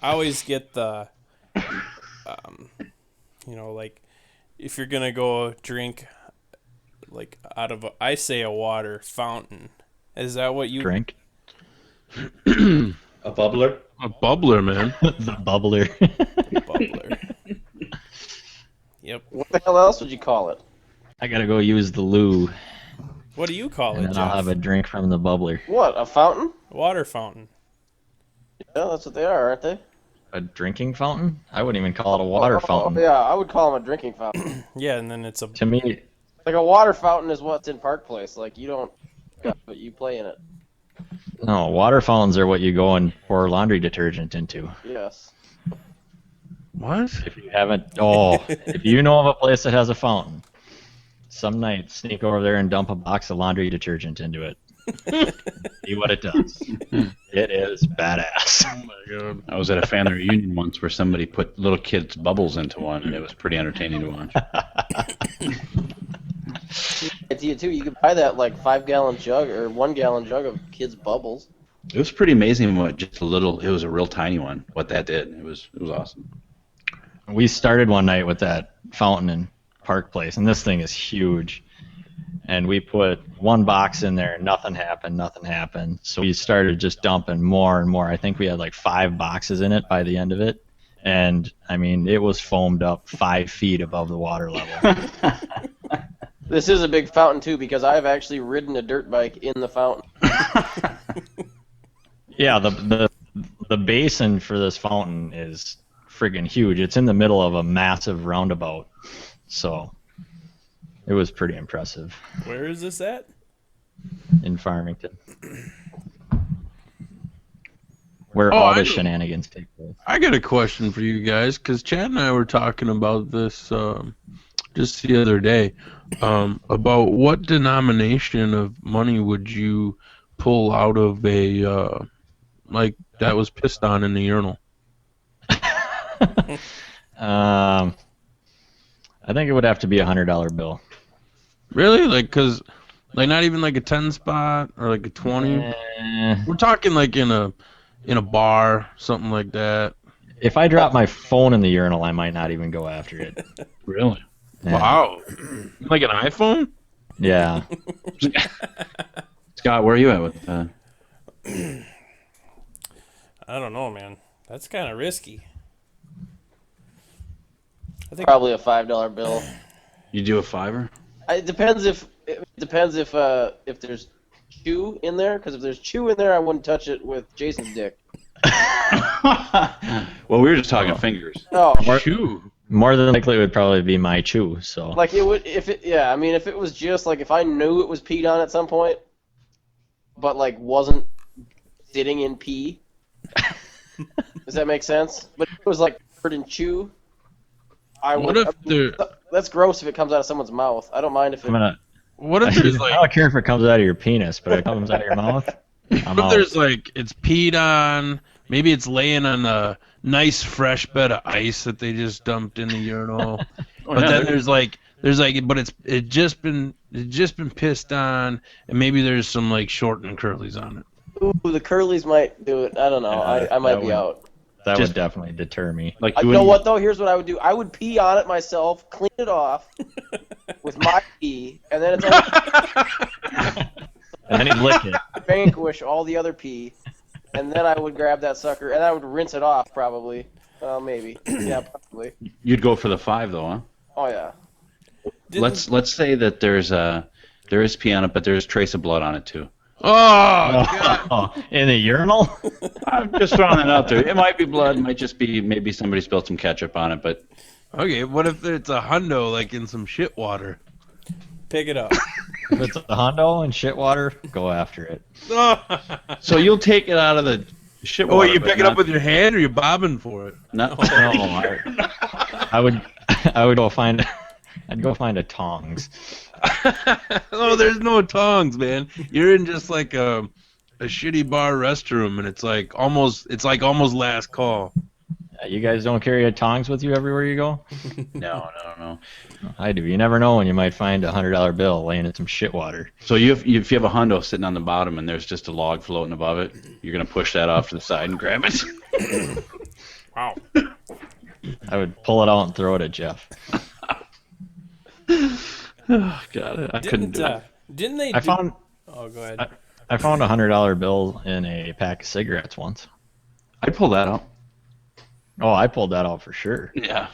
I always get the, like, if you're going to go drink, like, out of, I say a water fountain. Is that what you... Drink? A bubbler? A bubbler, man. The bubbler. Bubbler. Yep. What the hell else would you call it? I gotta go use the loo, What do you call and it, then Jeff? I'll have a drink from the bubbler. What, a fountain? Water fountain. Yeah, that's what they are, aren't they? A drinking fountain? I wouldn't even call it a water fountain. Yeah, I would call them a drinking fountain. Yeah, and then it's a... To me, Like a water fountain is what's in Park Place. Like, you don't... but you play in it. no, water fountains are what you go and pour laundry detergent into. Yes. What? If you haven't, if you know of a place that has a fountain, some night sneak over there and dump a box of laundry detergent into it. See what it does. It is badass. Oh my god. I was at a family reunion once where somebody put little kids' bubbles into one, and it was pretty entertaining to watch. It's you too. You can buy that like 5-gallon jug or 1-gallon jug of kids' bubbles. It was pretty amazing what just a little, it was a real tiny one, what that did. It was awesome. We started one night with that fountain in Park Place, and this thing is huge. and we put one box in there. Nothing happened. So we started just dumping more and more. I think we had like 5 boxes in it by the end of it. And, I mean, it was foamed up 5 feet above the water level. This is a big fountain, too, because I've actually ridden a dirt bike in the fountain. Yeah, the basin for this fountain is friggin' huge. It's in the middle of a massive roundabout. So it was pretty impressive. Where is this at? In Farmington. Where all the shenanigans take place. I got a question for you guys, because Chad and I were talking about this just the other day, about what denomination of money would you pull out of a, like, that was pissed on in the urinal? I think it would have to be a $100 bill. Really? Like, because, like, not even like a 10 spot or like a 20? We're talking like in a bar, something like that. If I drop my phone in the urinal, I might not even go after it. Really? Yeah. Wow. Like an iPhone? Yeah. Scott, where are you at with that? I don't know, man. That's kind of risky. I think Probably a $5 bill. You do a $5? It depends if there's chew in there, because if there's chew in there, I wouldn't touch it with Jason's dick. Well, we were just talking fingers. Oh, Chew. More than likely, it would probably be my chew. So. like it would if it was just like if I knew it was peed on at some point, but like wasn't sitting in pee. Does that make sense? But if it was like covered in chew, that's gross if it comes out of someone's mouth. I don't mind if it. What if there's I don't care if it comes out of your penis, but if it comes out of your mouth, I'm out. there's like it's peed on? Maybe it's laying on a nice fresh bed of ice that they just dumped in the urinal. But then but it's just been pissed on, and maybe there's some like short and curlies on it. Ooh, the curlies might do it. I don't know. I might be out. That would definitely deter me. Like You know what though? Here's what I would do. I would pee on it myself, clean it off with my pee, and then it's And then he'd lick it. vanquish all the other pee, and then I would grab that sucker and I would rinse it off probably. Maybe. Yeah, probably. You'd go for the 5 though, huh? Oh yeah. Let's say that there is pee on it, but there's trace of blood on it too. Oh, in the urinal? I'm just throwing that out there. It might be blood. It might just be maybe somebody spilled some ketchup on it, but. okay. What if it's a hundo like in some shit water? pick it up. If it's a Hondo and shit water, go after it. So you'll take it out of the shit water. Oh, you pick it up with your hand, or you're bobbing for it? No, I would go find. I'd go find a tongs. No, there's no tongs, man. You're in just like a shitty bar restroom, and it's like almost last call. You guys don't carry a tongs with you everywhere you go? No. I do. You never know when you might find a $100 bill laying in some shit water. So if you have a Hondo sitting on the bottom and there's just a log floating above it, you're gonna push that off to the side and grab it. Wow. I would pull it out and throw it at Jeff. Oh, God, I couldn't do it. Didn't they? Oh, go ahead. I found a $100 bill in a pack of cigarettes once. I'd pull that out. Oh, I pulled that out for sure. Yeah.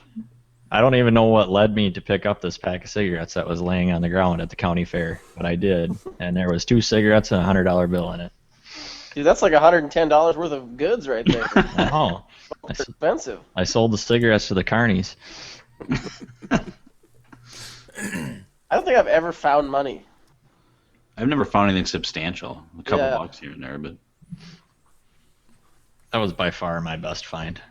I don't even know what led me to pick up this pack of cigarettes that was laying on the ground at the county fair, but I did, and there was 2 cigarettes and a $100 bill in it. Dude, that's like $110 worth of goods right there. Oh, It's expensive. I sold the cigarettes to the carnies. I don't think I've ever found money. I've never found anything substantial. A couple Yeah. bucks here and there, but That was by far my best find.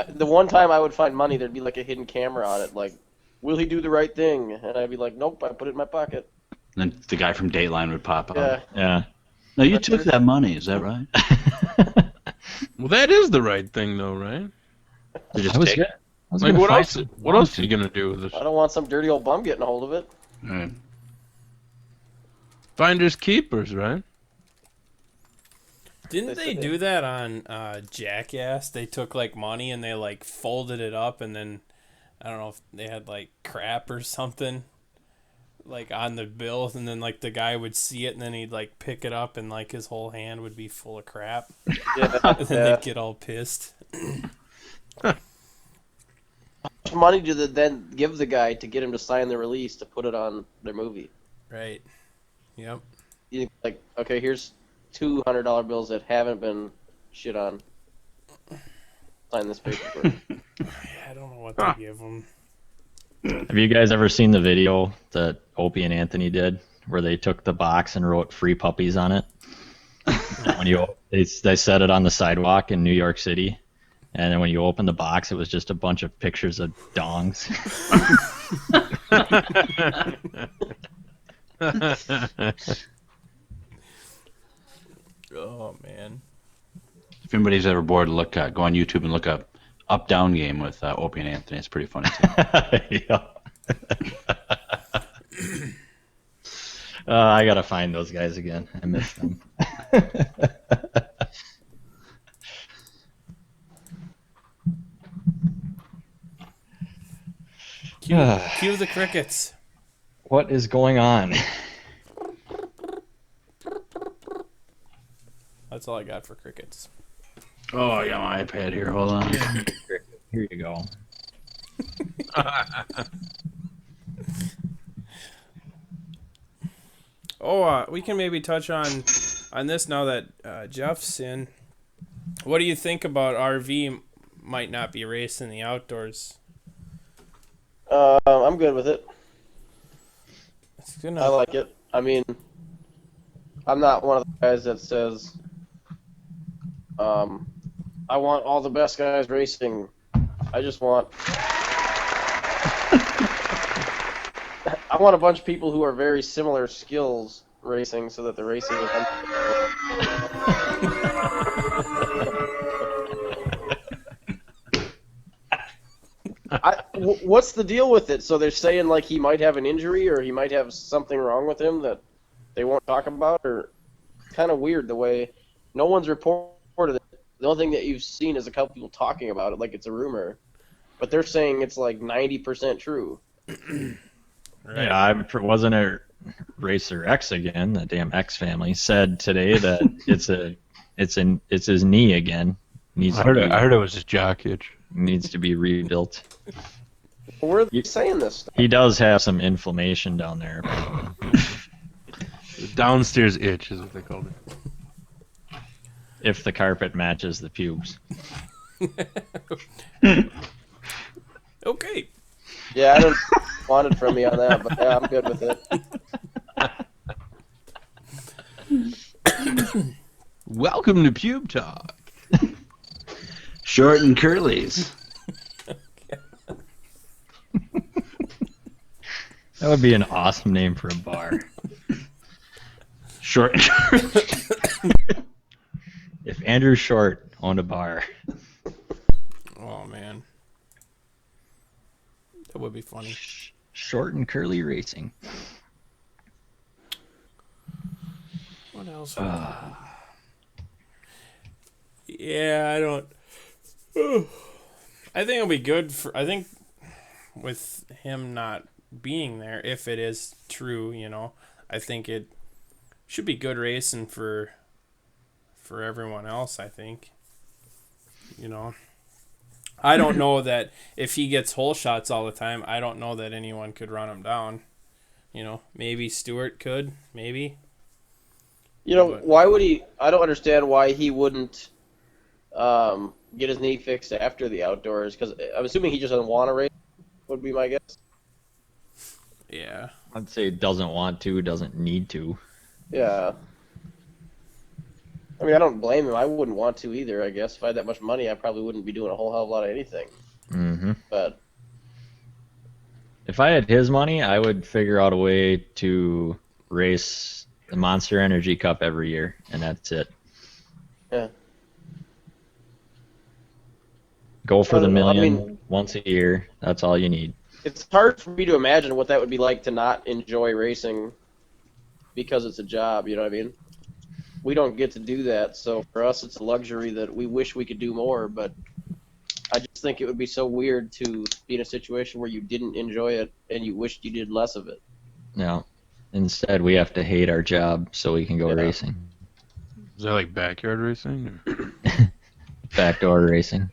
The one time I would find money, there'd be like a hidden camera on it, like, will he do the right thing? And I'd be like, nope, I put it in my pocket. then the guy from Dateline would pop Yeah. up. Yeah. No, you took that money. Is that right? Well, that is the right thing, though, right? They just I was take good. it. I was Like, gonna what find else? some- What else are you gonna do with I it? don't want some dirty old bum getting a hold of it. All right. Finders keepers, right? Didn't they do that on Jackass? They took like money and they like folded it up, and then I don't know if they had like crap or something, like on the bill, and then like the guy would see it, and then he'd like pick it up, and like his whole hand would be full of crap, Yeah, and then they'd get all pissed. How much money do they then give the guy to get him to sign the release to put it on their movie? Right. Yep. You think, like, okay, here's $200 bills that haven't been shit on. Sign this paper. I don't know what they give them. Have you guys ever seen the video that Opie and Anthony did, where they took the box and wrote "free puppies" on it? They set it on the sidewalk in New York City, and then when you open the box, it was just a bunch of pictures of dongs. Oh man. If anybody's ever bored, go on YouTube and look up Up-Down Game with Opie and Anthony. It's pretty funny too. Yeah. I gotta find those guys again. I miss them. Cue the crickets. What is going on? That's all I got for crickets. Oh, I got my iPad here. Hold on. Here you go. We can maybe touch on this now that Jeff's in. What do you think about RV might not be racing the outdoors? I'm good with it. It's gonna... I like it. I mean, I'm not one of the guys that says, I want all the best guys racing. I just want... I want a bunch of people who are very similar skills racing so that the racing is... What's the deal with it? So they're saying like he might have an injury or he might have something wrong with him that they won't talk about, or kind of weird the way no one's reported it. The only thing that you've seen is a couple people talking about it like it's a rumor, but they're saying it's like 90% true. Right. Yeah, wasn't it Racer X again? The damn X family said today that it's his knee again. I heard it was his jock itch. Needs to be rebuilt. Where are they saying this stuff? He does have some inflammation down there. Downstairs itch is what they called it. If the carpet matches the pubes. Okay. Yeah, I don't want it from me on that, but yeah, I'm good with it. Welcome to Pube Talk. Short and curlies. That would be an awesome name for a bar. Short and curlies. If Andrew Short owned a bar. Oh man. That would be funny. Short and curly racing. What else? Yeah, I don't. I think it'll be good for. I think with him not being there, if it is true, I think it should be good racing for everyone else. I think. I don't know that if he gets hole shots all the time, I don't know that anyone could run him down. Maybe Stewart could, maybe. Why would he? I don't understand why he wouldn't get his knee fixed after the outdoors, because I'm assuming he just doesn't want to race, would be my guess. Yeah. I'd say doesn't want to, doesn't need to. Yeah. I mean, I don't blame him. I wouldn't want to either, I guess. If I had that much money, I probably wouldn't be doing a whole hell of a lot of anything. Mm-hmm. But if I had his money, I would figure out a way to race the Monster Energy Cup every year, and that's it. Yeah. Go for the million once a year. That's all you need. It's hard for me to imagine what that would be like to not enjoy racing because it's a job, you know what I mean? We don't get to do that, so for us it's a luxury that we wish we could do more, but I just think it would be so weird to be in a situation where you didn't enjoy it and you wished you did less of it. No. Instead, we have to hate our job so we can go racing. Is that like backyard racing? Backdoor racing.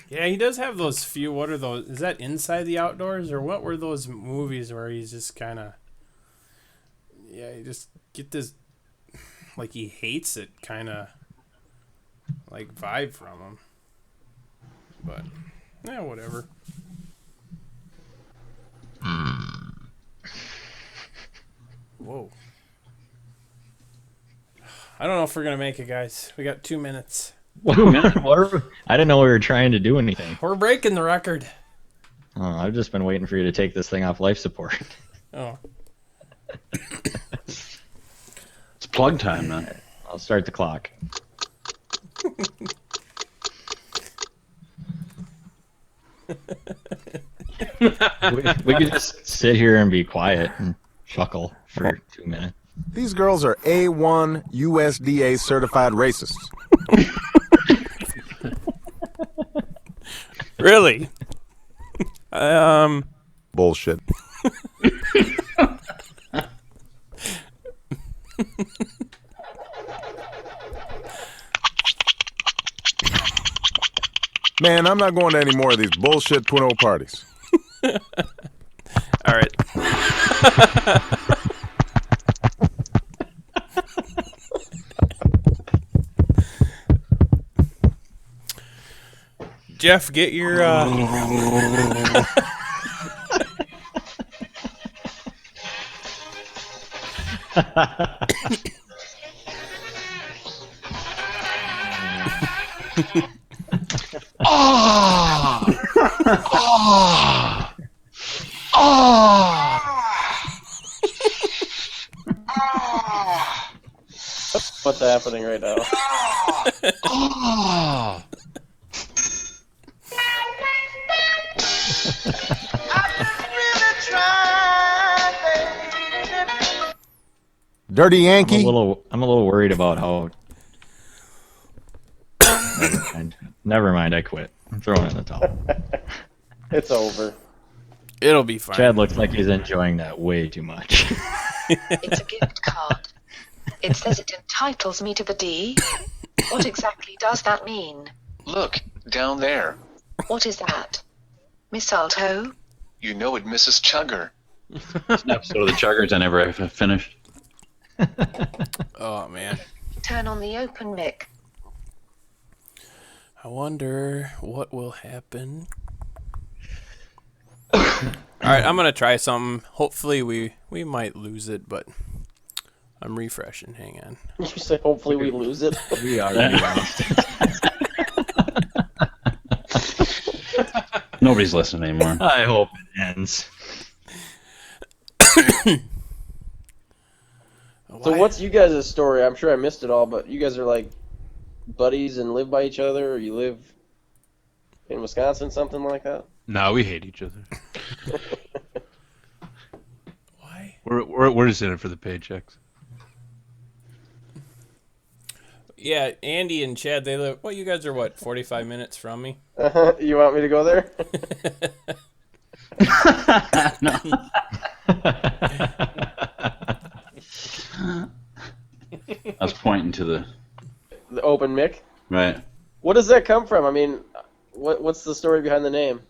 Yeah, he does have those few. What are those? Is that Inside the Outdoors, or what were those movies where he's just kind of, yeah, you just get this, like he hates it kind of, like vibe from him. But, yeah, whatever. Whoa. I don't know if we're gonna make it, guys. We got 2 minutes. I didn't know we were trying to do anything. We're breaking the record. Oh, I've just been waiting for you to take this thing off life support. Oh. It's plug time, man. I'll start the clock. we could just sit here and be quiet and chuckle for 2 minutes. These girls are A1 USDA certified racists. Really? Bullshit. Man, I'm not going to any more of these bullshit Puno parties. All right. Jeff, get your What's happening right now? Dirty Yankee. I'm a little worried about how. Never mind, I quit. I'm throwing it in the towel. It's over. It'll be fine. Chad looks like he's enjoying that way too much. It's a gift card. It says it entitles me to the D. What exactly does that mean? Look, down there. What is that? Mistletoe? You know it, Mrs. Chugger. It's an episode of the Chuggers I never finished. Oh man. Turn on the Open Mick. I wonder what will happen. All right, I'm gonna try something. Hopefully we might lose it, but I'm refreshing. Hang on. You say hopefully we lose it. We are. Nobody's listening anymore. I hope it ends. So what's you guys' story? I'm sure I missed it all, but you guys are like buddies and live by each other, or you live in Wisconsin, something like that? No, we hate each other. Why? We're just in it for the paychecks. Yeah, Andy and Chad, they live. Well, you guys are what, 45 minutes from me? You want me to go there? No. I was pointing to the The Open Mick? right. What does that come from? I mean, what's the story behind the name?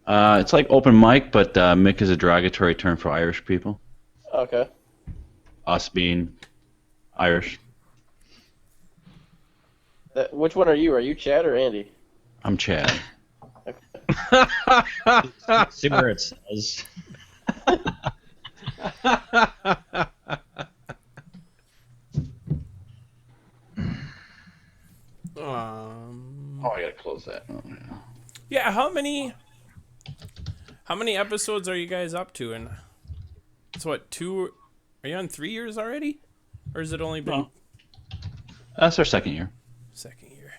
It's like open mic, but Mick is a derogatory term for Irish people. Okay. Us being Irish. Which one are you? Are you Chad or Andy? I'm Chad. See where it says. Oh, I gotta close that. Oh, yeah. Yeah, how many episodes are you guys up to? And it's what, 2? Are you on 3 years already, or is it only been No. That's our second year. second year?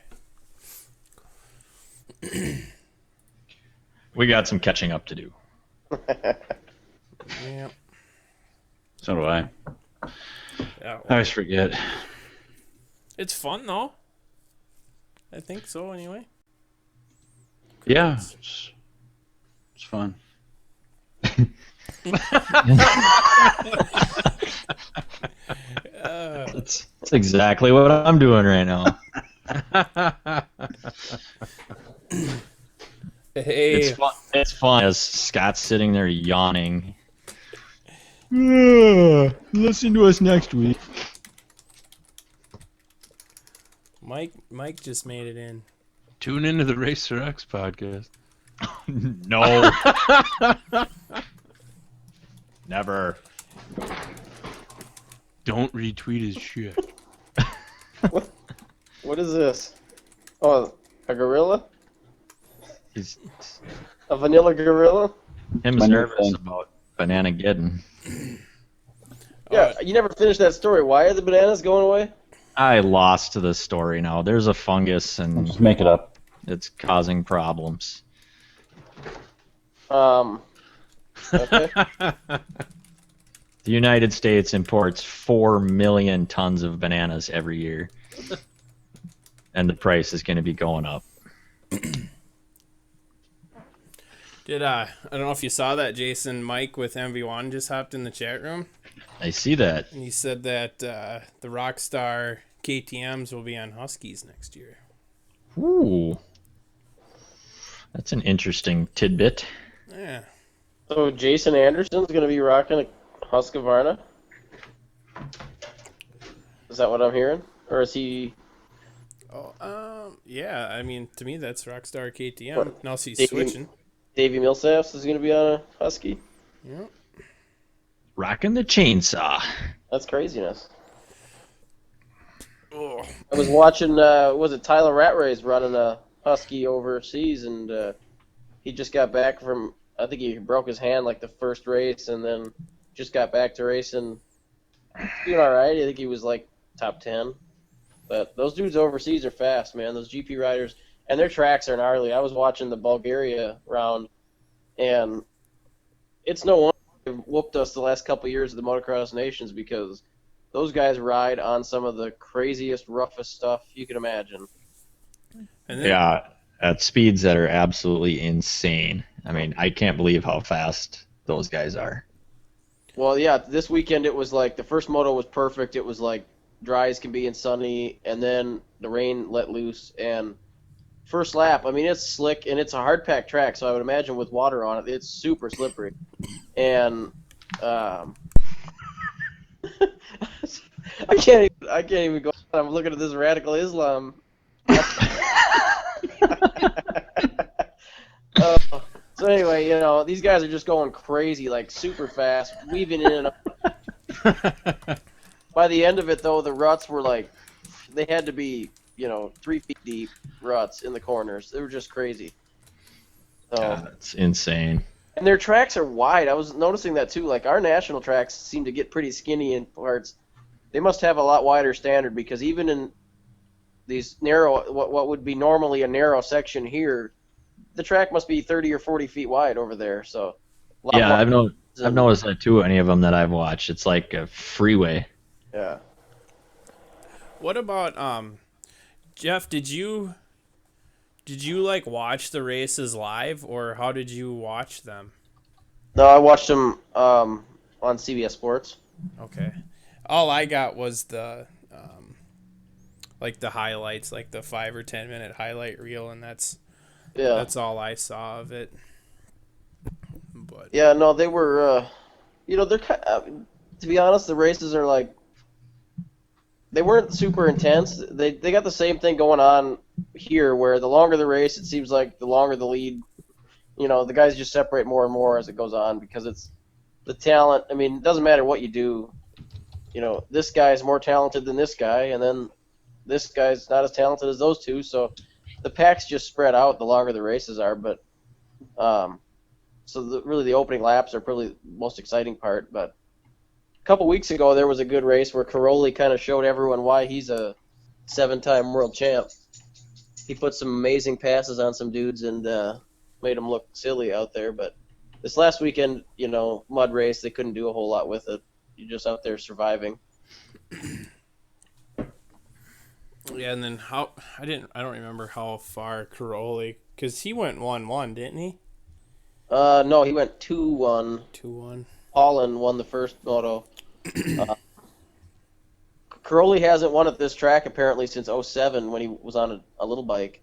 We got some catching up to do. Yeah. So do I. Yeah. I always forget. It's fun though. I think so, anyway. Yeah, it's fun. That's exactly what I'm doing right now. Hey, It's fun. It's fun as Scott's sitting there yawning. Listen to us next week. Mike just made it in. Tune into the Racer X podcast. No. Never. Don't retweet his shit. What is this? Oh, a gorilla? He's A vanilla gorilla? him's My new nervous thing. about Banana Geddon. Yeah, you never finished that story. Why are the bananas going away? I lost to the story now. There's a fungus and Just make it up. it's causing problems. Okay. The United States imports 4 million tons of bananas every year. And the price is going to be going up. I don't know if you saw that, Jason. Mike with MV1 just hopped in the chat room, I see that. and he said that the Rockstar KTM's will be on Huskies next year. Ooh. That's an interesting tidbit. Yeah. So Jason Anderson's going to be rocking a Husqvarna? Is that what I'm hearing? Or is he... Oh, yeah. I mean, to me, that's Rockstar KTM. What? Now he's Davey- switching. Davey Millsaps is going to be on a Husky? Yep. Rocking the chainsaw. That's craziness. Oh. I was watching, was it Tyler Ratray's running a Husky overseas, and he just got back from, I think he broke his hand like the first race, and then just got back to racing. Doing all right. I think he was like top 10. But those dudes overseas are fast, man. Those GP riders, and their tracks are gnarly. I was watching the Bulgaria round, and it's no wonder they've whooped us the last couple of years of the Motocross Nations, because those guys ride on some of the craziest, roughest stuff you can imagine. And then, Yeah, at speeds that are absolutely insane. I mean, I can't believe how fast those guys are. Well, yeah, this weekend it was like the first moto was perfect. It was like dry as can be and sunny, and then the rain let loose. And first lap, I mean, it's slick and it's a hard packed track, so I would imagine with water on it, it's super slippery. And I can't even go. I'm looking at this radical Islam. So anyway, you know, these guys are just going crazy, like super fast, weaving in and out. By the end of it, though, the ruts were like, they had to be, 3 feet deep ruts in the corners. They were just crazy. So, That's insane. and their tracks are wide. I was noticing that too. Like our national tracks seem to get pretty skinny in parts. They must have a lot wider standard, because even in these narrow, what would be normally a narrow section here, the track must be 30 or 40 feet wide over there. So, a lot Yeah, wider I've noticed that too. Any of them that I've watched, it's like a freeway. Yeah. what about Jeff? Did you like watch the races live, or how did you watch them? No, I watched them on CBS Sports. Okay. All I got was the like the highlights, like the 5 or 10 minute highlight reel, and that's all I saw of it. But Yeah, no, they were, they're to be honest, the races are like, they weren't super intense. They got the same thing going on here, where the longer the race, it seems like the longer the lead. The guys just separate more and more as it goes on, because it's the talent. I mean, it doesn't matter what you do. This guy's more talented than this guy, and then this guy's not as talented as those two. So the packs just spread out the longer the races are. But really the opening laps are probably the most exciting part. But a couple weeks ago there was a good race where Caroli kind of showed everyone why he's a 7-time world champ. He put some amazing passes on some dudes and made them look silly out there. But this last weekend, mud race, they couldn't do a whole lot with it. You're just out there surviving. yeah, and then I don't remember how far Caroli, because he went 1-1, didn't he? No, he went 2-1. 2-1. Paulin won the first moto. Crowley hasn't won at this track apparently since '07 when he was on a little bike.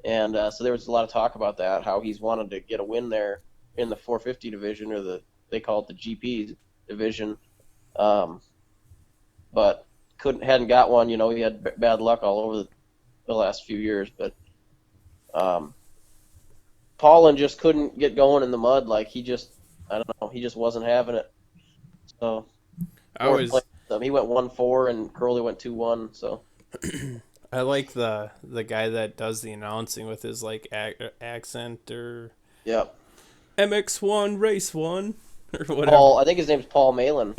And so there was a lot of talk about that, how he's wanted to get a win there in the 450 division, or they call it the GP division. But hadn't got one. You know, he had bad luck all over the last few years. But Paulin just couldn't get going in the mud. Like he just wasn't having it. So I was he went 1-4 and Crowley went 2-1. So I like the guy that does the announcing with his like accent or yep. MX1 race 1 or whatever. Paul, I think his name's Paul Malin.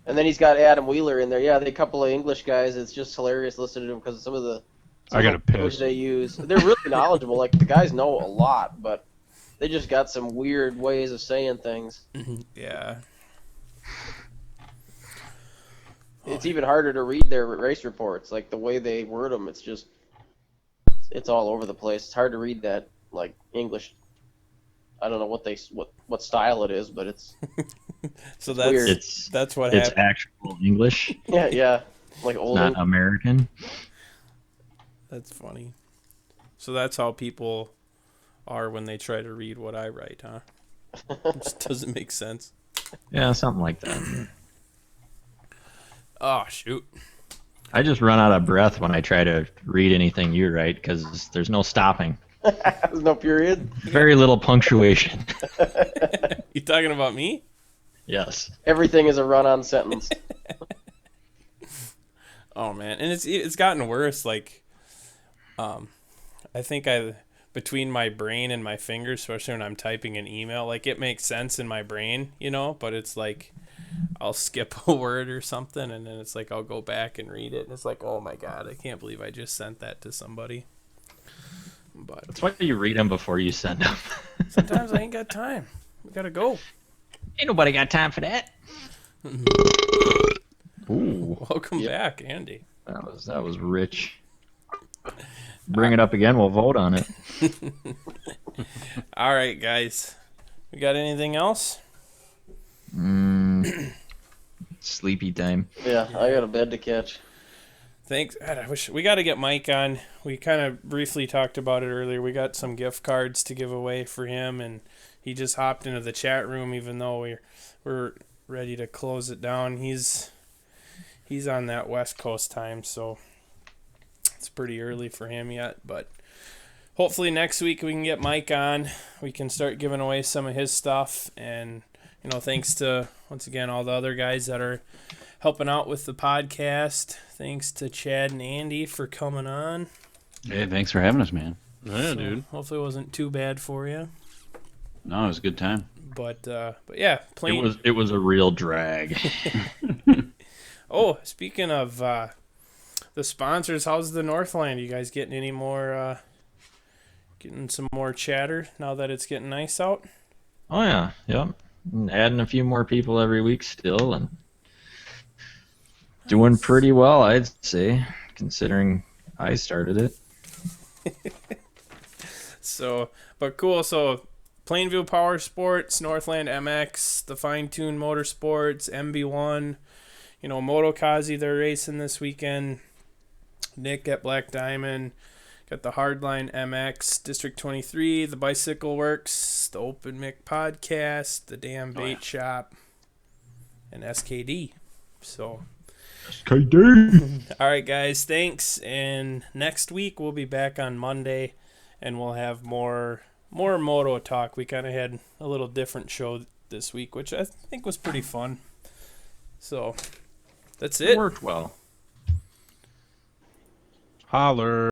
And then he's got Adam Wheeler in there. Yeah, they a couple of English guys. It's just hilarious listening to them because of some of the words they use. They're really knowledgeable. Like the guys know a lot, but they just got some weird ways of saying things. Yeah. It's even harder to read their race reports. Like the way they word them, it's all over the place. It's hard to read that like English. I don't know what style it is, but it's so that's weird. That's what it's happened. actual English. Yeah, like old. Not American. That's funny. So that's how people are when they try to read what I write, huh? It just doesn't make sense. Yeah, something like that. Oh, shoot. I just run out of breath when I try to read anything you write because there's no stopping. There's no period. Very little punctuation. You talking about me? Yes. Everything is a run-on sentence. Oh man, and it's gotten worse. Like, I think between my brain and my fingers, especially when I'm typing an email, like it makes sense in my brain, you know. But it's like I'll skip a word or something, and then it's like I'll go back and read it, and it's like, oh my god, I can't believe I just sent that to somebody. But That's why you read them before you send them. sometimes I ain't got time. We gotta go. Ain't nobody got time for that. Ooh, Welcome back, Andy. that was rich. Bring it up again. We'll vote on it. All right, guys. We got anything else? Sleepy time. Yeah, I got a bed to catch. Thanks. God, I wish we got to get Mike on. We kind of briefly talked about it earlier. We got some gift cards to give away for him, and he just hopped into the chat room, even though we're ready to close it down. He's on that West Coast time, so it's pretty early for him yet. But hopefully next week we can get Mike on. We can start giving away some of his stuff, and thanks to once again all the other guys that are helping out with the podcast. Thanks to Chad and Andy for coming on. Hey, thanks for having us, man. Yeah, dude. Hopefully it wasn't too bad for you. No, it was a good time. But yeah, playing. It was a real drag. Oh, speaking of the sponsors, how's the Northland? You guys getting any more? Getting some more chatter now that it's getting nice out? Oh yeah, yep. And adding a few more people every week still, and doing pretty well, I'd say, considering I started it. So, but cool. So, Plainview Power Sports, Northland MX, the Fine Tune Motorsports, MB1, Moto Kazi, they're racing this weekend. Nick at Black Diamond, got the Hardline MX, District 23, the Bicycle Works, the Open Mick Podcast, the Damn Bait Shop, and SKD. So, SKD! All right, guys, thanks. And next week we'll be back on Monday, and we'll have more moto talk. We kind of had a little different show this week, which I think was pretty fun. So, that's it. It worked well. Holler.